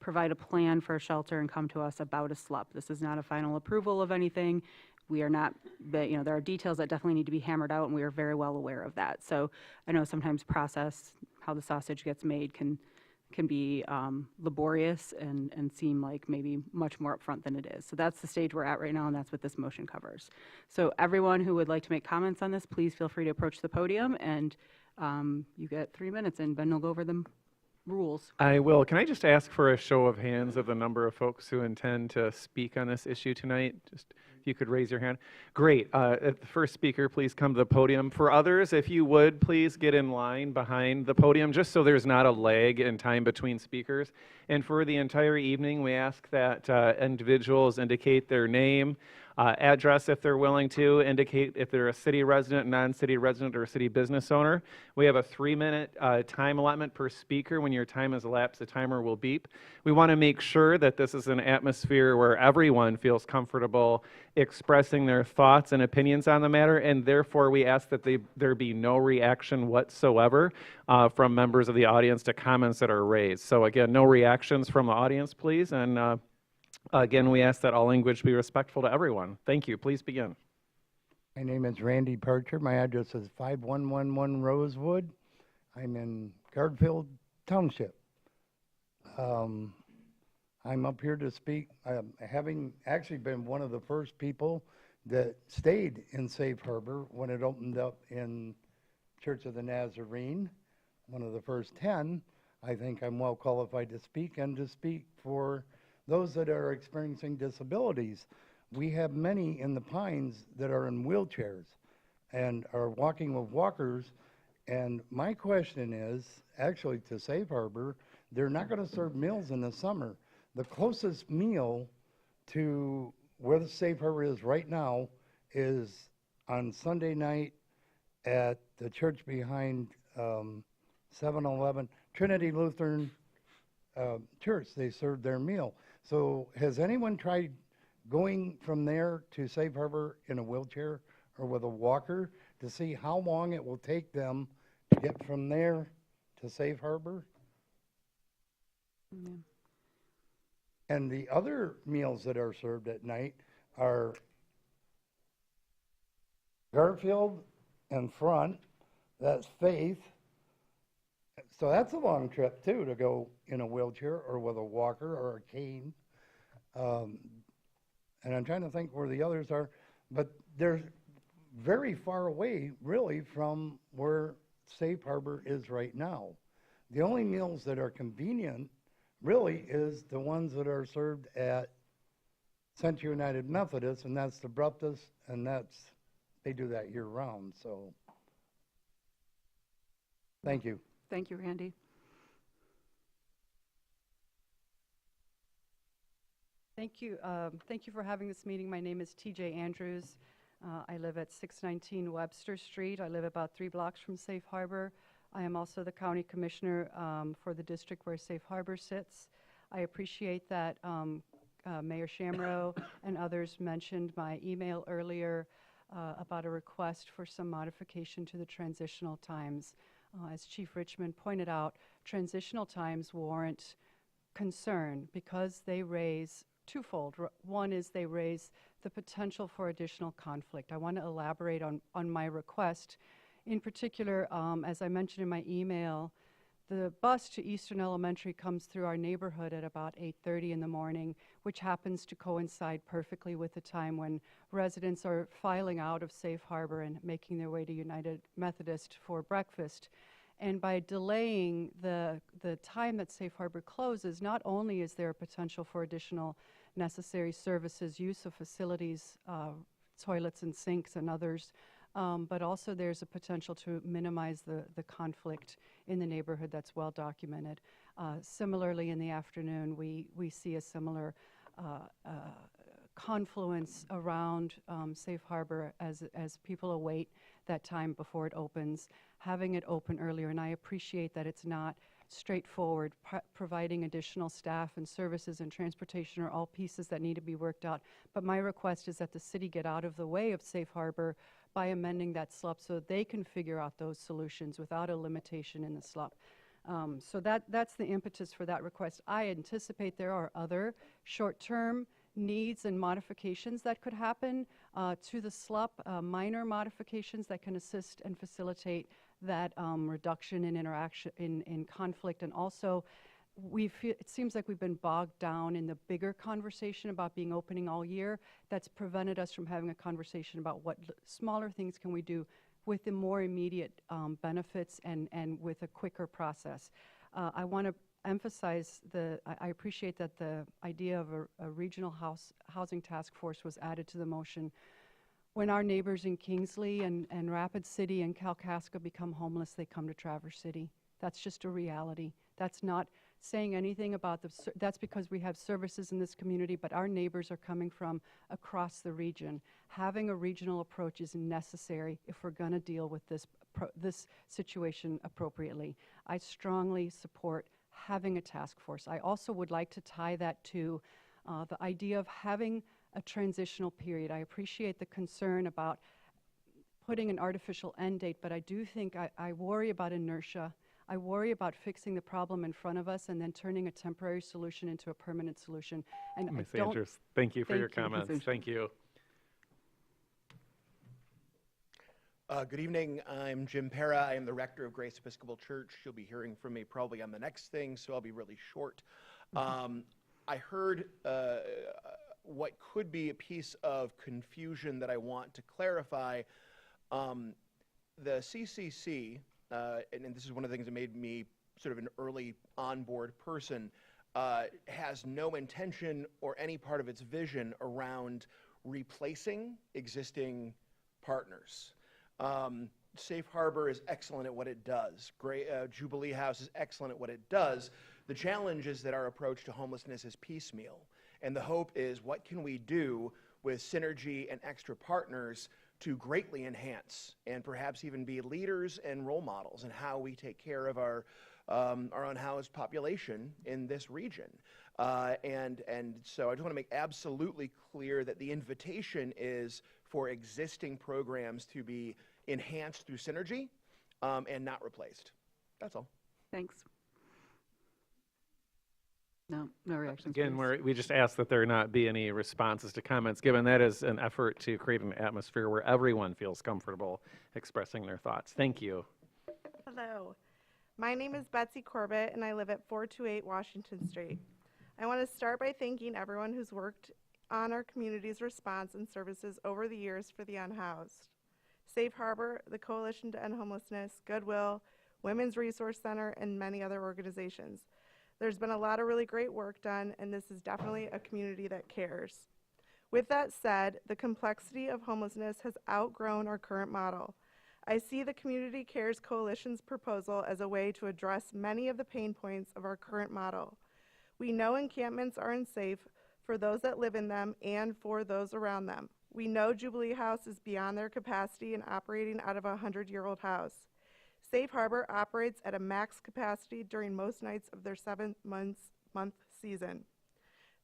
Speaker 1: provide a plan for a shelter and come to us about a SLUP. This is not a final approval of anything. We are not, there are details that definitely need to be hammered out, and we are very well aware of that. So I know sometimes process, how the sausage gets made can be laborious and seem like maybe much more upfront than it is. So that's the stage we're at right now, and that's what this motion covers. So everyone who would like to make comments on this, please feel free to approach the podium, and you get 3 minutes, and Ben will go over the rules.
Speaker 2: I will. Can I just ask for a show of hands of the number of folks who intend to speak on this issue tonight? Just if you could raise your hand. Great. The first speaker, please come to the podium. For others, if you would, please get in line behind the podium, just so there's not a lag in time between speakers. And for the entire evening, we ask that individuals indicate their name, address if they're willing to, indicate if they're a city resident, non-city resident, or a city business owner. We have a 3-minute time allotment per speaker. When your time has elapsed, the timer will beep. We want to make sure that this is an atmosphere where everyone feels comfortable expressing their thoughts and opinions on the matter, and therefore we ask that there be no reaction whatsoever from members of the audience to comments that are raised. So again, no reactions from the audience, please, and again, we ask that all language be respectful to everyone. Thank you. Please begin.
Speaker 21: My name is Randy Parcher. My address is 5111 Rosewood. I'm in Garfield Township. I'm up here to speak, having actually been one of the first people that stayed in Safe Harbor when it opened up in Church of the Nazarene, one of the first 10. I think I'm well qualified to speak and to speak for those that are experiencing disabilities. We have many in the Pines that are in wheelchairs and are walking with walkers. And my question is, actually to Safe Harbor, they're not going to serve meals in the summer. The closest meal to where the Safe Harbor is right now is on Sunday night at the church behind 7-Eleven, Trinity Lutheran Church. They serve their meal. So has anyone tried going from there to Safe Harbor in a wheelchair or with a walker to see how long it will take them to get from there to Safe Harbor. And the other meals that are served at night are Garfield and Front, that's Faith. So that's a long trip too, to go in a wheelchair or with a walker or a cane. And I'm trying to think where the others are, but they're very far away really from where Safe Harbor is right now. The only meals that are convenient really is the ones that are served at Central United Methodist, and that's the breakfast, and they do that year round, so. Thank you.
Speaker 1: Thank you, Randy.
Speaker 3: Thank you. Thank you for having this meeting. My name is TJ Andrews. I live at 619 Webster Street. I live about 3 blocks from Safe Harbor. I am also the county commissioner for the district where Safe Harbor sits. I appreciate that Mayor Shamro and others mentioned my email earlier about a request for some modification to the transitional times. As Chief Richmond pointed out, transitional times warrant concern because they raise twofold. One is they raise the potential for additional conflict. I want to elaborate on my request. In particular, as I mentioned in my email, the bus to Eastern Elementary comes through our neighborhood at about 8:30 in the morning, which happens to coincide perfectly with the time when residents are filing out of Safe Harbor and making their way to United Methodist for breakfast. And by delaying the time that Safe Harbor closes, not only is there a potential for additional necessary services, use of facilities, toilets and sinks and others, but also there's a potential to minimize the conflict in the neighborhood that's well documented. Similarly, in the afternoon, we see a similar confluence around Safe Harbor as people await that time before it opens, having it open earlier. And I appreciate that it's not straightforward. Providing additional staff and services and transportation are all pieces that need to be worked out. But my request is that the city get out of the way of Safe Harbor by amending that SLUP so they can figure out those solutions without a limitation in the SLUP. So that's the impetus for that request. I anticipate there are other short-term needs and modifications that could happen to the SLUP, minor modifications that can assist and facilitate that reduction in interaction, in conflict. And also, it seems like we've been bogged down in the bigger conversation about being opening all year. That's prevented us from having a conversation about what smaller things can we do with the more immediate benefits and with a quicker process. I want to emphasize I appreciate that the idea of a regional housing task force was added to the motion. When our neighbors in Kingsley and Rapid City and Kalkaska become homeless, they come to Traverse City. That's just a reality. That's not saying anything about that's because we have services in this community, but our neighbors are coming from across the region. Having a regional approach is necessary if we're going to deal with this situation appropriately. I strongly support having a task force. I also would like to tie that to the idea of having a transitional period. I appreciate the concern about putting an artificial end date, but I do think I worry about inertia. I worry about fixing the problem in front of us and then turning a temporary solution into a permanent solution. And
Speaker 2: Ms. Andrews, thank you for your comments. Thank you.
Speaker 22: Good evening. I'm Jim Para. I am the rector of Grace Episcopal Church. You'll be hearing from me probably on the next thing, so I'll be really short. I heard what could be a piece of confusion that I want to clarify. The CCC, and this is one of the things that made me sort of an early onboard person, has no intention or any part of its vision around replacing existing partners. Safe Harbor is excellent at what it does. Jubilee House is excellent at what it does. The challenge is that our approach to homelessness is piecemeal. And the hope is, what can we do with synergy and extra partners to greatly enhance and perhaps even be leaders and role models in how we take care of our unhoused population in this region. And so I just want to make absolutely clear that the invitation is for existing programs to be enhanced through synergy and not replaced. That's all.
Speaker 1: Thanks. No reactions.
Speaker 2: Again,
Speaker 1: please.
Speaker 2: we just ask that there not be any responses to comments, given that is an effort to create an atmosphere where everyone feels comfortable expressing their thoughts. Thank you.
Speaker 10: Hello. My name is Betsy Corbett, and I live at 428 Washington Street. I want to start by thanking everyone who's worked on our community's response and services over the years for the unhoused. Safe Harbor, the Coalition to End Homelessness, Goodwill, Women's Resource Center, and many other organizations. There's been a lot of really great work done, and this is definitely a community that cares. With that said, the complexity of homelessness has outgrown our current model. I see the Community Cares Coalition's proposal as a way to address many of the pain points of our current model. We know encampments are unsafe for those that live in them and for those around them. We know Jubilee House is beyond their capacity and operating out of a 100-year-old house. Safe Harbor operates at a max capacity during most nights of their 7-month season.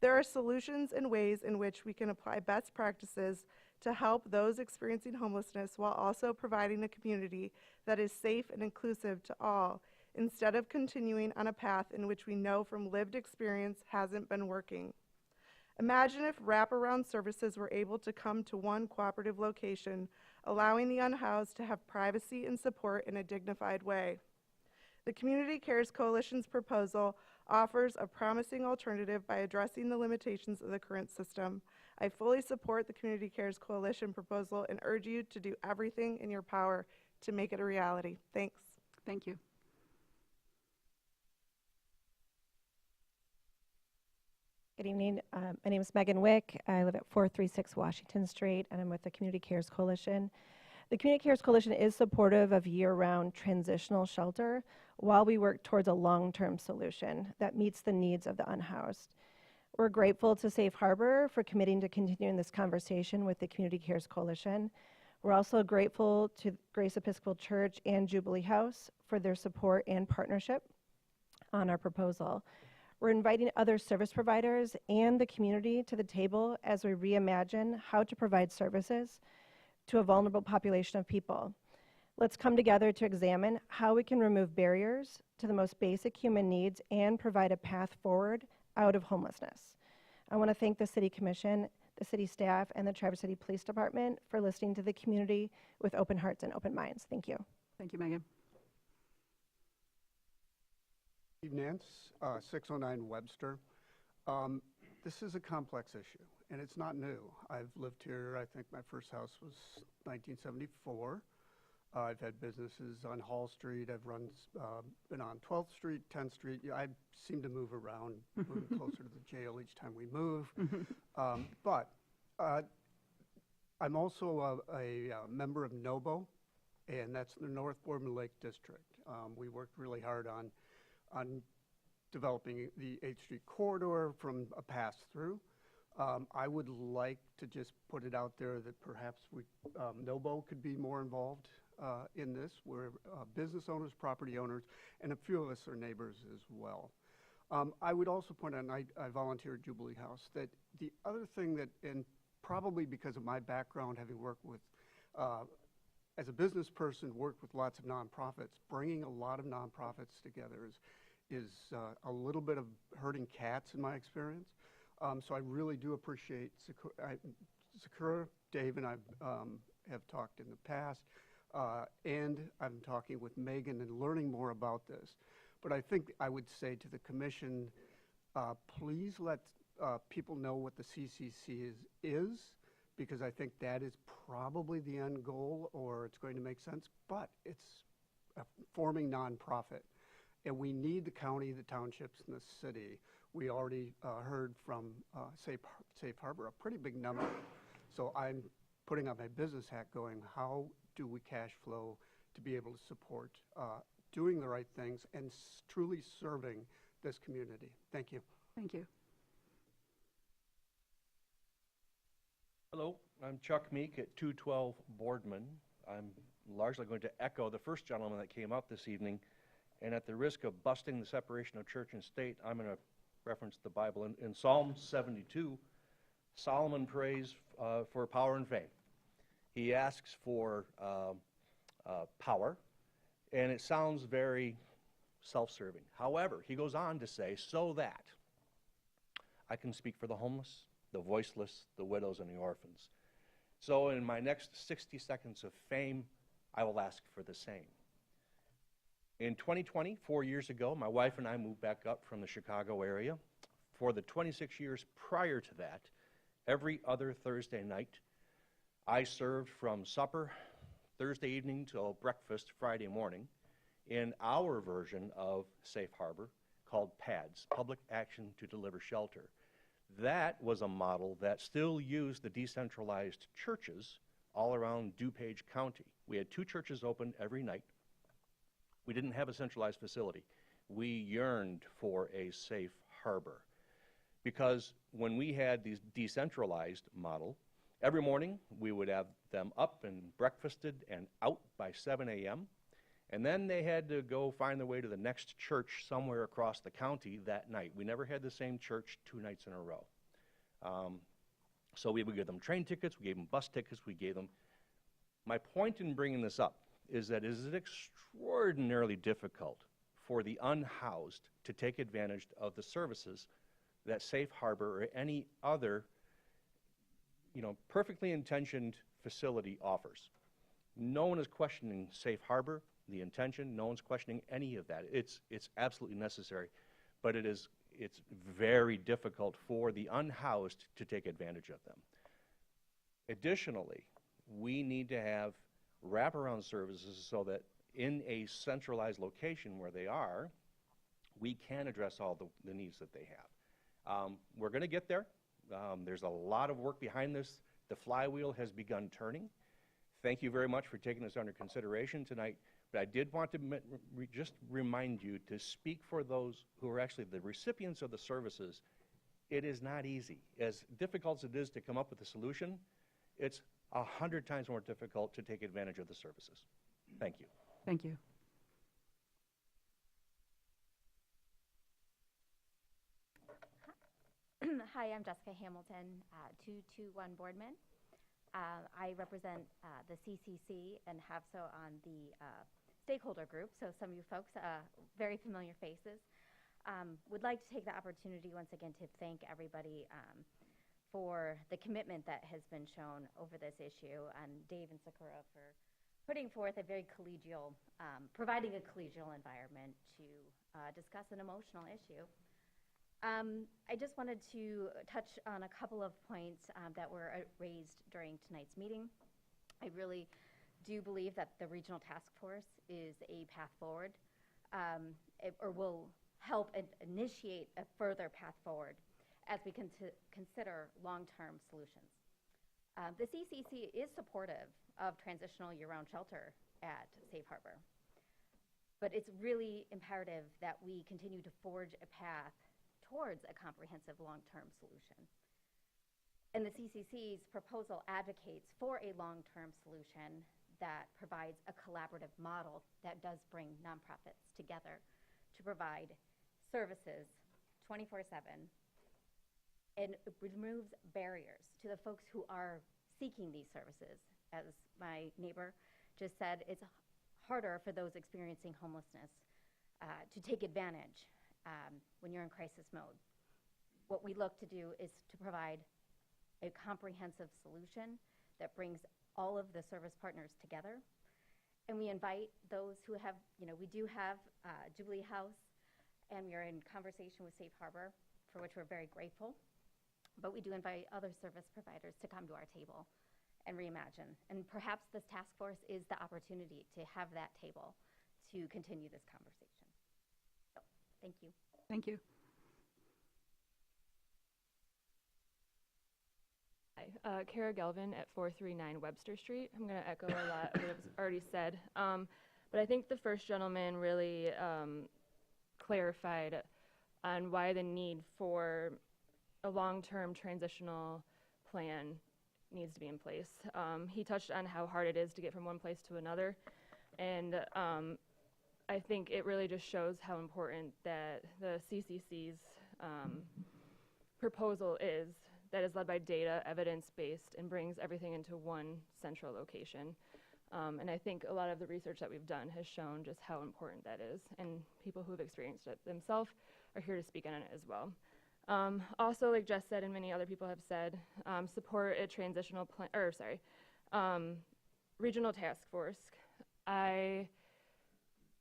Speaker 10: There are solutions and ways in which we can apply best practices to help those experiencing homelessness while also providing a community that is safe and inclusive to all, instead of continuing on a path in which we know from lived experience hasn't been working. Imagine if wraparound services were able to come to one cooperative location, allowing the unhoused to have privacy and support in a dignified way. The Community Cares Coalition's proposal offers a promising alternative by addressing the limitations of the current system. I fully support the Community Cares Coalition proposal and urge you to do everything in your power to make it a reality. Thanks.
Speaker 1: Thank you.
Speaker 13: Good evening. My name is Megan Wick. I live at 436 Washington Street, and I'm with the Community Cares Coalition. The Community Cares Coalition is supportive of year-round transitional shelter while we work towards a long-term solution that meets the needs of the unhoused. We're grateful to Safe Harbor for committing to continuing this conversation with the Community Cares Coalition. We're also grateful to Grace Episcopal Church and Jubilee House for their support and partnership on our proposal. We're inviting other service providers and the community to the table as we reimagine how to provide services to a vulnerable population of people. Let's come together to examine how we can remove barriers to the most basic human needs and provide a path forward out of homelessness. I want to thank the City Commission, the city staff, and the Traverse City Police Department for listening to the community with open hearts and open minds. Thank you.
Speaker 1: Thank you, Megan.
Speaker 23: Steve Nance, 609 Webster. This is a complex issue, and it's not new. I've lived here, I think my first house was 1974. I've had businesses on Hall Street. I've been on 12th Street, 10th Street. I seem to move around, moving closer to the jail each time we move. But I'm also a member of NOBO, and that's the North Boardman Lake District. We worked really hard on developing the 8th Street corridor from a pass-through. I would like to just put it out there that perhaps NOBO could be more involved in this. We're business owners, property owners, and a few of us are neighbors as well. I would also point out, and I volunteer at Jubilee House, that the other thing that, and probably because of my background, having worked with, as a business person, worked with lots of nonprofits, bringing a lot of nonprofits together is a little bit of herding cats in my experience. So I really do appreciate Sakura. Dave and I have talked in the past, and I'm talking with Megan and learning more about this. But I think I would say to the commission, please let people know what the CCC is, because I think that is probably the end goal, or it's going to make sense, but it's a forming nonprofit. And we need the county, the townships, and the city. We already heard from Safe Harbor, a pretty big number. So I'm putting on my business hat going, how do we cash flow to be able to support doing the right things and truly serving this community? Thank you.
Speaker 1: Thank you.
Speaker 24: Hello, I'm Chuck Meek at 212 Boardman. I'm largely going to echo the first gentleman that came up this evening. And at the risk of busting the separation of church and state, I'm going to reference the Bible. In Psalm 72, Solomon prays for power and fame. He asks for power, and it sounds very self-serving. However, he goes on to say, so that I can speak for the homeless, the voiceless, the widows, and the orphans. So in my next 60 seconds of fame, I will ask for the same. In 2020, 4 years ago, my wife and I moved back up from the Chicago area. For the 26 years prior to that, every other Thursday night, I served from supper Thursday evening till breakfast Friday morning in our version of Safe Harbor called PADS, Public Action to Deliver Shelter. That was a model that still used the decentralized churches all around DuPage County. We had 2 churches open every night. We didn't have a centralized facility. We yearned for a safe harbor because when we had these decentralized model, every morning we would have them up and breakfasted and out by 7 a.m. And then they had to go find their way to the next church somewhere across the county that night. We never had the same church 2 nights in a row. So we would give them train tickets, we gave them bus tickets, we gave them. My point in bringing this up is that it is extraordinarily difficult for the unhoused to take advantage of the services that Safe Harbor or any other, perfectly intentioned facility offers. No one is questioning Safe Harbor, the intention. No one's questioning any of that. It's absolutely necessary, but it's very difficult for the unhoused to take advantage of them. Additionally, we need to have wraparound services so that in a centralized location where they are, we can address all the needs that they have. We're going to get there. There's a lot of work behind this. The flywheel has begun turning. Thank you very much for taking this under consideration tonight. But I did want to just remind you to speak for those who are actually the recipients of the services. It is not easy. As difficult as it is to come up with a solution, it's 100 times more difficult to take advantage of the services. Thank you.
Speaker 1: Thank you.
Speaker 9: Hi, I'm Jessica Hamilton, 221 Boardman. I represent the CCC and have so on the stakeholder group, so some of you folks, very familiar faces. Would like to take the opportunity once again to thank everybody for the commitment that has been shown over this issue, and Dave and Sakura for putting forth a very collegial, providing a collegial environment to discuss an emotional issue. I just wanted to touch on a couple of points that were raised during tonight's meeting. I really do believe that the regional task force is a path forward, or will help initiate a further path forward as we consider long-term solutions. The CCC is supportive of transitional year-round shelter at Safe Harbor, but it's really imperative that we continue to forge a path towards a comprehensive long-term solution. And the CCC's proposal advocates for a long-term solution that provides a collaborative model that does bring nonprofits together to provide services 24/7 and removes barriers to the folks who are seeking these services. As my neighbor just said, it's harder for those experiencing homelessness to take advantage when you're in crisis mode. What we look to do is to provide a comprehensive solution that brings all of the service partners together. And we invite those who have, we do have Jubilee House, and we are in conversation with Safe Harbor, for which we're very grateful. But we do invite other service providers to come to our table and reimagine. And perhaps this task force is the opportunity to have that table to continue this conversation. So, thank you.
Speaker 1: Thank you.
Speaker 12: Hi, Kara Gelvin at 439 Webster Street. I'm going to echo a lot of what was already said. But I think the first gentleman really clarified on why the need for a long-term transitional plan needs to be in place. He touched on how hard it is to get from one place to another. And I think it really just shows how important that the CCC's proposal is, that is led by data, evidence-based, and brings everything into one central location. And I think a lot of the research that we've done has shown just how important that is, and people who have experienced it themselves are here to speak on it as well. Also, like Jess said and many other people have said, support a transitional plan, regional task force.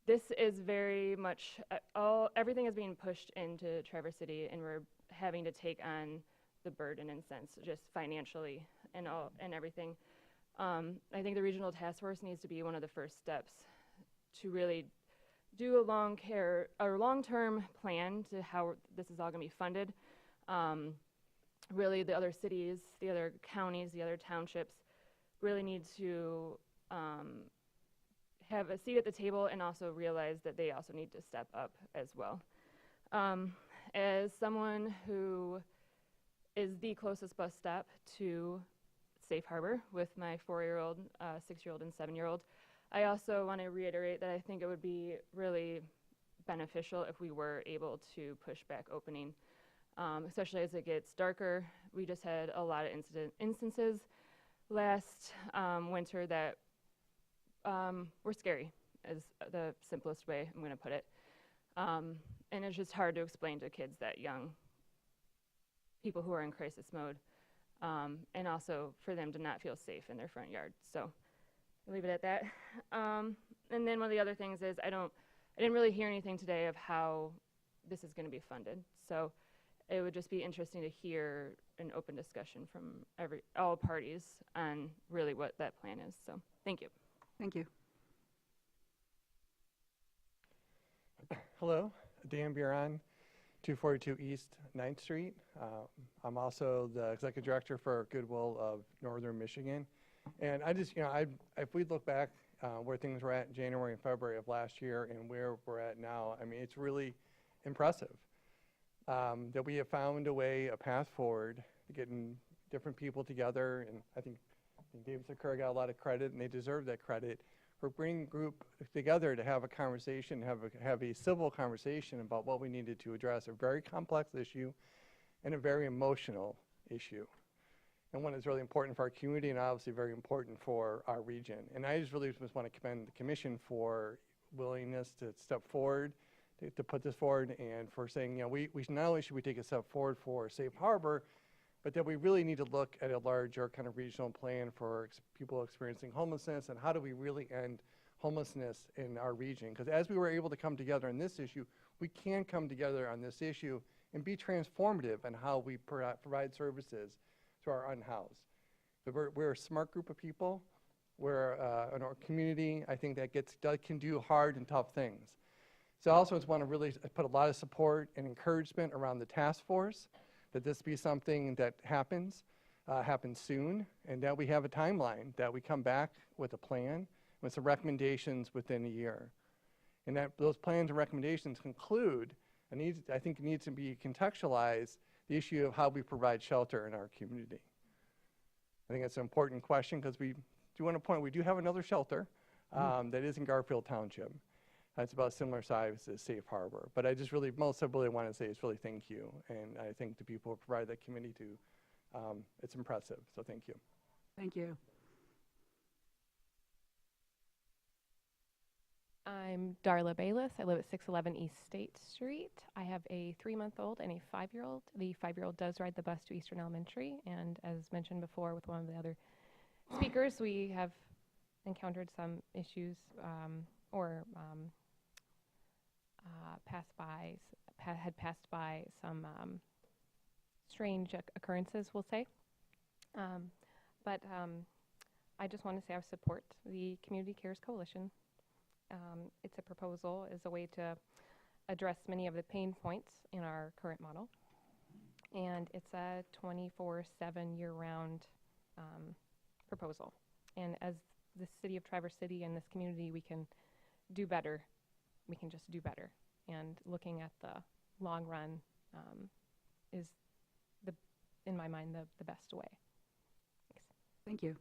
Speaker 12: This is very much, everything is being pushed into Traverse City, and we're having to take on the burden in sense, just financially and everything. I think the regional task force needs to be one of the first steps to really do a long-term plan to how this is all going to be funded. Really, the other cities, the other counties, the other townships really need to have a seat at the table and also realize that they also need to step up as well. As someone who is the closest bus stop to Safe Harbor with my 4-year-old, 6-year-old, and 7-year-old, I also want to reiterate that I think it would be really beneficial if we were able to push back opening, especially as it gets darker. We just had a lot of instances last winter that were scary, is the simplest way I'm going to put it. And it's just hard to explain to kids that young, people who are in crisis mode, and also for them to not feel safe in their front yard. So I'll leave it at that. And then one of the other things is I didn't really hear anything today of how this is going to be funded. So it would just be interesting to hear an open discussion from all parties on really what that plan is. So thank you.
Speaker 4: Thank you.
Speaker 6: Hello, Dan Buron, 242 East 9th Street. I'm also the executive director for Goodwill of Northern Michigan. And I just, if we look back where things were at in January and February of last year and where we're at now, I mean, it's really impressive that we have found a way, a path forward, getting different people together. And I think David Sakura got a lot of credit, and they deserve that credit for bringing a group together to have a conversation, have a civil conversation about what we needed to address, a very complex issue and a very emotional issue. And one that's really important for our community and obviously very important for our region. And I just really just want to commend the commission for willingness to step forward, to put this forward, and for saying, we not only should we take a step forward for Safe Harbor, but that we really need to look at a larger kind of regional plan for people experiencing homelessness, and how do we really end homelessness in our region. Because as we were able to come together on this issue, we can come together on this issue and be transformative in how we provide services to our unhoused. We're a smart group of people. We're in our community, I think that can do hard and tough things. So I also just want to really put a lot of support and encouragement around the task force, that this be something that happens soon, and that we have a timeline, that we come back with a plan with some recommendations within a year. And that those plans and recommendations conclude, I think it needs to be contextualized, the issue of how we provide shelter in our community. I think that's an important question, because we do want to point, we do have another shelter that is in Garfield Township. It's about similar size as Safe Harbor. But I just really, most I really want to say is really thank you. And I think the people who provide that committee to, it's impressive. So thank you.
Speaker 4: Thank you.
Speaker 15: I'm Darla Bayless. I live at 611 East State Street. I have a 3-month-old and a 5-year-old. The 5-year-old does ride the bus to Eastern Elementary. And as mentioned before with one of the other speakers, we have encountered some issues had passed by some strange occurrences, we'll say. But I just want to say I support the Community Cares Coalition. It's a proposal as a way to address many of the pain points in our current model. And it's a 24/7 year-round proposal. And as the city of Traverse City and this community, we can do better. We can just do better. And looking at the long run is, in my mind, the best way. Thanks.
Speaker 4: Thank you.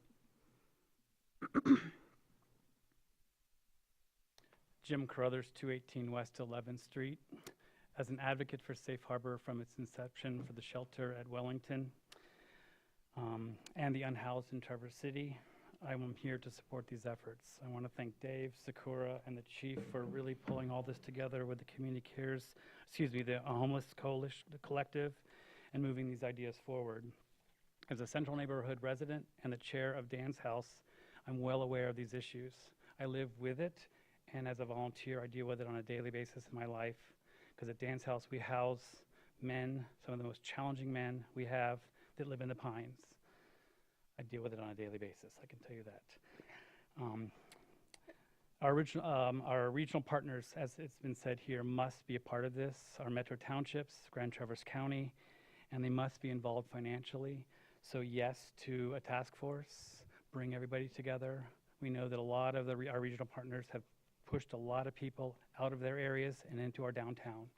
Speaker 16: Jim Carruthers, 218 West 11th Street.
Speaker 4: As an advocate for Safe Harbor from its inception for the shelter at Wellington and the unhoused in Traverse City, I am here to support these efforts. I want to thank Dave, Sakura, and the chief for really pulling all this together with the the Homeless Coalition, the collective, and moving these ideas forward. As a Central Neighborhood resident and the chair of Dan's House, I'm well aware of these issues. I live with it, and as a volunteer, I deal with it on a daily basis in my life, because at Dan's House, we house men, some of the most challenging men we have that live in the Pines. I deal with it on a daily basis, I can tell you that. Our regional partners, as it's been said here, must be a part of this. Our metro townships, Grand Traverse County, and they must be involved financially. So yes to a task force, bring everybody together. We know that a lot of our regional partners have pushed a lot of people out of their areas and into our downtown.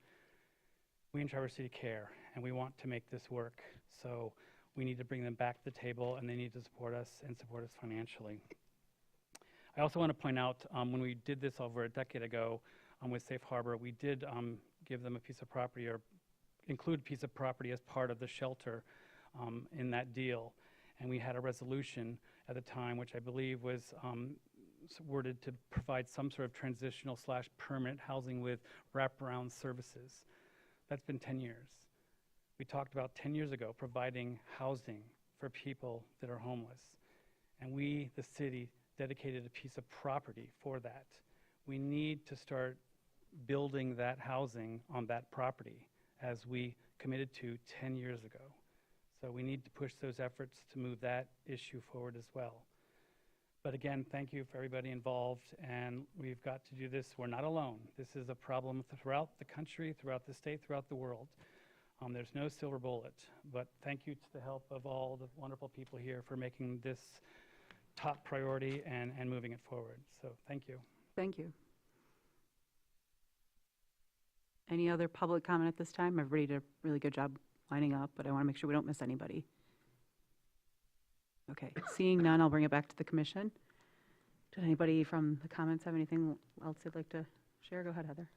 Speaker 4: We in Traverse City care, and we want to make this work. So we need to bring them back to the table, and they need to support us and support us financially. I also want to point out, when we did this over a decade ago with Safe Harbor, we did give them a piece of property or include a piece of property as part of the shelter in that deal. And we had a resolution at the time, which I believe was worded to provide some sort of transitional / permanent housing with wraparound services. That's been 10 years. We talked about 10 years ago providing housing for people that are homeless. And we, the city, dedicated a piece of property for that. We need to start building that housing on that property as we committed to 10 years ago. So we need to push those efforts to move that issue forward as well. But again, thank you for everybody involved, and we've got to do this. We're not alone. This is a problem throughout the country, throughout the state, throughout the world. There's no silver bullet, but thank you to the help of all the wonderful people here for making this top priority and moving it forward. So thank you.
Speaker 1: Thank you. Any other public comment at this time? Everybody did a really good job lining up, but I want to make sure we don't miss anybody. Okay, seeing none, I'll bring it back to the commission. Did anybody from the comments have anything else they'd like to share? Go ahead, Heather.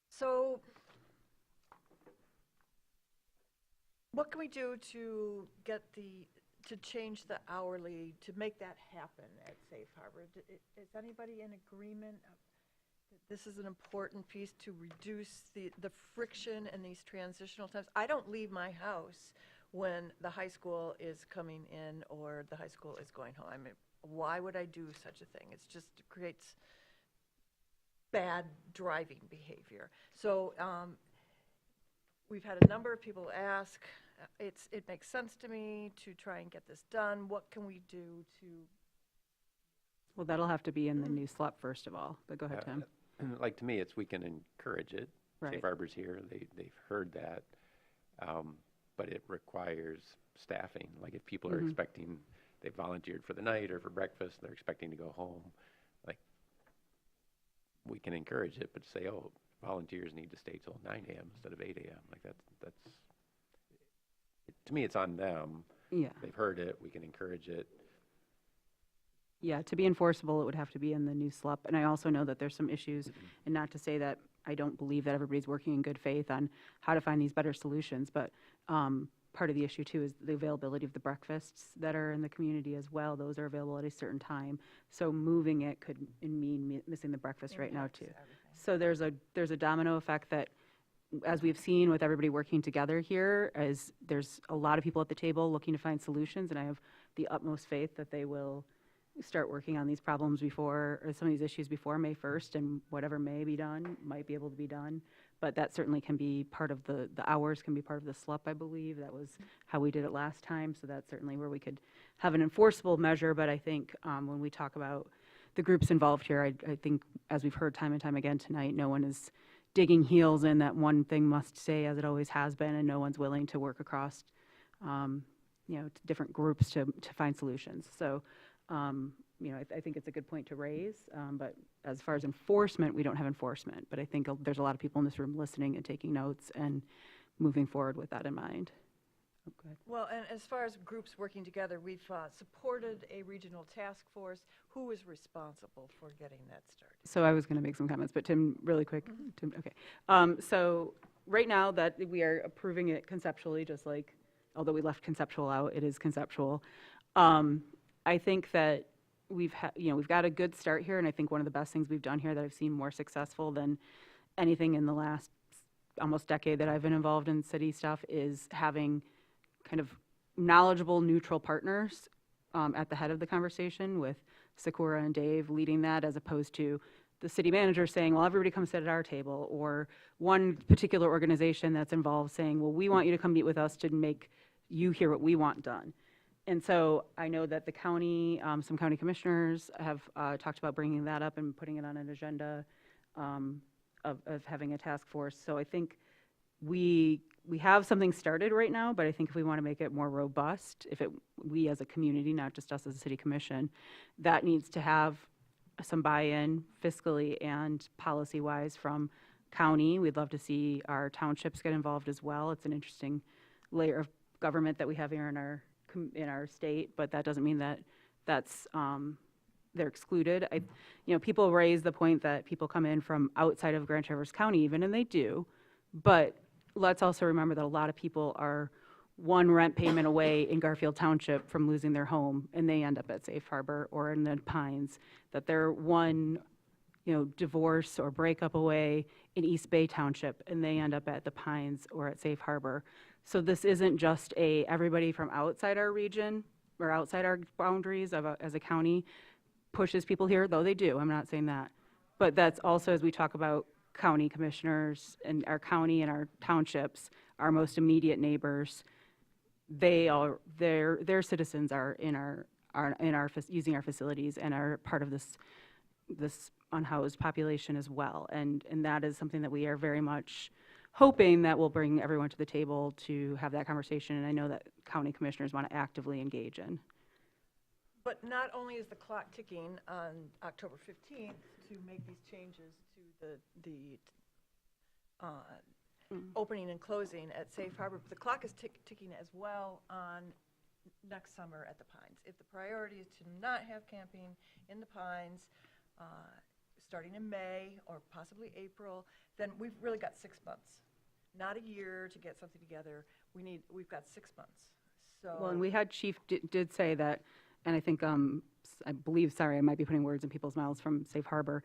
Speaker 14: So what can we do to get to change the hourly, to make that happen at Safe Harbor? Is anybody in agreement that this is an important piece to reduce the friction in these transitional times? I don't leave my house when the high school is coming in or the high school is going home. I mean, why would I do such a thing? It creates bad driving behavior. So we've had a number of people ask, it makes sense to me to try and get this done. What can we do to?
Speaker 1: Well, that'll have to be in the new SLUP first of all, but go ahead, Tim.
Speaker 5: Like, to me, we can encourage it.
Speaker 1: Right.
Speaker 5: Safe Harbor's here, they've heard that. But it requires staffing. Like, if people are expecting, they volunteered for the night or for breakfast, they're expecting to go home, like, we can encourage it, but say, oh, volunteers need to stay till 9 a.m. instead of 8 a.m. Like, to me, it's on them.
Speaker 1: Yeah.
Speaker 5: They've heard it, we can encourage it.
Speaker 1: Yeah, to be enforceable, it would have to be in the new SLUP. And I also know that there's some issues, and not to say that I don't believe that everybody's working in good faith on how to find these better solutions, but part of the issue too is the availability of the breakfasts that are in the community as well. Those are available at a certain time. So moving it could mean missing the breakfast right now too. So there's a domino effect that, as we've seen with everybody working together here, as there's a lot of people at the table looking to find solutions, and I have the utmost faith that they will start working on these problems before, or some of these issues before May 1st, and whatever may be done might be able to be done. But that certainly can be part of the hours can be part of the SLUP, I believe. That was how we did it last time, so that's certainly where we could have an enforceable measure. But I think when we talk about the groups involved here, I think, as we've heard time and time again tonight, no one is digging heels in that one thing must stay as it always has been, and no one's willing to work across different groups to find solutions. So I think it's a good point to raise, but as far as enforcement, we don't have enforcement. But I think there's a lot of people in this room listening and taking notes and moving forward with that in mind. go ahead.
Speaker 14: Well, and as far as groups working together, we've supported a regional task force. Who is responsible for getting that started?
Speaker 1: So I was going to make some comments, but Tim, really quick. Tim, okay. So right now that we are approving it conceptually, just like, although we left conceptual out, it is conceptual. I think that we've got a good start here, and I think one of the best things we've done here that I've seen more successful than anything in the last almost decade that I've been involved in city stuff is having kind of knowledgeable, neutral partners at the head of the conversation, with Sakura and Dave leading that, as opposed to the city manager saying, well, everybody come sit at our table, or one particular organization that's involved saying, well, we want you to come meet with us to make you hear what we want done. And so I know that the county, some county commissioners have talked about bringing that up and putting it on an agenda of having a task force. So I think we have something started right now, but I think if we want to make it more robust, we as a community, not just us as a city commission, that needs to have some buy-in fiscally and policy-wise from county. We'd love to see our townships get involved as well. It's an interesting layer of government that we have here in our state, but that doesn't mean that that's they're excluded. People raise the point that people come in from outside of Grand Traverse County even, and they do, but let's also remember that a lot of people are one rent payment away in Garfield Township from losing their home, and they end up at Safe Harbor or in the Pines, that they're one divorce or breakup away in East Bay Township, and they end up at the Pines or at Safe Harbor. So this isn't just everybody from outside our region or outside our boundaries as a county pushes people here, though they do, I'm not saying that. But that's also, as we talk about county commissioners and our county and our townships, our most immediate neighbors, their citizens are using our facilities and are part of this unhoused population as well. And that is something that we are very much hoping that will bring everyone to the table to have that conversation, and I know that county commissioners want to actively engage in.
Speaker 14: But not only is the clock ticking on October 15th to make these changes to the opening and closing at Safe Harbor, but the clock is ticking as well on next summer at the Pines. If the priority is to not have camping in the Pines starting in May or possibly April, then we've really got 6 months. Not a year to get something together. We've got 6 months. So
Speaker 1: well, and we had Chief did say that, and I think I believe, sorry, I might be putting words in people's mouths from Safe Harbor.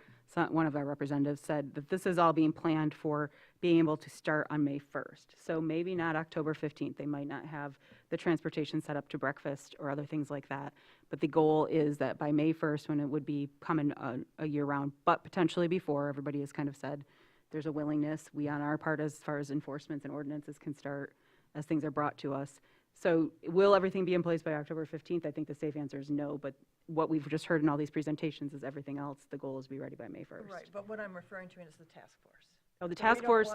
Speaker 1: One of our representatives said that this is all being planned for being able to start on May 1st. So maybe not October 15th. They might not have the transportation set up to breakfast or other things like that. But the goal is that by May 1st, when it would be coming a year round, but potentially before, everybody has kind of said there's a willingness. We on our part, as far as enforcements and ordinances, can start as things are brought to us. So will everything be in place by October 15th? I think the safe answer is no, but what we've just heard in all these presentations is everything else. The goal is to be ready by May 1st.
Speaker 14: Right, but what I'm referring to is the task force.
Speaker 1: Oh, the
Speaker 14: So
Speaker 1: task force.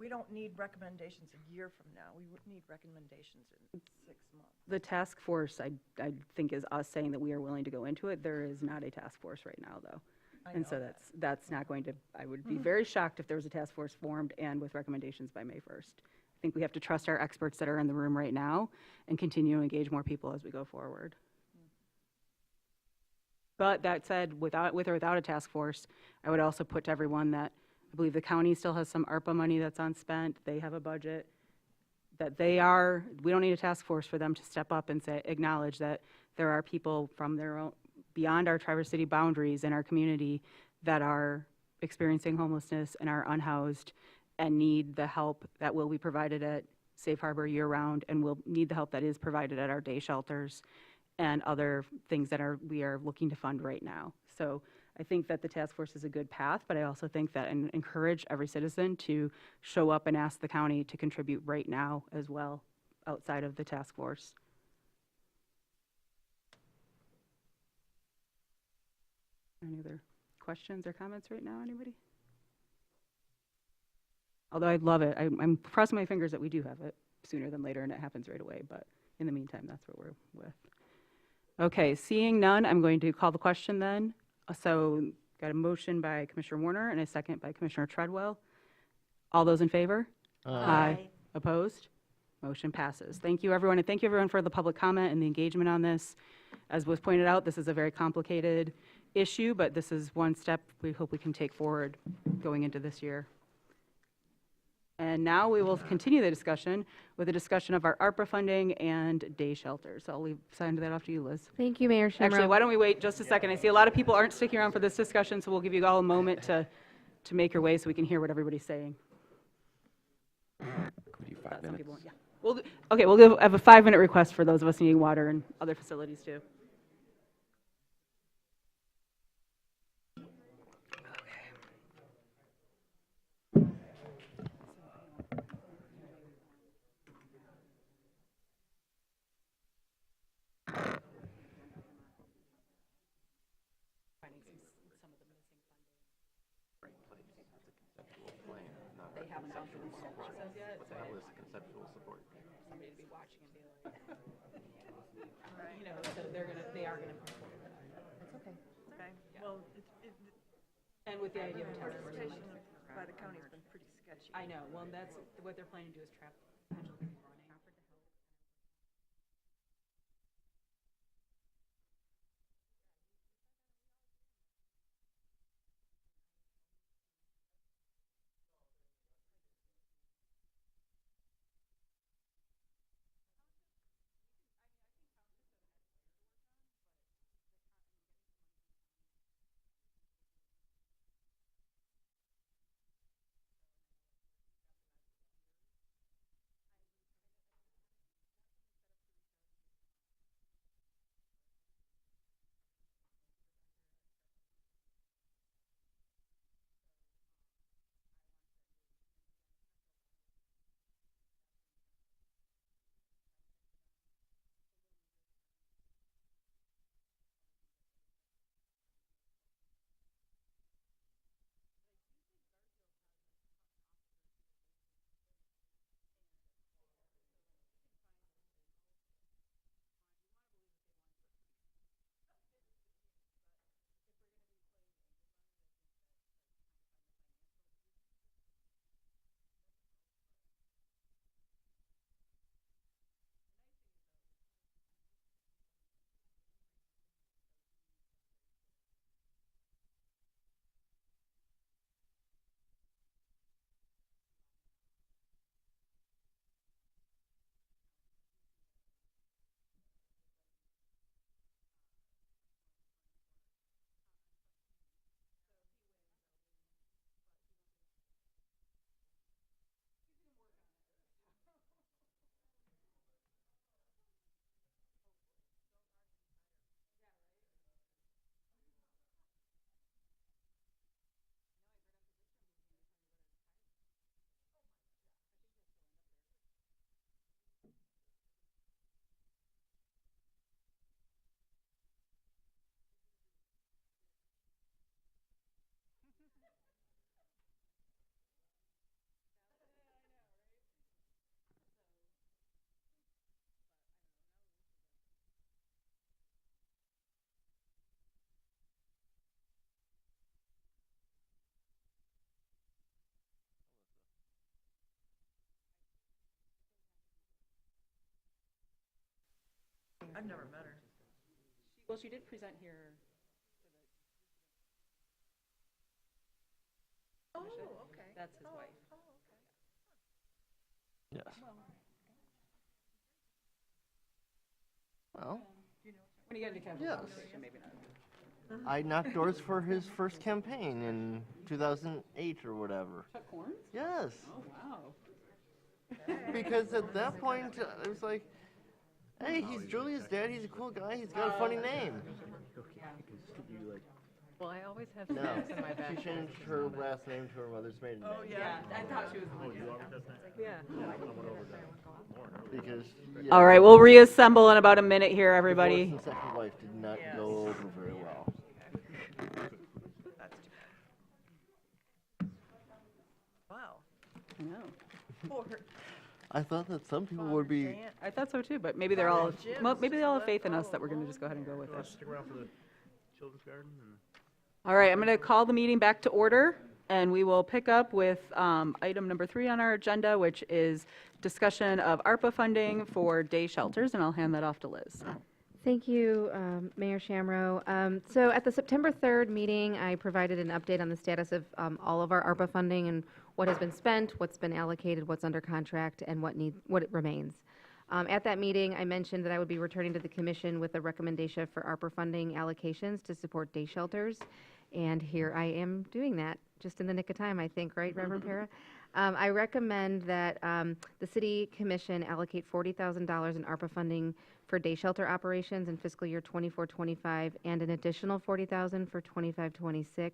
Speaker 14: we don't need recommendations a year from now. We would need recommendations in 6 months.
Speaker 1: The task force, I think, is us saying that we are willing to go into it. There is not a task force right now, though. And so that's not going to, I would be very shocked if there was a task force formed and with recommendations by May 1st. I think we have to trust our experts that are in the room right now and continue to engage more people as we go forward. But that said, with or without a task force, I would also put to everyone that I believe the county still has some ARPA money that's unspent. They have a budget that we don't need a task force for them to step up and acknowledge that there are people from their own, beyond our Traverse City boundaries in our community that are experiencing homelessness and are unhoused and need the help that will be provided at Safe Harbor year-round, and will need the help that is provided at our day shelters and other things that we are looking to fund right now. So I think that the task force is a good path, but I also think that and encourage every citizen to show up and ask the county to contribute right now as well, outside of the task force. Any other questions or comments right now, anybody? Although I'd love it. I'm crossing my fingers that we do have it sooner than later and it happens right away, but in the meantime, that's what we're with. Okay, seeing none, I'm going to call the question then. So got a motion by Commissioner Warner and a second by Commissioner Treadwell. All those in favor?
Speaker 11: Aye.
Speaker 1: Opposed? Motion passes. Thank you, everyone, and thank you, everyone, for the public comment and the engagement on this. As was pointed out, this is a very complicated issue, but this is one step we hope we can take forward going into this year. And now we will continue the discussion with a discussion of our ARPA funding and day shelters. So I'll sign that off to you, Liz.
Speaker 8: Thank you, Mayor Shamrow.
Speaker 1: Actually, why don't we wait just a second? I see a lot of people aren't sticking around for this discussion, so we'll give you all a moment to make your way so we can hear what everybody's saying.
Speaker 5: Could we do 5
Speaker 1: Some
Speaker 5: minutes?
Speaker 1: people won't, yeah. Okay, we'll have a 5-minute request for those of us needing water and other facilities too. They haven't gone through the process yet.
Speaker 5: That was conceptual support.
Speaker 1: Somebody to be watching and be like, you know, so they are gonna.
Speaker 14: It's okay. Okay, well,
Speaker 1: And with the idea of temporary.
Speaker 14: participation by the county's been pretty sketchy.
Speaker 1: I know, well, that's, what they're planning to do is trap potential people running.
Speaker 14: I've never met her.
Speaker 1: Well, she did present here.
Speaker 14: Oh, okay.
Speaker 1: That's his wife.
Speaker 14: Oh, okay.
Speaker 11: Yes.
Speaker 1: Well,
Speaker 11: Well,
Speaker 1: when you get into casual
Speaker 11: Yes.
Speaker 1: conversation, maybe not.
Speaker 11: I knocked doors for his first campaign in 2008 or whatever.
Speaker 1: Chuck Horns?
Speaker 11: Yes.
Speaker 1: Oh, wow.
Speaker 11: Because at that point, it was like, hey, he's Julia's dad. He's a cool guy. He's got a funny name.
Speaker 7: Well, I always have
Speaker 11: No,
Speaker 7: snacks in my bag.
Speaker 11: she changed her last name to her mother's maiden name.
Speaker 14: Oh, yeah.
Speaker 1: I thought she was.
Speaker 7: Yeah.
Speaker 11: Because.
Speaker 1: All right, we'll reassemble in about a minute here, everybody.
Speaker 11: Divorce and second wife did not go over very well.
Speaker 14: Wow.
Speaker 1: I know.
Speaker 14: Poor.
Speaker 11: I thought that some people would be.
Speaker 1: I thought so too, but maybe they're all, well, maybe they all have faith in us that we're going to just go ahead and go with this.
Speaker 16: Stick around for the children's garden?
Speaker 1: All right, I'm going to call the meeting back to order, and we will pick up with item number 3 on our agenda, which is discussion of ARPA funding for day shelters, and I'll hand that off to Liz.
Speaker 8: Thank you, Mayor Shamro. So at the September 3rd meeting, I provided an update on the status of all of our ARPA funding and what has been spent, what's been allocated, what's under contract, and what remains. At that meeting, I mentioned that I would be returning to the commission with a recommendation for ARPA funding allocations to support day shelters, and here I am doing that, just in the nick of time, I think, right, Reverend Para? I recommend that the City Commission allocate $40,000 in ARPA funding for day shelter operations in fiscal year 24-25, and an additional $40,000 for 25-26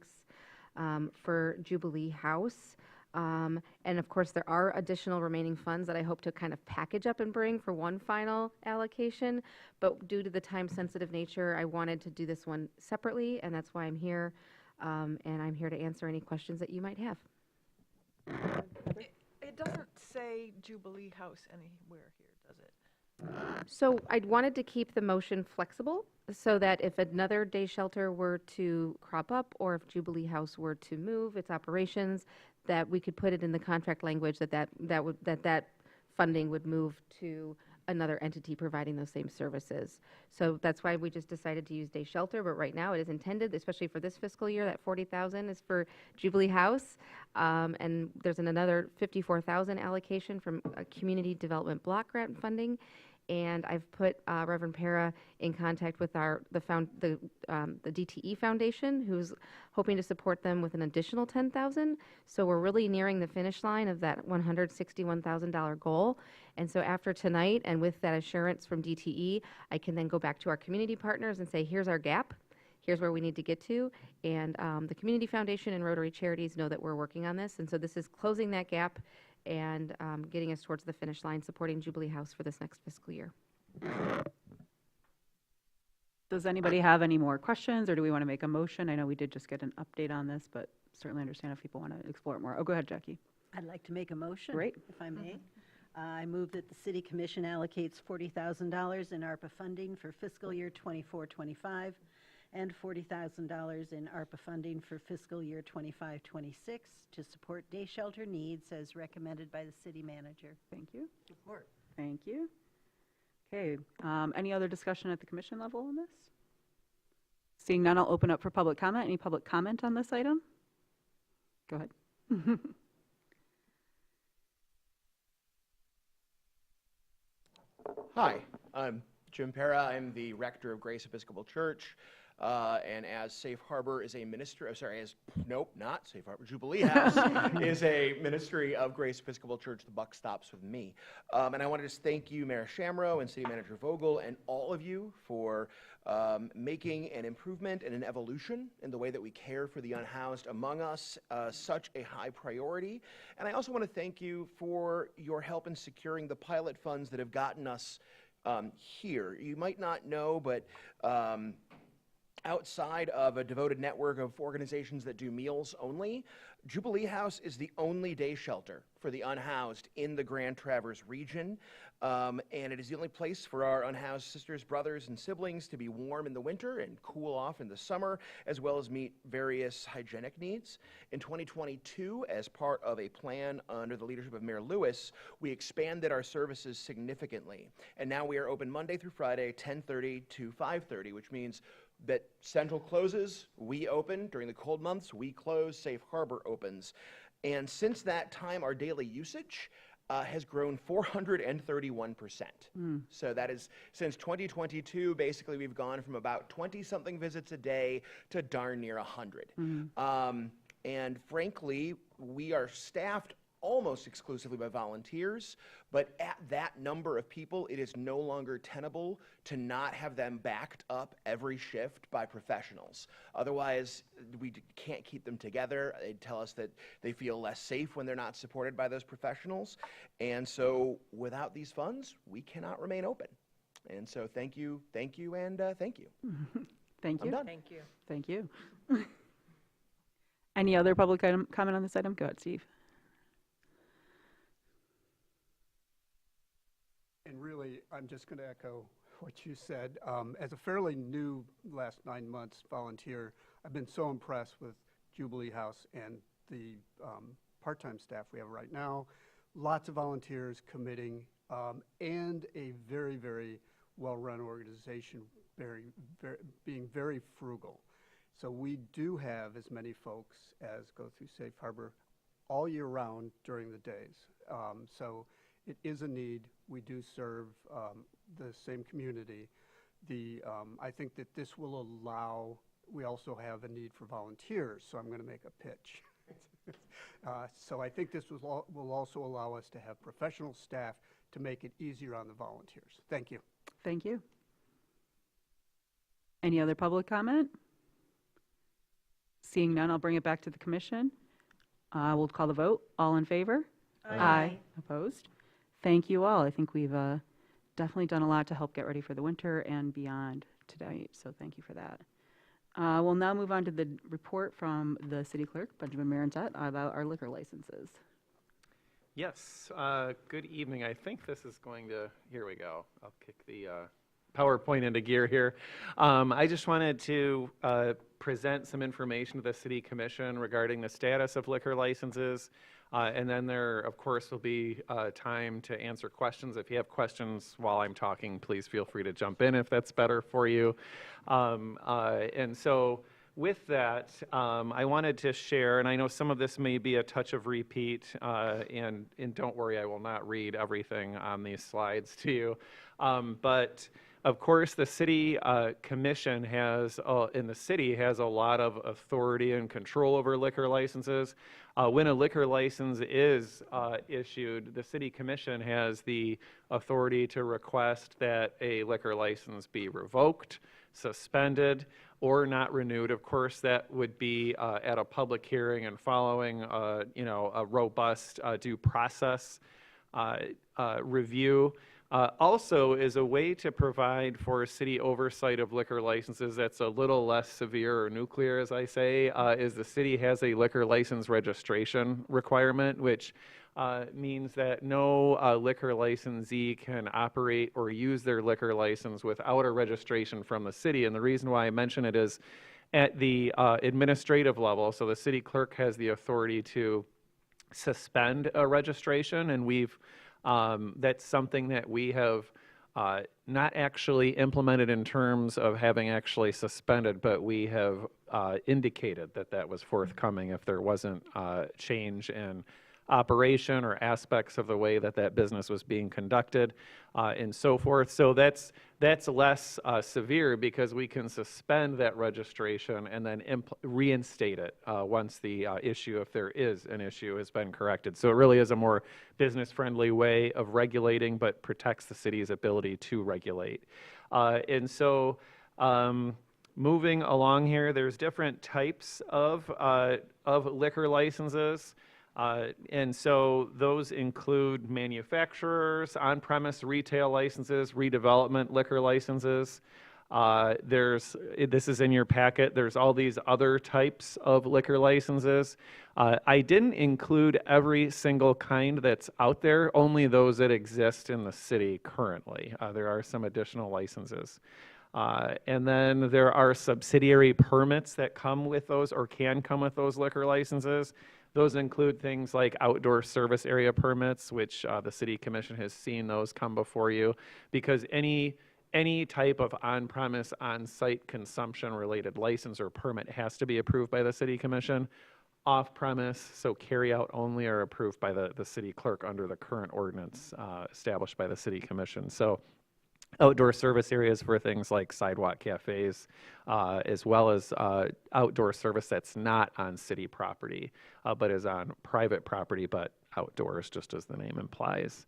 Speaker 8: for Jubilee House. And of course, there are additional remaining funds that I hope to kind of package up and bring for one final allocation. But due to the time-sensitive nature, I wanted to do this one separately, and that's why I'm here. And I'm here to answer any questions that you might have.
Speaker 14: It doesn't say Jubilee House anywhere here, does it?
Speaker 8: So I wanted to keep the motion flexible so that if another day shelter were to crop up, or if Jubilee House were to move its operations, that we could put it in the contract language that funding would move to another entity providing those same services. So that's why we just decided to use day shelter, but right now it is intended, especially for this fiscal year, that $40,000 is for Jubilee House, and there's another $54,000 allocation from a community development block grant funding. And I've put Reverend Para in contact with the DTE Foundation, who's hoping to support them with an additional $10,000. So we're really nearing the finish line of that $161,000 goal. And so after tonight, and with that assurance from DTE, I can then go back to our community partners and say, here's our gap. Here's where we need to get to. And the Community Foundation and Rotary Charities know that we're working on this. And so this is closing that gap and getting us towards the finish line, supporting Jubilee House for this next fiscal year.
Speaker 1: Does anybody have any more questions, or do we want to make a motion? I know we did just get an update on this, but certainly understand if people want to explore it more. Oh, go ahead, Jackie.
Speaker 17: I'd like to make a motion,
Speaker 1: Great.
Speaker 17: if I may. I move that the City Commission allocates $40,000 in ARPA funding for fiscal year 24-25 and $40,000 in ARPA funding for fiscal year 25-26 to support day shelter needs as recommended by the city manager.
Speaker 1: Thank you.
Speaker 17: Support.
Speaker 1: Thank you. Okay, any other discussion at the commission level on this? Seeing none, I'll open up for public comment. Any public comment on this item? Go ahead.
Speaker 22: Hi, I'm Jim Para. I'm the rector of Grace Episcopal Church. And as Safe Harbor is a ministry, not Safe Harbor, Jubilee House is a ministry of Grace Episcopal Church. The buck stops with me. And I want to just thank you, Mayor Shamro and City Manager Vogel, and all of you for making an improvement and an evolution in the way that we care for the unhoused among us, such a high priority. And I also want to thank you for your help in securing the pilot funds that have gotten us here. You might not know, but outside of a devoted network of organizations that do meals only, Jubilee House is the only day shelter for the unhoused in the Grand Traverse region. And it is the only place for our unhoused sisters, brothers, and siblings to be warm in the winter and cool off in the summer, as well as meet various hygienic needs. In 2022, as part of a plan under the leadership of Mayor Lewis, we expanded our services significantly. And now we are open Monday through Friday, 10:30 to 5:30, which means that Central closes, we open. During the cold months, we close. Safe Harbor opens. And since that time, our daily usage has grown 431%. So that is, since 2022, basically we've gone from about 20-something visits a day to darn near 100. And frankly, we are staffed almost exclusively by volunteers, but at that number of people, it is no longer tenable to not have them backed up every shift by professionals. Otherwise, we can't keep them together. They tell us that they feel less safe when they're not supported by those professionals. And so without these funds, we cannot remain open. And so thank you, and thank you.
Speaker 1: Thank you.
Speaker 22: I'm done.
Speaker 14: Thank you.
Speaker 1: Thank you. Any other public comment on this item? Go ahead, Steve.
Speaker 23: And really, I'm just going to echo what you said. As a fairly new last 9 months volunteer, I've been so impressed with Jubilee House and the part-time staff we have right now, lots of volunteers committing, and a very, very well-run organization, being very frugal. So we do have as many folks as go through Safe Harbor all year round during the days. So it is a need. We do serve the same community. I think that this will allow, we also have a need for volunteers, so I'm going to make a pitch. So I think this will also allow us to have professional staff to make it easier on the volunteers. Thank you.
Speaker 1: Thank you. Any other public comment? Seeing none, I'll bring it back to the commission. We'll call the vote. All in favor?
Speaker 14: Aye.
Speaker 1: Opposed? Thank you all. I think we've definitely done a lot to help get ready for the winter and beyond today, so thank you for that. We'll now move on to the report from the city clerk, Benjamin Marantet, about our liquor licenses.
Speaker 2: Yes, good evening. I think this is going to, here we go. I'll kick the PowerPoint into gear here. I just wanted to present some information to the City Commission regarding the status of liquor licenses. And then there, of course, will be time to answer questions. If you have questions while I'm talking, please feel free to jump in if that's better for you. And so with that, I wanted to share, and I know some of this may be a touch of repeat, and don't worry, I will not read everything on these slides to you. But of course, the city commission has, in the city, has a lot of authority and control over liquor licenses. When a liquor license is issued, the city commission has the authority to request that a liquor license be revoked, suspended, or not renewed. Of course, that would be at a public hearing and following, a robust due process review. Also, is a way to provide for city oversight of liquor licenses that's a little less severe or nuclear, as I say, is the city has a liquor license registration requirement, which means that no liquor licensee can operate or use their liquor license without a registration from the city. And the reason why I mention it is at the administrative level, so the city clerk has the authority to suspend a registration, and that's something that we have not actually implemented in terms of having actually suspended, but we have indicated that that was forthcoming if there wasn't change in operation or aspects of the way that that business was being conducted and so forth. So that's less severe because we can suspend that registration and then reinstate it once the issue, if there is an issue, has been corrected. So it really is a more business-friendly way of regulating, but protects the city's ability to regulate. And so moving along here, there's different types of liquor licenses. And so those include manufacturers, on-premise retail licenses, redevelopment liquor licenses. This is in your packet. There's all these other types of liquor licenses. I didn't include every single kind that's out there, only those that exist in the city currently. There are some additional licenses. And then there are subsidiary permits that come with those or can come with those liquor licenses. Those include things like outdoor service area permits, which the City Commission has seen those come before you, because any type of on-premise, on-site consumption-related license or permit has to be approved by the City Commission. Off-premise, so carry-out only, are approved by the City Clerk under the current ordinance established by the City Commission. So outdoor service areas for things like sidewalk cafes, as well as outdoor service that's not on city property, but is on private property, but outdoors, just as the name implies.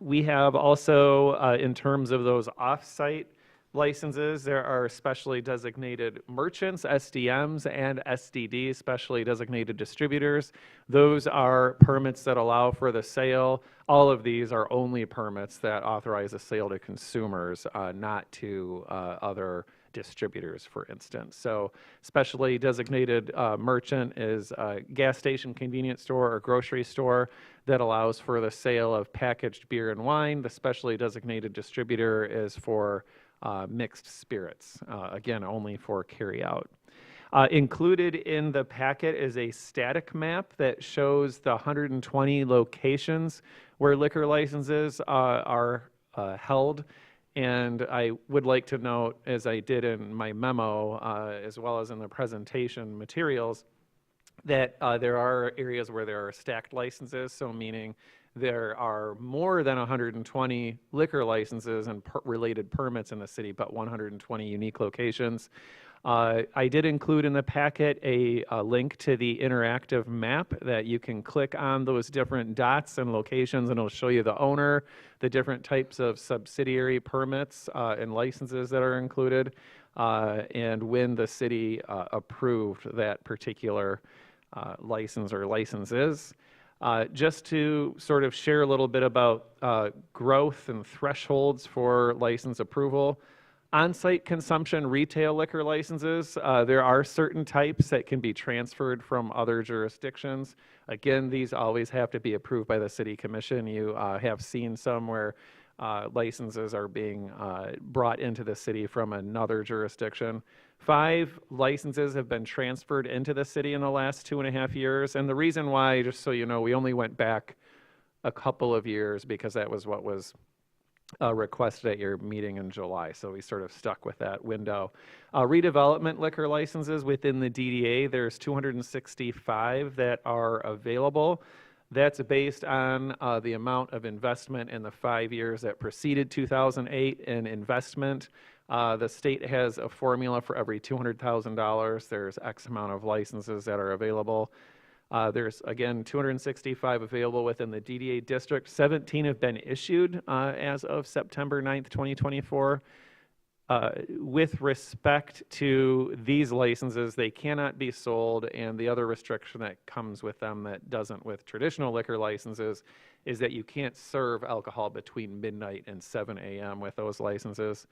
Speaker 2: We have also, in terms of those off-site licenses, there are specially designated merchants, SDMs, and SDDs, specially designated distributors. Those are permits that allow for the sale. All of these are only permits that authorize a sale to consumers, not to other distributors, for instance. So specially designated merchant is a gas station, convenience store, or grocery store that allows for the sale of packaged beer and wine. The specially designated distributor is for mixed spirits, again, only for carry-out. Included in the packet is a static map that shows the 120 locations where liquor licenses are held. And I would like to note, as I did in my memo, as well as in the presentation materials, that there are areas where there are stacked licenses, so meaning there are more than 120 liquor licenses and related permits in the city, but 120 unique locations. I did include in the packet a link to the interactive map that you can click on those different dots and locations, and it'll show you the owner, the different types of subsidiary permits and licenses that are included, and when the city approved that particular license or licenses. Just to sort of share a little bit about growth and thresholds for license approval. On-site consumption retail liquor licenses, there are certain types that can be transferred from other jurisdictions. Again, these always have to be approved by the City Commission. You have seen some where licenses are being brought into the city from another jurisdiction. 5 licenses have been transferred into the city in the last 2.5 years. And the reason why, just so you know, we only went back a couple of years because that was what was requested at your meeting in July. So we sort of stuck with that window. Redevelopment liquor licenses within the DDA, there's 265 that are available. That's based on the amount of investment in the 5 years that preceded 2008 in investment. The state has a formula for every $200,000. There's X amount of licenses that are available. There's, again, 265 available within the DDA district. 17 have been issued as of September 9th, 2024. With respect to these licenses, they cannot be sold, and the other restriction that comes with them that doesn't with traditional liquor licenses is that you can't serve alcohol between midnight and 7 a.m. with those licenses.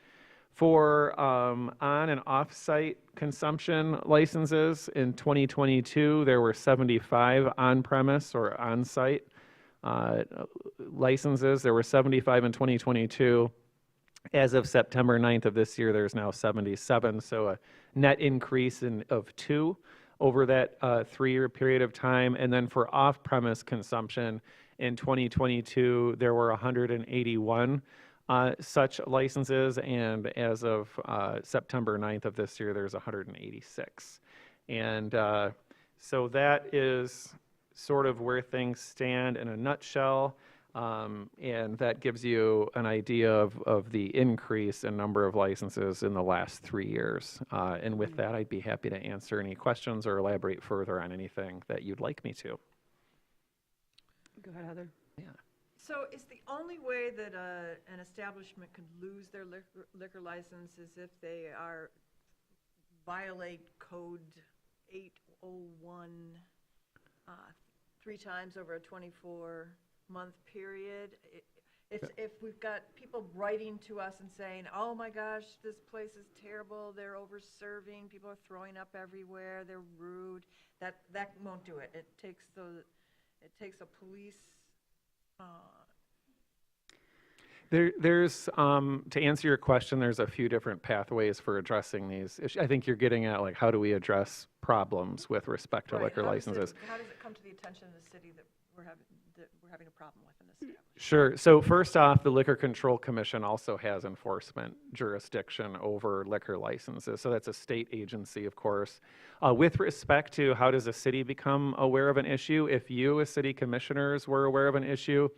Speaker 2: For on and off-site consumption licenses in 2022, there were 75 on-premise or on-site licenses. There were 75 in 2022. As of September 9th of this year, there's now 77, so a net increase of 2 over that 3-year period of time. And then for off-premise consumption in 2022, there were 181 such licenses, and as of September 9th of this year, there's 186. And so that is sort of where things stand in a nutshell, and that gives you an idea of the increase in number of licenses in the last 3 years. And with that, I'd be happy to answer any questions or elaborate further on anything that you'd like me to.
Speaker 1: Go ahead, Heather.
Speaker 2: Yeah.
Speaker 14: So is the only way that an establishment could lose their liquor license is if they violate code 801 3 times over a 24-month period? If we've got people writing to us and saying, oh my gosh, this place is terrible, they're over-serving, people are throwing up everywhere, they're rude, that won't do it. It takes a police
Speaker 2: There's to answer your question, there's a few different pathways for addressing these issues. I think you're getting at, like, how do we address problems with respect to liquor licenses?
Speaker 14: How does it come to the attention of the city that we're having a problem with in this establishment?
Speaker 2: Sure. So first off, the Liquor Control Commission also has enforcement jurisdiction over liquor licenses. So that's a state agency, of course. With respect to how does a city become aware of an issue, if you as city commissioners were aware of an issue,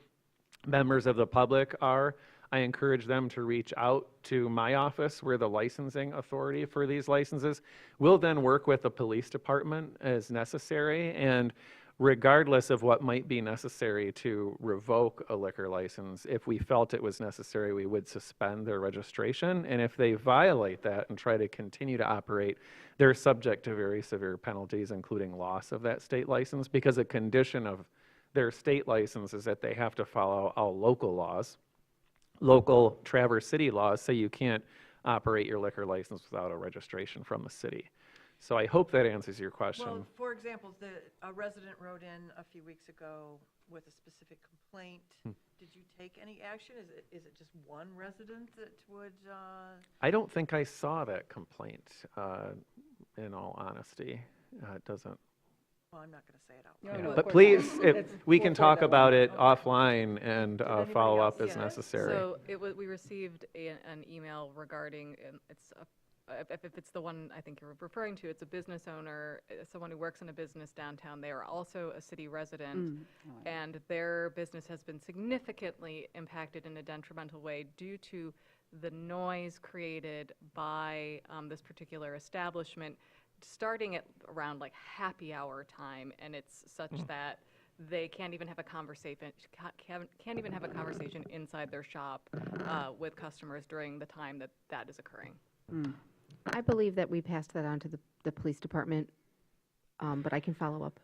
Speaker 2: members of the public are, I encourage them to reach out to my office. We're the licensing authority for these licenses. We'll then work with the police department as necessary, and regardless of what might be necessary to revoke a liquor license, if we felt it was necessary, we would suspend their registration. And if they violate that and try to continue to operate, they're subject to very severe penalties, including loss of that state license, because a condition of their state license is that they have to follow all local laws. Local Traverse City laws say you can't operate your liquor license without a registration from the city. So I hope that answers your question.
Speaker 14: Well, for example, a resident wrote in a few weeks ago with a specific complaint. Did you take any action? Is it just one resident that would?
Speaker 2: I don't think I saw that complaint. in all honesty. It doesn't.
Speaker 14: Well, I'm not going to say it out
Speaker 1: No,
Speaker 14: loud.
Speaker 2: Yeah,
Speaker 1: of
Speaker 2: but
Speaker 1: course.
Speaker 2: please,
Speaker 1: It's-
Speaker 2: we
Speaker 1: we'll
Speaker 2: can
Speaker 1: forward
Speaker 2: talk
Speaker 1: that
Speaker 2: about
Speaker 1: one.
Speaker 2: it offline and
Speaker 1: anybody
Speaker 2: follow
Speaker 1: else
Speaker 2: up as
Speaker 1: see it?
Speaker 2: necessary.
Speaker 7: So we received an email regarding, if it's the one I think you're referring to, it's a business owner, someone who works in a business downtown. They are also a city resident, and their business has been significantly impacted in a detrimental way due to the noise created by this particular establishment, starting at around like happy hour time, and it's such that they can't even have a conversation inside their shop with customers during the time that is occurring.
Speaker 8: I believe that we passed that on to the police department, but I can follow up.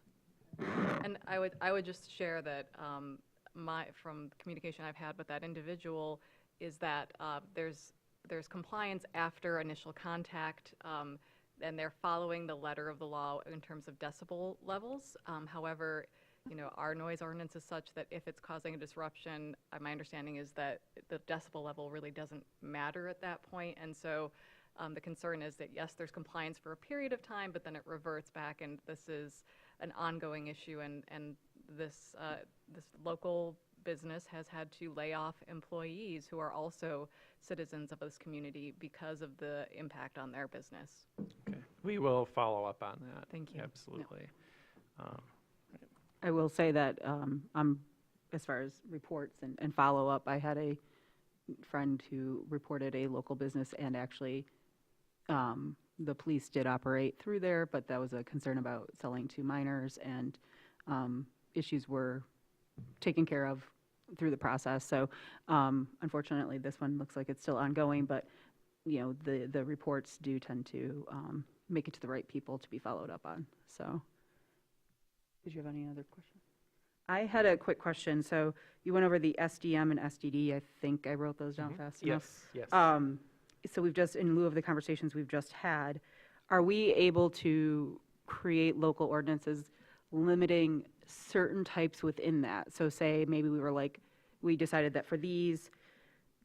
Speaker 7: And I would just share that from the communication I've had with that individual is that there's compliance after initial contact, and they're following the letter of the law in terms of decibel levels. However, our noise ordinance is such that if it's causing a disruption, my understanding is that the decibel level really doesn't matter at that point. And so the concern is that, yes, there's compliance for a period of time, but then it reverts back, and this is an ongoing issue. And this local business has had to lay off employees who are also citizens of this community because of the impact on their business.
Speaker 2: Okay. We will follow up on that.
Speaker 7: Thank you.
Speaker 2: Absolutely.
Speaker 1: I will say that as far as reports and follow-up, I had a friend who reported a local business, and actually the police did operate through there, but that was a concern about selling to minors, and issues were taken care of through the process. So unfortunately, this one looks like it's still ongoing, but the reports do tend to make it to the right people to be followed up on. So did you have any other questions? I had a quick question. So you went over the SDM and SDD. I think I wrote those down fast enough.
Speaker 2: Yes.
Speaker 1: So we've just, in lieu of the conversations we've just had, are we able to create local ordinances limiting certain types within that? So say maybe we decided that for these,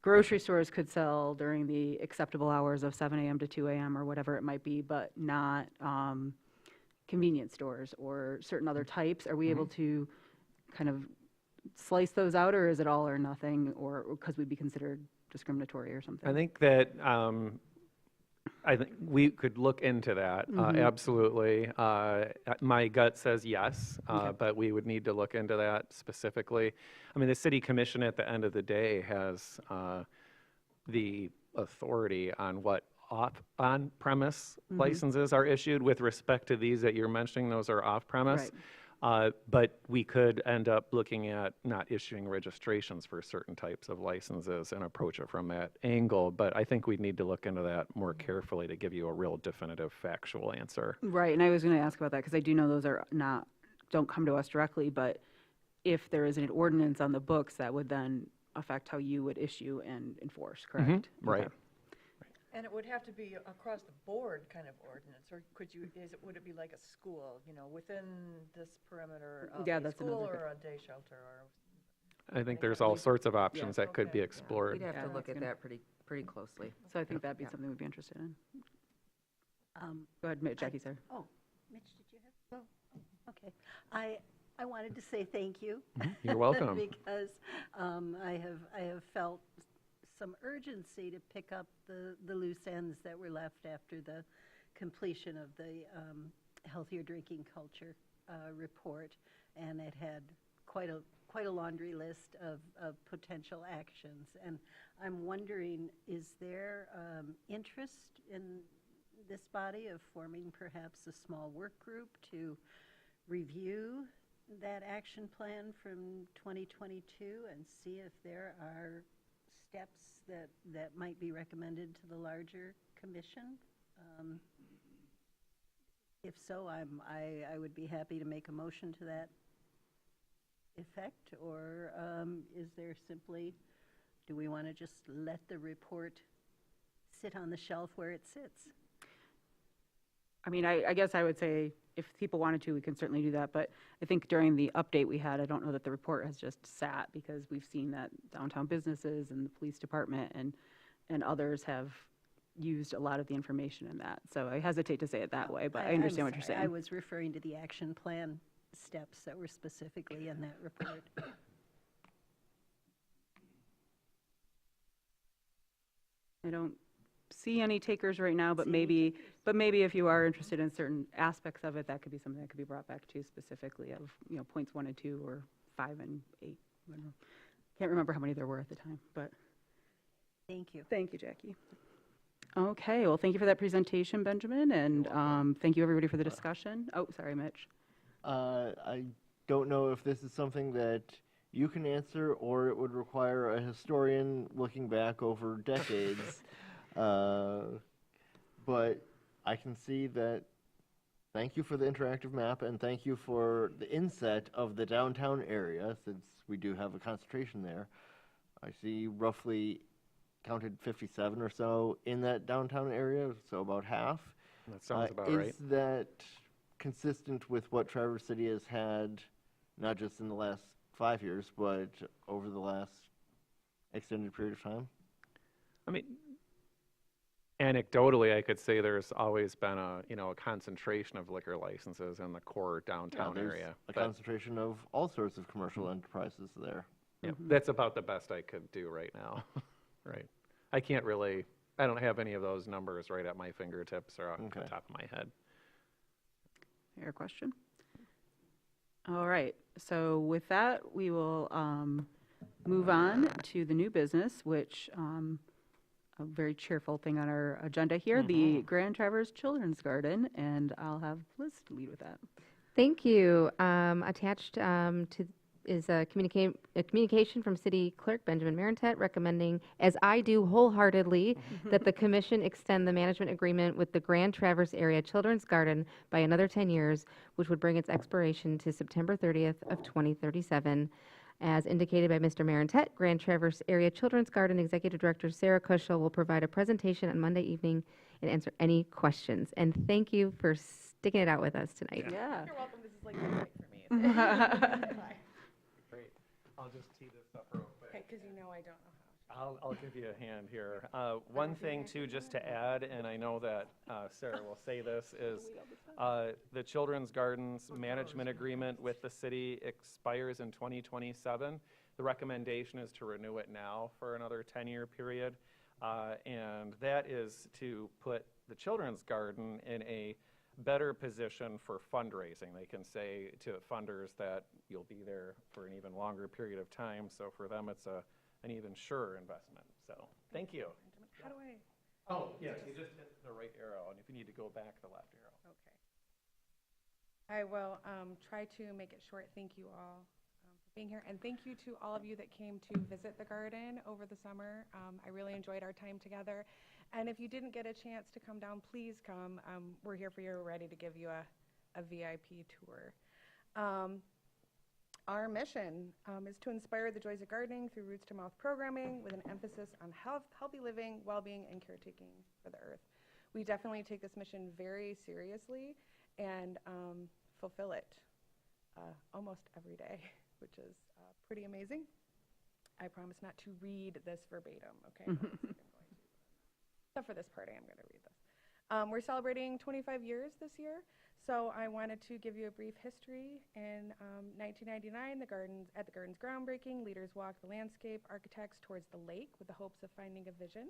Speaker 1: grocery stores could sell during the acceptable hours of 7 a.m. to 2 a.m. or whatever it might be, but not convenience stores or certain other types. Are we able to kind of slice those out, or is it all or nothing, or because we'd be considered discriminatory or something?
Speaker 2: I think that I think we could look into that, absolutely. My gut says yes, but we would need to look into that specifically. I mean, the city commission at the end of the day has the authority on what on-premise licenses are issued. With respect to these that you're mentioning, those are off-premise. But we could end up looking at not issuing registrations for certain types of licenses and approach it from that angle. But I think we'd need to look into that more carefully to give you a real definitive factual answer.
Speaker 1: Right, and I was going to ask about that because I do know those don't come to us directly, but if there is an ordinance on the books, that would then affect how you would issue and enforce, correct?
Speaker 2: Right.
Speaker 1: Okay.
Speaker 14: And it would have to be across the board kind of ordinance, or would it be like a school, within this perimeter of
Speaker 1: Yeah,
Speaker 14: a
Speaker 1: that's
Speaker 14: school
Speaker 1: another
Speaker 14: or a day shelter or?
Speaker 2: I think there's all sorts of options that could be explored.
Speaker 18: We'd have
Speaker 1: Yeah,
Speaker 18: to look
Speaker 1: that's
Speaker 18: at
Speaker 1: good.
Speaker 18: that pretty closely.
Speaker 1: So I think that'd be something we'd be interested in. Go ahead, Jackie, sir.
Speaker 17: Oh, Mitch, did you have? No. Okay. I wanted to say thank you.
Speaker 2: You're welcome.
Speaker 17: Because I have felt some urgency to pick up the loose ends that were left after the completion of the Healthier Drinking Culture report, and it had quite a laundry list of potential actions. And I'm wondering, is there interest in this body of forming perhaps a small work group to review that action plan from 2022 and see if there are steps that might be recommended to the larger commission? If so, I would be happy to make a motion to that effect, or is there simply, do we want to just let the report sit on the shelf where it sits?
Speaker 1: I mean, I guess I would say if people wanted to, we can certainly do that. But I think during the update we had, I don't know that the report has just sat, because we've seen that downtown businesses and the police department and others have used a lot of the information in that. So I hesitate to say it that way, but I
Speaker 17: I'm
Speaker 1: understand what you're
Speaker 17: sorry,
Speaker 1: saying.
Speaker 17: I was referring to the action plan steps that were specifically in that report.
Speaker 1: I don't see any takers right now, but
Speaker 17: See any
Speaker 1: maybe if you are interested in certain aspects of it, that could be something that could be brought back to you specifically of, points 1 and 2 or 5 and 8. I don't know. Can't remember how many there were at the time, but
Speaker 17: Thank you.
Speaker 1: thank you, Jackie. Okay, well, thank you for that presentation, Benjamin, and thank you, everybody, for the discussion. Oh, sorry, Mitch.
Speaker 11: I don't know if this is something that you can answer or it would require a historian looking back over decades. But I can see that. Thank you for the interactive map and thank you for the inset of the downtown area, since we do have a concentration there. I see roughly counted 57 or so in that downtown area, so about half.
Speaker 2: That sounds about right.
Speaker 11: Is that consistent with what Traverse City has had, not just in the last 5 years, but over the last extended period of time?
Speaker 2: I mean, anecdotally, I could say there's always been a concentration of liquor licenses in the core downtown
Speaker 11: there's
Speaker 2: area.
Speaker 11: a
Speaker 2: But,
Speaker 11: concentration of all sorts of commercial enterprises there.
Speaker 2: yeah, that's about the best I could do right now. Right. I don't have any of those numbers right at my fingertips or on the top of my head.
Speaker 1: Fair question. All right, so with that, we will move on to the new business, which a very cheerful thing on our agenda here, the Grand Traverse Children's Garden, and I'll have Liz lead with that.
Speaker 8: Thank you. Attached is a communication from City Clerk Benjamin Marentet recommending, as I do wholeheartedly, that the Commission extend the management agreement with the Grand Traverse Area Children's Garden by another 10 years, which would bring its expiration to September 30th of 2037. As indicated by Mr. Marentet, Grand Traverse Area Children's Garden Executive Director Sarah Kushel will provide a presentation on Monday evening and answer any questions. And thank you for sticking it out with us tonight.
Speaker 1: Yeah.
Speaker 10: You're welcome. This is like right for me.
Speaker 2: Great. I'll just tee this up real quick.
Speaker 10: Okay, because I don't know how.
Speaker 2: I'll give you a hand here. One thing too, just to add, and I know that Sarah will say this, is the Children's Gardens management agreement with the city expires in 2027. The recommendation is to renew it now for another 10-year period. And that is to put the Children's Garden in a better position for fundraising. They can say to funders that you'll be there for an even longer period of time. So for them, it's an even surer investment. So thank you.
Speaker 10: How do I?
Speaker 2: Oh, yes, you just hit the right arrow, and if you need to go back, the left arrow.
Speaker 10: Okay. I will try to make it short. Thank you all for being here. And thank you to all of you that came to visit the garden over the summer. I really enjoyed our time together. And if you didn't get a chance to come down, please come. We're here for you. We're ready to give you a VIP tour. Our mission is to inspire the joys of gardening through roots to mouth programming with an emphasis on healthy living, well-being, and caretaking for the earth. We definitely take this mission very seriously and fulfill it almost every day, which is pretty amazing. I promise not to read this verbatim, okay? Except for this part, I am going to read this. We're celebrating 25 years this year, so I wanted to give you a brief history. In 1999, at the garden's groundbreaking, leaders walked the landscape, architects towards the lake with the hopes of finding a vision.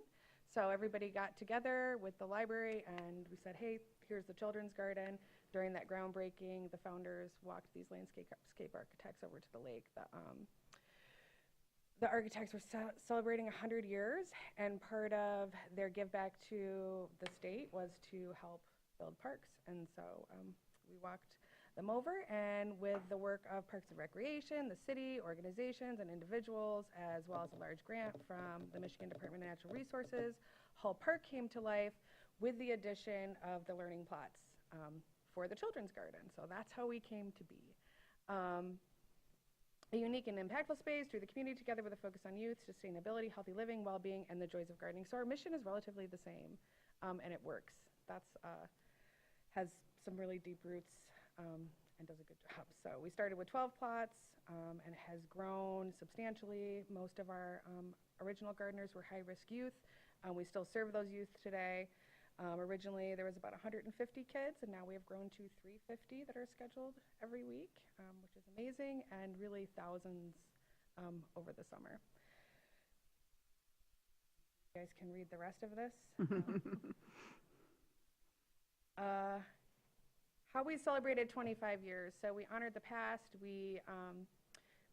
Speaker 10: So everybody got together with the library and we said, hey, here's the children's garden. During that groundbreaking, the founders walked these landscape architects over to the lake. The architects were celebrating 100 years, and part of their give back to the state was to help build parks. And so we walked them over, and with the work of Parks and Recreation, the city, organizations, and individuals, as well as a large grant from the Michigan Department of Natural Resources, Hull Park came to life with the addition of the learning plots for the children's garden. So that's how we came to be. A unique and impactful space drew the community together with a focus on youth, sustainability, healthy living, well-being, and the joys of gardening. So our mission is relatively the same, and it works. That's has some really deep roots and does a good job. So we started with 12 plots and has grown substantially. Most of our original gardeners were high-risk youth.
Speaker 18: We still serve those youth today. Originally, there was about 150 kids, and now we have grown to 350 that are scheduled every week, which is amazing, and really thousands over the summer. You guys can read the rest of this. How we celebrated 25 years. So we honored the past. We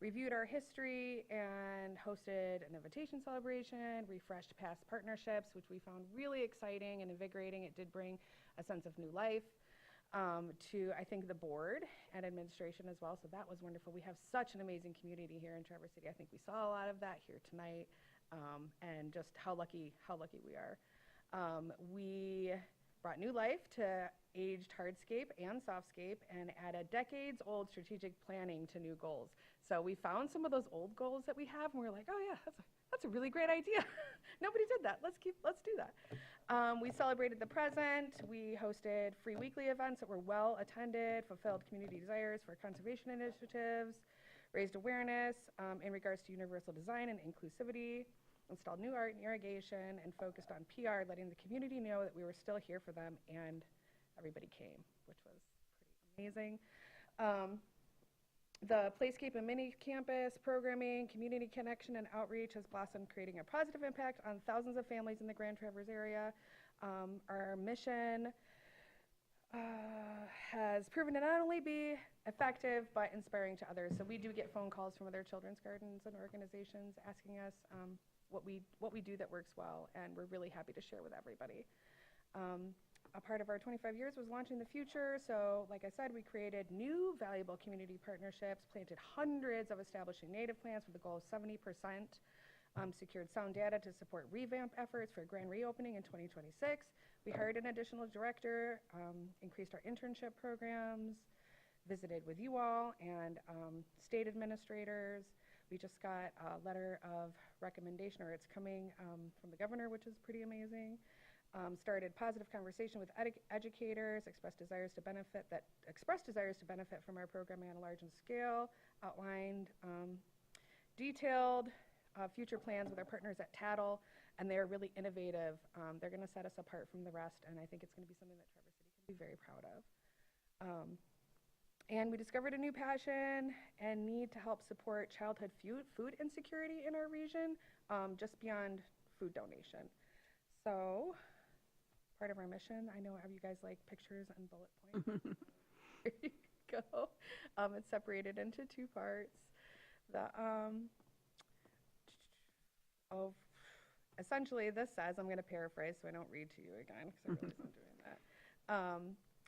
Speaker 18: reviewed our history and hosted an invitation celebration, refreshed past partnerships, which we found really exciting and invigorating. It did bring a sense of new life to, I think, the board and administration as well. So that was wonderful. We have such an amazing community here in Traverse City. I think we saw a lot of that here tonight, and just how lucky we are. We brought new life to aged hardscape and softscape and added decades-old strategic planning to new goals. So we found some of those old goals that we have, and we were like, oh yeah, that's a really great idea. Nobody did that. Let's do that. We celebrated the present. We hosted free weekly events that were well attended, fulfilled community desires for conservation initiatives, raised awareness in regards to universal design and inclusivity, installed new art and irrigation, and focused on PR, letting the community know that we were still here for them, and everybody came, which was pretty amazing. The Playscape and Mini Campus programming, community connection, and outreach has blossomed, creating a positive impact on thousands of families in the Grand Traverse area. Our mission has proven to not only be effective, but inspiring to others. So we do get phone calls from other children's gardens and organizations asking us what we do that works well, and we're really happy to share with everybody. A part of our 25 years was launching the future. So like I said, we created new valuable community partnerships, planted hundreds of establishing native plants with a goal of 70%, secured sound data to support revamp efforts for grand reopening in 2026. We hired an additional director, increased our internship programs, visited with you all and state administrators. We just got a letter of recommendation, or it's coming from the governor, which is pretty amazing. Started positive conversation with educators, expressed desires to benefit from our programming on a large scale, outlined detailed future plans with our partners at Tattle, and they're really innovative. They're going to set us apart from the rest, and I think it's going to be something that Traverse City can be very proud of. And we discovered a new passion and need to help support childhood food insecurity in our region, just beyond food donation. So, part of our mission, I know you guys like pictures and bullet points. Here you go. It's separated into two parts. Essentially, this says, I'm going to paraphrase so I don't read to you again, because I realize I'm doing that.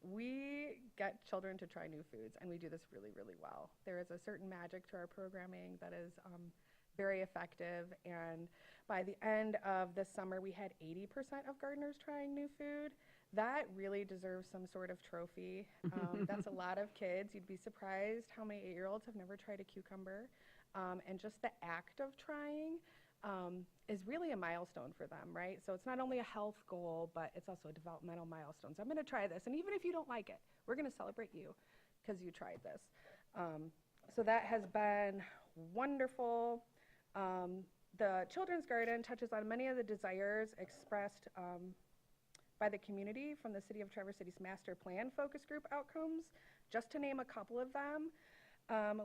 Speaker 18: We get children to try new foods, and we do this really, really well. There is a certain magic to our programming that is very effective, and by the end of this summer, we had 80% of gardeners trying new food. That really deserves some sort of trophy. That's a lot of kids. You'd be surprised how many 8-year-olds have never tried a cucumber. And just the act of trying is really a milestone for them, right? So it's not only a health goal, but it's also a developmental milestone. So I'm going to try this, and even if you don't like it, we're going to celebrate you because you tried this. So that has been wonderful. The Children's Garden touches on many of the desires expressed by the community from the City of Traverse City's Master Plan Focus Group outcomes. Just to name a couple of them,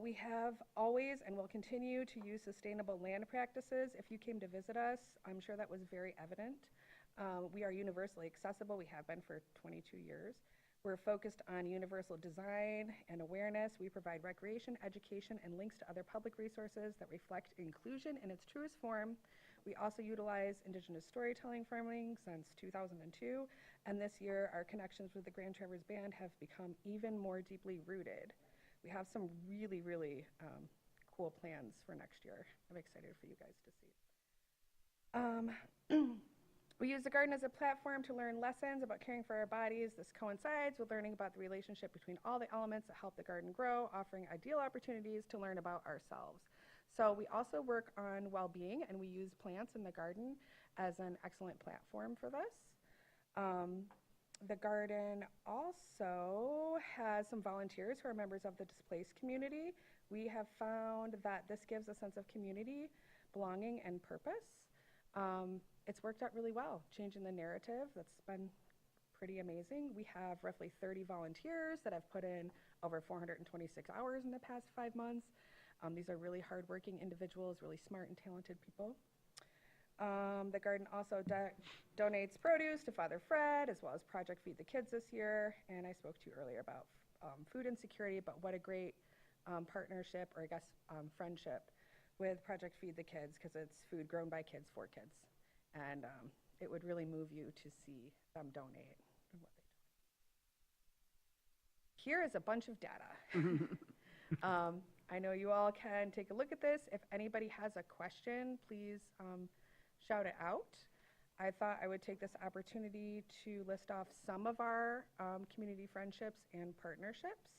Speaker 18: we have always and will continue to use sustainable land practices. If you came to visit us, I'm sure that was very evident. We are universally accessible. We have been for 22 years. We're focused on universal design and awareness. We provide recreation, education, and links to other public resources that reflect inclusion in its truest form. We also utilize Indigenous storytelling farming since 2002, and this year our connections with the Grand Traverse Band have become even more deeply rooted. We have some really, really cool plans for next year. I'm excited for you guys to see. We use the garden as a platform to learn lessons about caring for our bodies. This coincides with learning about the relationship between all the elements that help the garden grow, offering ideal opportunities to learn about ourselves. So we also work on well-being, and we use plants in the garden as an excellent platform for this. The garden also has some volunteers who are members of the displaced community. We have found that this gives a sense of community, belonging, and purpose. It's worked out really well, changing the narrative. That's been pretty amazing. We have roughly 30 volunteers that have put in over 426 hours in the past 5 months. These are really hardworking individuals, really smart and talented people. The garden also donates produce to Father Fred, as well as Project Feed the Kids this year. And I spoke to you earlier about food insecurity, but what a great partnership, or I guess friendship, with Project Feed the Kids, because it's food grown by kids for kids. And it would really move you to see them donate and what they do. Here is a bunch of data. I know you all can take a look at this. If anybody has a question, please shout it out. I thought I would take this opportunity to list off some of our community friendships and partnerships.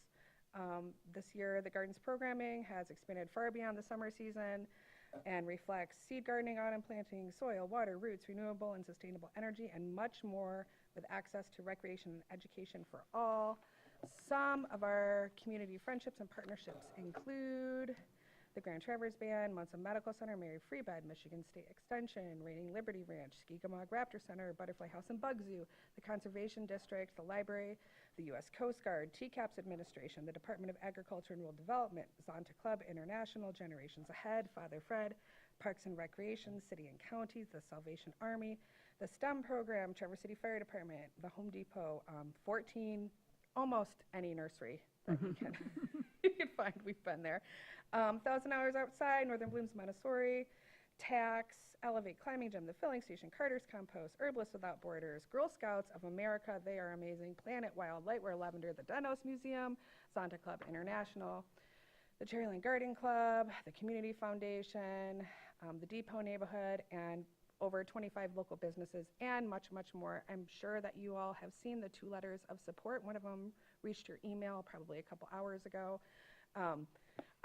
Speaker 18: This year, the garden's programming has expanded far beyond the summer season and reflects seed gardening, autumn planting, soil, water, roots, renewable and sustainable energy, and much more, with access to recreation and education for all. Some of our community friendships and partnerships include the Grand Traverse Band, Munson Medical Center, Mary Free Bed, Michigan State Extension, Reigning Liberty Ranch, Skeegamog Raptor Center, Butterfly House and Bug Zoo, the Conservation District, the Library, the U.S. Coast Guard, TCAPS Administration, the Department of Agriculture and Rural Development, Zonta Club International, Generations Ahead, Father Fred, Parks and Recreation, City and Counties, the Salvation Army, the STEM program, Traverse City Fire Department, the Home Depot, 14, almost any nursery that you can, you can find, we've been there. 1,000 Hours Outside, Northern Blooms Montessori, TAX, Elevate Climbing Gym, the Filling Station, Carter's Compost, Herbalists Without Borders, Girl Scouts of America, they are amazing, Planet Wild, Lightwear Lavender, the Denos Museum, Zonta Club International, the Cherryland Garden Club, the Community Foundation, the Depot Neighborhood, and over 25 local businesses, and much, much more. I'm sure that you all have seen the 2 letters of support. One of them reached your email probably a couple hours ago.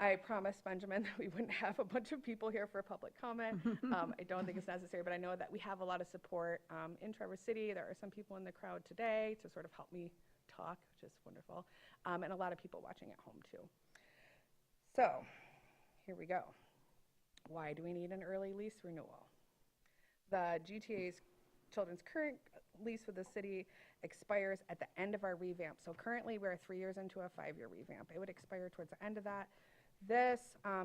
Speaker 18: I promised Benjamin that we wouldn't have a bunch of people here for a public comment. I don't think it's necessary, but I know that we have a lot of support in Traverse City. There are some people in the crowd today to sort of help me talk, which is wonderful, and a lot of people watching at home too. So here we go. Why do we need an early lease renewal? The GTA's children's current lease with the city expires at the end of our revamp. So currently we're 3 years into a 5-year revamp. It would expire towards the end of that. This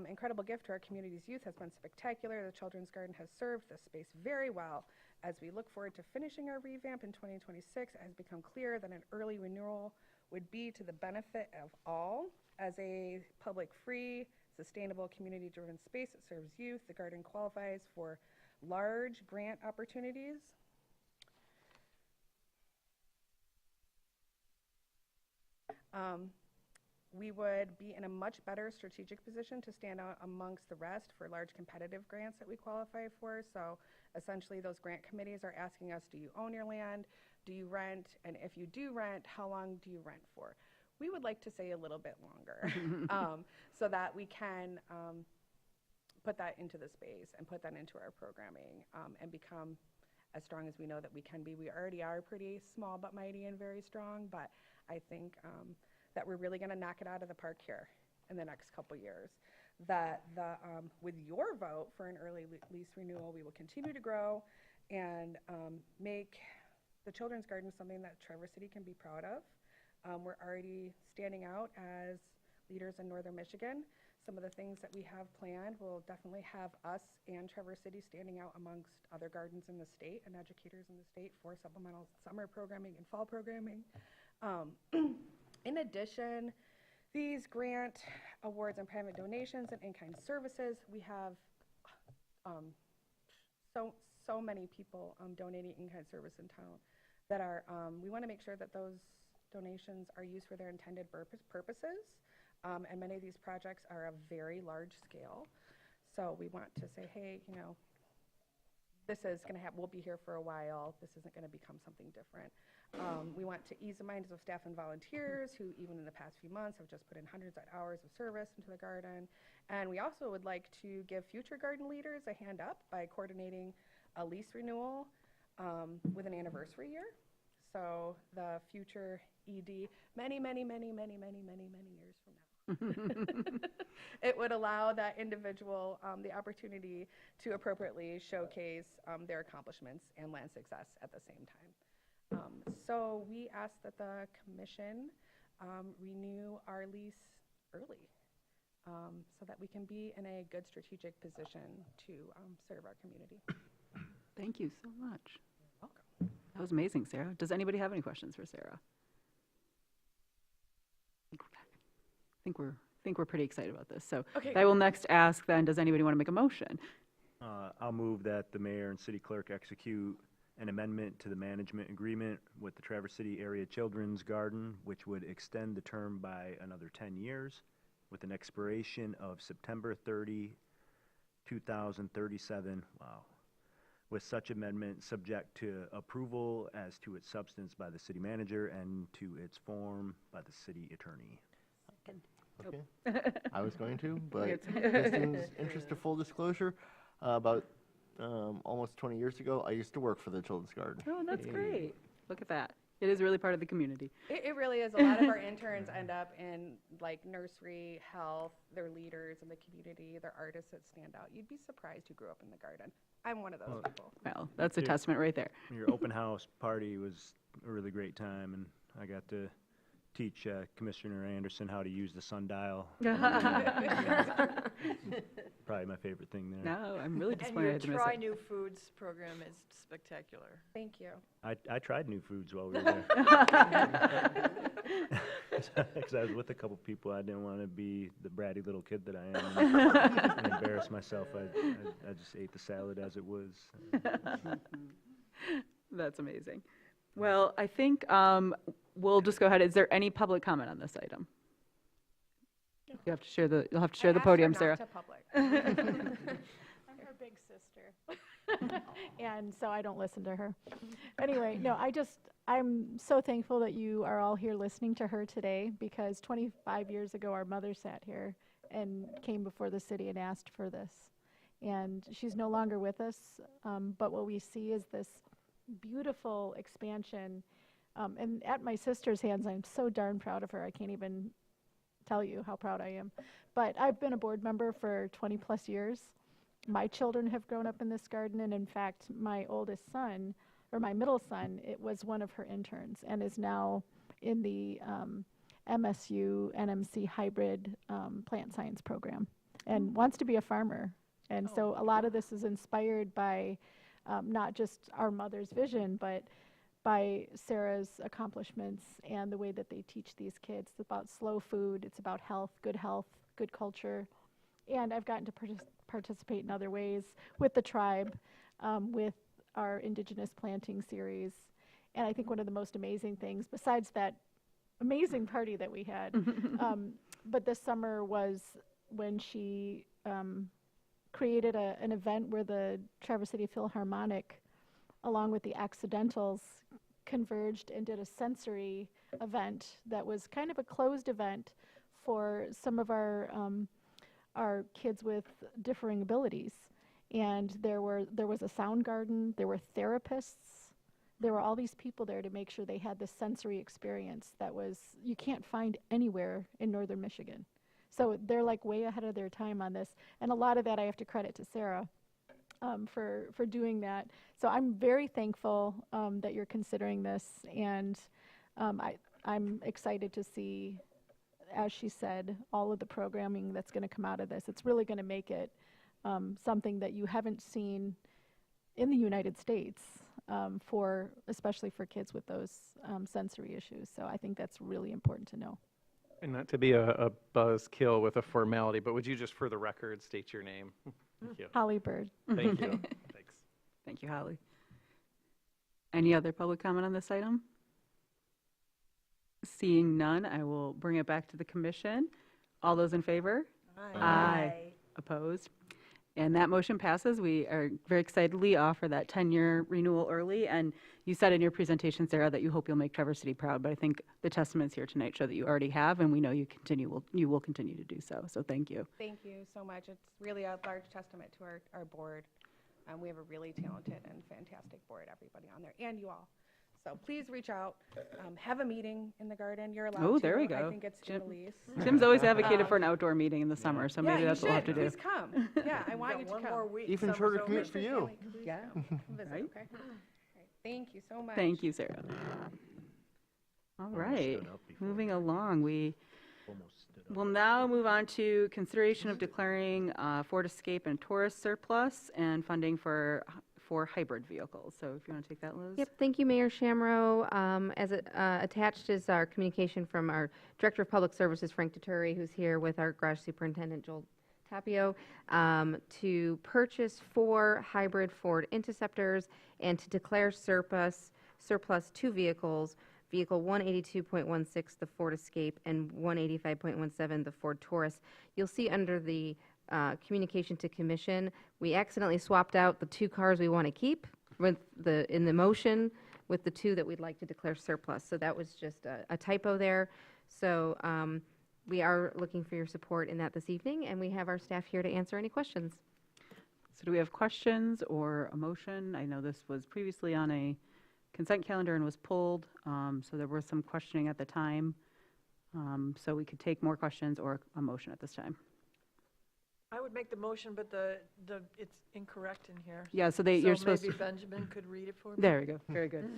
Speaker 18: incredible gift to our community's youth has been spectacular. The Children's Garden has served this space very well. As we look forward to finishing our revamp in 2026, it has become clear that an early renewal would be to the benefit of all. As a public, free, sustainable, community-driven space that serves youth, the garden qualifies for large grant opportunities. We would be in a much better strategic position to stand out amongst the rest for large competitive grants that we qualify for. So essentially those grant committees are asking us, do you own your land? Do you rent? And if you do rent, how long do you rent for? We would like to say a little bit longer so that we can put that into the space and put that into our programming and become as strong as we know that we can be. We already are pretty small but mighty and very strong, but I think that we're really going to knock it out of the park here in the next couple years. That with your vote for an early lease renewal, we will continue to grow and make the Children's Garden something that Traverse City can be proud of. We're already standing out as leaders in Northern Michigan. Some of the things that we have planned will definitely have us and Traverse City standing out amongst other gardens in the state and educators in the state for supplemental summer programming and fall programming. In addition, these grant awards and private donations and in-kind services, we have so many people donating in-kind service in town that are, we want to make sure that those donations are used for their intended purposes. And many of these projects are of very large scale. So we want to say, hey, you know, this is going to happen. We'll be here for a while. This isn't going to become something different. We want to ease the minds of staff and volunteers who, even in the past few months, have just put in hundreds of hours of service into the garden. And we also would like to give future garden leaders a hand up by coordinating a lease renewal with an anniversary year. So the future ED, many years from now, It would allow that individual the opportunity to appropriately showcase their accomplishments and land success at the same time. So we ask that the commission renew our lease early so that we can be in a good strategic position to serve our community.
Speaker 1: Thank you so much.
Speaker 18: Welcome.
Speaker 1: That was amazing, Sarah. Does anybody have any questions for Sarah? I think we're pretty excited about this. So
Speaker 18: Okay.
Speaker 1: I will next ask then, does anybody want to make a motion?
Speaker 16: I'll move that the mayor and city clerk execute an amendment to the management agreement with the Traverse City Area Children's Garden, which would extend the term by another 10 years with an expiration of September 30, 2037. Wow. With such amendment subject to approval as to its substance by the city manager and to its form by the city attorney.
Speaker 11: Okay. I was going to, but just in interest of full disclosure, about almost 20 years ago, I used to work for the Children's Garden.
Speaker 1: Oh, that's great. Look at that. It is really part of the community.
Speaker 18: It really is. A lot of our interns end up in like nursery, health, they're leaders in the community, they're artists that stand out. You'd be surprised who grew up in the garden. I'm one of those people.
Speaker 1: Well, that's a
Speaker 16: Your-
Speaker 1: testament right there.
Speaker 16: Your open house party was a really great time, and I got to teach Commissioner Anderson how to use the sundial. Probably my favorite thing there.
Speaker 1: No, I'm really
Speaker 14: And
Speaker 1: disappointed I
Speaker 14: your
Speaker 1: had to miss
Speaker 14: Try
Speaker 1: it.
Speaker 14: New Foods program is spectacular.
Speaker 18: Thank you.
Speaker 16: I tried new foods while we were there. Because I was with a couple people, I didn't want to be the bratty little kid that I am and embarrass myself. I just ate the salad as it was.
Speaker 1: That's amazing. Well, I think we'll just go ahead. Is there any public comment on this item? You'll have to share the podium, Sarah.
Speaker 3: I'm her big sister. And so I don't listen to her. Anyway, no, I'm so thankful that you are all here listening to her today, because 25 years ago, our mother sat here and came before the city and asked for this. And she's no longer with us, but what we see is this beautiful expansion. And at my sister's hands, I'm so darn proud of her. I can't even tell you how proud I am. But I've been a board member for 20 plus years. My children have grown up in this garden, and in fact, my oldest son, or my middle son, it was one of her interns and is now in the MSU NMC hybrid plant science program and wants to be a farmer. And so a lot of this is inspired by not just our mother's vision, but by Sarah's accomplishments and the way that they teach these kids. It's about slow food, it's about health, good culture. And I've gotten to participate in other ways with the tribe, with our Indigenous planting series. And I think one of the most amazing things, besides that amazing party that we had, but this summer was when she created an event where the Traverse City Philharmonic, along with the Accidentals, converged and did a sensory event that was kind of a closed event for some of our kids with differing abilities. And there was a sound garden, there were therapists, there were all these people there to make sure they had this sensory experience that you can't find anywhere in northern Michigan. So they're like way ahead of their time on this. And a lot of that I have to credit to Sarah for doing that. So I'm very thankful that you're considering this, and I'm excited to see, as she said, all of the programming that's going to come out of this. It's really going to make it something that you haven't seen in the United States, especially for kids with those sensory issues. So I think that's really important to know.
Speaker 2: And not to be a buzzkill with a formality, but would you just for the record state your name? Thank you.
Speaker 3: Holly Bird.
Speaker 2: Thank you. Thanks.
Speaker 1: Thank you, Holly. Any other public comment on this item? Seeing none, I will bring it back to the commission. All those in favor?
Speaker 14: Aye.
Speaker 1: Aye. Opposed? And that motion passes. We are very excitedly offer that 10-year renewal early. And you said in your presentation, Sarah, that you hope you'll make Traverse City proud. But I think the testaments here tonight show that you already have, and we know you will continue to do so. So thank you.
Speaker 18: Thank you so much. It's really a large testament to our board. We have a really talented and fantastic board, everybody on there, and you all. So please reach out, have a meeting in the garden. You're allowed to.
Speaker 1: Oh, there we go.
Speaker 18: I think it's
Speaker 1: Jim-
Speaker 18: Jim Elise.
Speaker 1: Tim's always advocated for an outdoor meeting in the summer, so maybe
Speaker 18: Yeah,
Speaker 1: that's
Speaker 18: you
Speaker 1: what we'll have
Speaker 18: should.
Speaker 1: to do.
Speaker 18: Please come. Yeah, I want you to come.
Speaker 14: One more week.
Speaker 11: Even
Speaker 14: summer's
Speaker 11: shorter
Speaker 14: over.
Speaker 11: commute for you.
Speaker 1: Yeah.
Speaker 18: Come visit,
Speaker 1: Right?
Speaker 18: okay? All right, thank you so much.
Speaker 1: Thank you, Sarah. All right, moving along, we will now move on to consideration of declaring Ford Escape and Taurus surplus and funding for hybrid vehicles. So if you want to take that, Liz?
Speaker 8: Yep, thank you, Mayor Shamro. Attached is our communication from our Director of Public Services, Frank Deturi, who's here with our Garage Superintendent, Joel Tapio, to purchase 4 hybrid Ford Interceptors and to declare surplus 2 vehicles, Vehicle 182.16, the Ford Escape, and 185.17, the Ford Taurus. You'll see under the communication to commission, we accidentally swapped out the 2 cars we want to keep in the motion with the 2 that we'd like to declare surplus. So that was just a typo there. So we are looking for your support in that this evening, and we have our staff here to answer any questions.
Speaker 1: So do we have questions or a motion? I know this was previously on a consent calendar and was pulled, so there was some questioning at the time. So we could take more questions or a motion at this time.
Speaker 14: I would make the motion, but it's incorrect in here.
Speaker 1: Yeah, so you're supposed
Speaker 14: maybe
Speaker 1: to.
Speaker 14: Benjamin could read it for me?
Speaker 1: There we go, very good.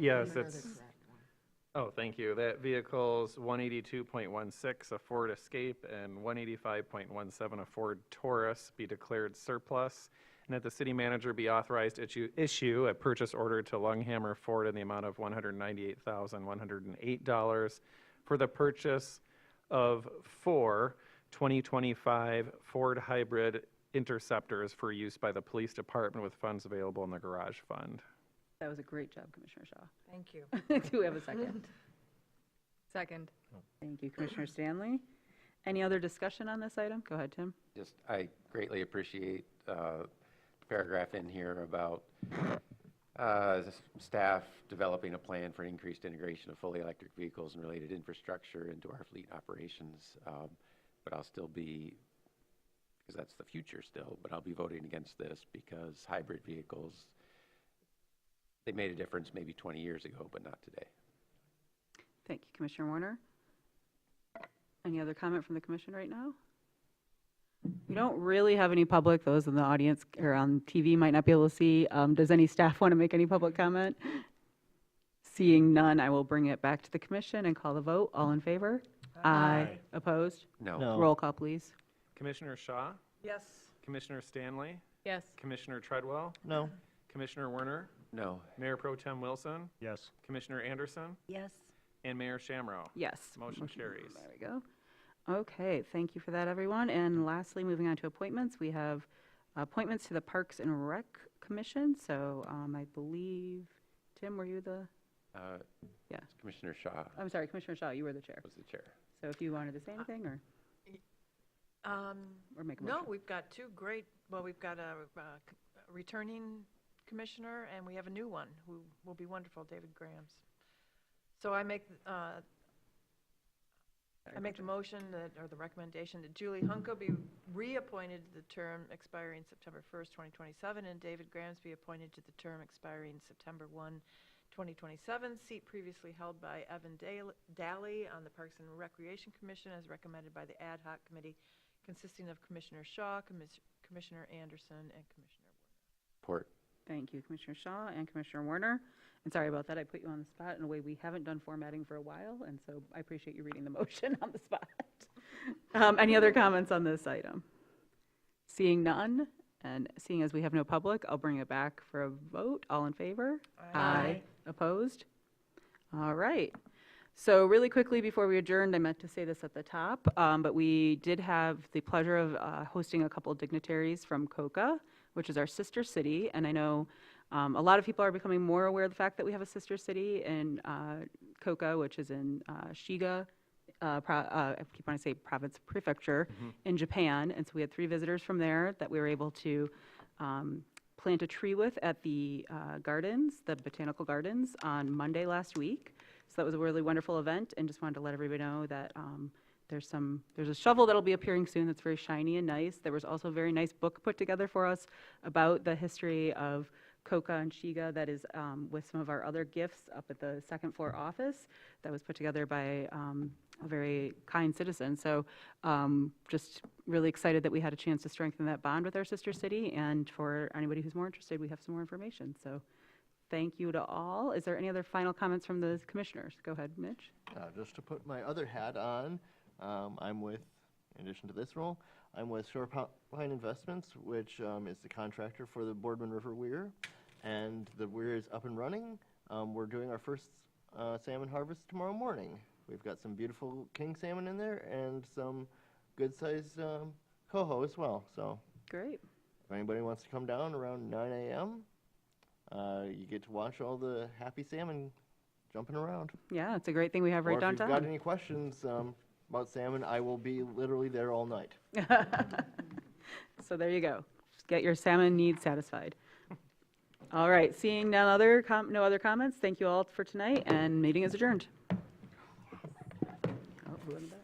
Speaker 2: Yes, it's, oh, thank you. That vehicle's 182.16, a Ford Escape, and 185.17, a Ford Taurus, be declared surplus, and that the city manager be authorized to issue a purchase order to Lunghammer Ford in the amount of $198,108 for the purchase of 4 2025 Ford Hybrid Interceptors for use by the police department with funds available in the garage fund.
Speaker 1: That was a great job, Commissioner Shaw.
Speaker 14: Thank you.
Speaker 1: Do we have a second?
Speaker 7: Second.
Speaker 1: Thank you, Commissioner Stanley. Any other discussion on this item? Go ahead, Tim.
Speaker 5: Just, I greatly appreciate the paragraph in here about staff developing a plan for increased integration of fully electric vehicles and related infrastructure into our fleet operations. But I'll still be, because that's the future still, but I'll be voting against this because hybrid vehicles, they made a difference maybe 20 years ago, but not today.
Speaker 1: Thank you, Commissioner Warner. Any other comment from the commission right now? We don't really have any public. Those in the audience or on TV might not be able to see. Does any staff want to make any public comment? Seeing none, I will bring it back to the commission and call the vote. All in favor? Aye. Opposed?
Speaker 5: No.
Speaker 11: No.
Speaker 1: Roll call, please.
Speaker 2: Commissioner Shaw,
Speaker 14: Yes.
Speaker 2: Commissioner Stanley,
Speaker 7: Yes.
Speaker 2: Commissioner Treadwell,
Speaker 11: No.
Speaker 2: Commissioner Werner,
Speaker 5: No.
Speaker 2: Mayor Pro Tem Wilson,
Speaker 16: Yes.
Speaker 2: Commissioner Anderson,
Speaker 17: Yes.
Speaker 2: and Mayor Shamrow.
Speaker 1: Yes.
Speaker 2: Motion carries.
Speaker 1: There we go. Okay, thank you for that, everyone. And lastly, moving on to appointments, we have appointments to the Parks and Rec Commission. So I believe, Tim, were you the? Yeah.
Speaker 5: Commissioner Shaw
Speaker 1: I'm sorry, Commissioner Shaw, you were the chair.
Speaker 5: was the chair.
Speaker 1: So if you wanted to say anything or make a
Speaker 14: No,
Speaker 1: motion.
Speaker 14: we've got 2 great, well, we've got a returning commissioner, and we have a new one who will be wonderful, David Grams. So I make the motion or the recommendation that Julie Hunko be reappointed to the term expiring September 1st, 2027, and David Grams be appointed to the term expiring September 1, 2027, seat previously held by Evan Daly on the Parks and Recreation Commission as recommended by the Ad Hoc Committee consisting of Commissioner Shaw, Commissioner Anderson, and Commissioner Warner.
Speaker 5: Support.
Speaker 1: Thank you, Commissioner Shaw and Commissioner Warner. And sorry about that, I put you on the spot in a way we haven't done formatting for a while, and so I appreciate you reading the motion on the spot. Any other comments on this item? Seeing none, and seeing as we have no public, I'll bring it back for a vote. All in favor?
Speaker 14: Aye.
Speaker 1: Opposed? All right. So really quickly before we adjourned, I meant to say this at the top, but we did have the pleasure of hosting a couple of dignitaries from COCA, which is our sister city, and I know a lot of people are becoming more aware of the fact that we have a sister city in COCA, which is in Shiga, I keep wanting to say province prefecture, in Japan. And so we had 3 visitors from there that we were able to plant a tree with at the gardens, the botanical gardens, on Monday last week. So that was a really wonderful event, and just wanted to let everybody know that there's a shovel that'll be appearing soon that's very shiny and nice. There was also a very nice book put together for us about the history of Coca and Shiga that is with some of our other gifts up at the second floor office that was put together by a very kind citizen. So just really excited that we had a chance to strengthen that bond with our sister city. And for anybody who's more interested, we have some more information. So thank you to all. Is there any other final comments from the commissioners? Go ahead, Mitch.
Speaker 11: Just to put my other hat on, I'm with, in addition to this role, I'm with Shoreline Investments, which is the contractor for the Boardman River Weir. And the weir is up and running. We're doing our first salmon harvest tomorrow morning. We've got some beautiful king salmon in there and some good-sized coho as well. So
Speaker 1: great.
Speaker 11: If anybody wants to come down around 9 a.m., you get to watch all the happy salmon jumping around.
Speaker 1: Yeah, it's a great thing we have right downtown.
Speaker 11: If you've got any questions about salmon, I will be literally there all night.
Speaker 1: So there you go. Just get your salmon needs satisfied. All right, seeing no other comments, thank you all for tonight, and meeting is adjourned. Oh, who in the back?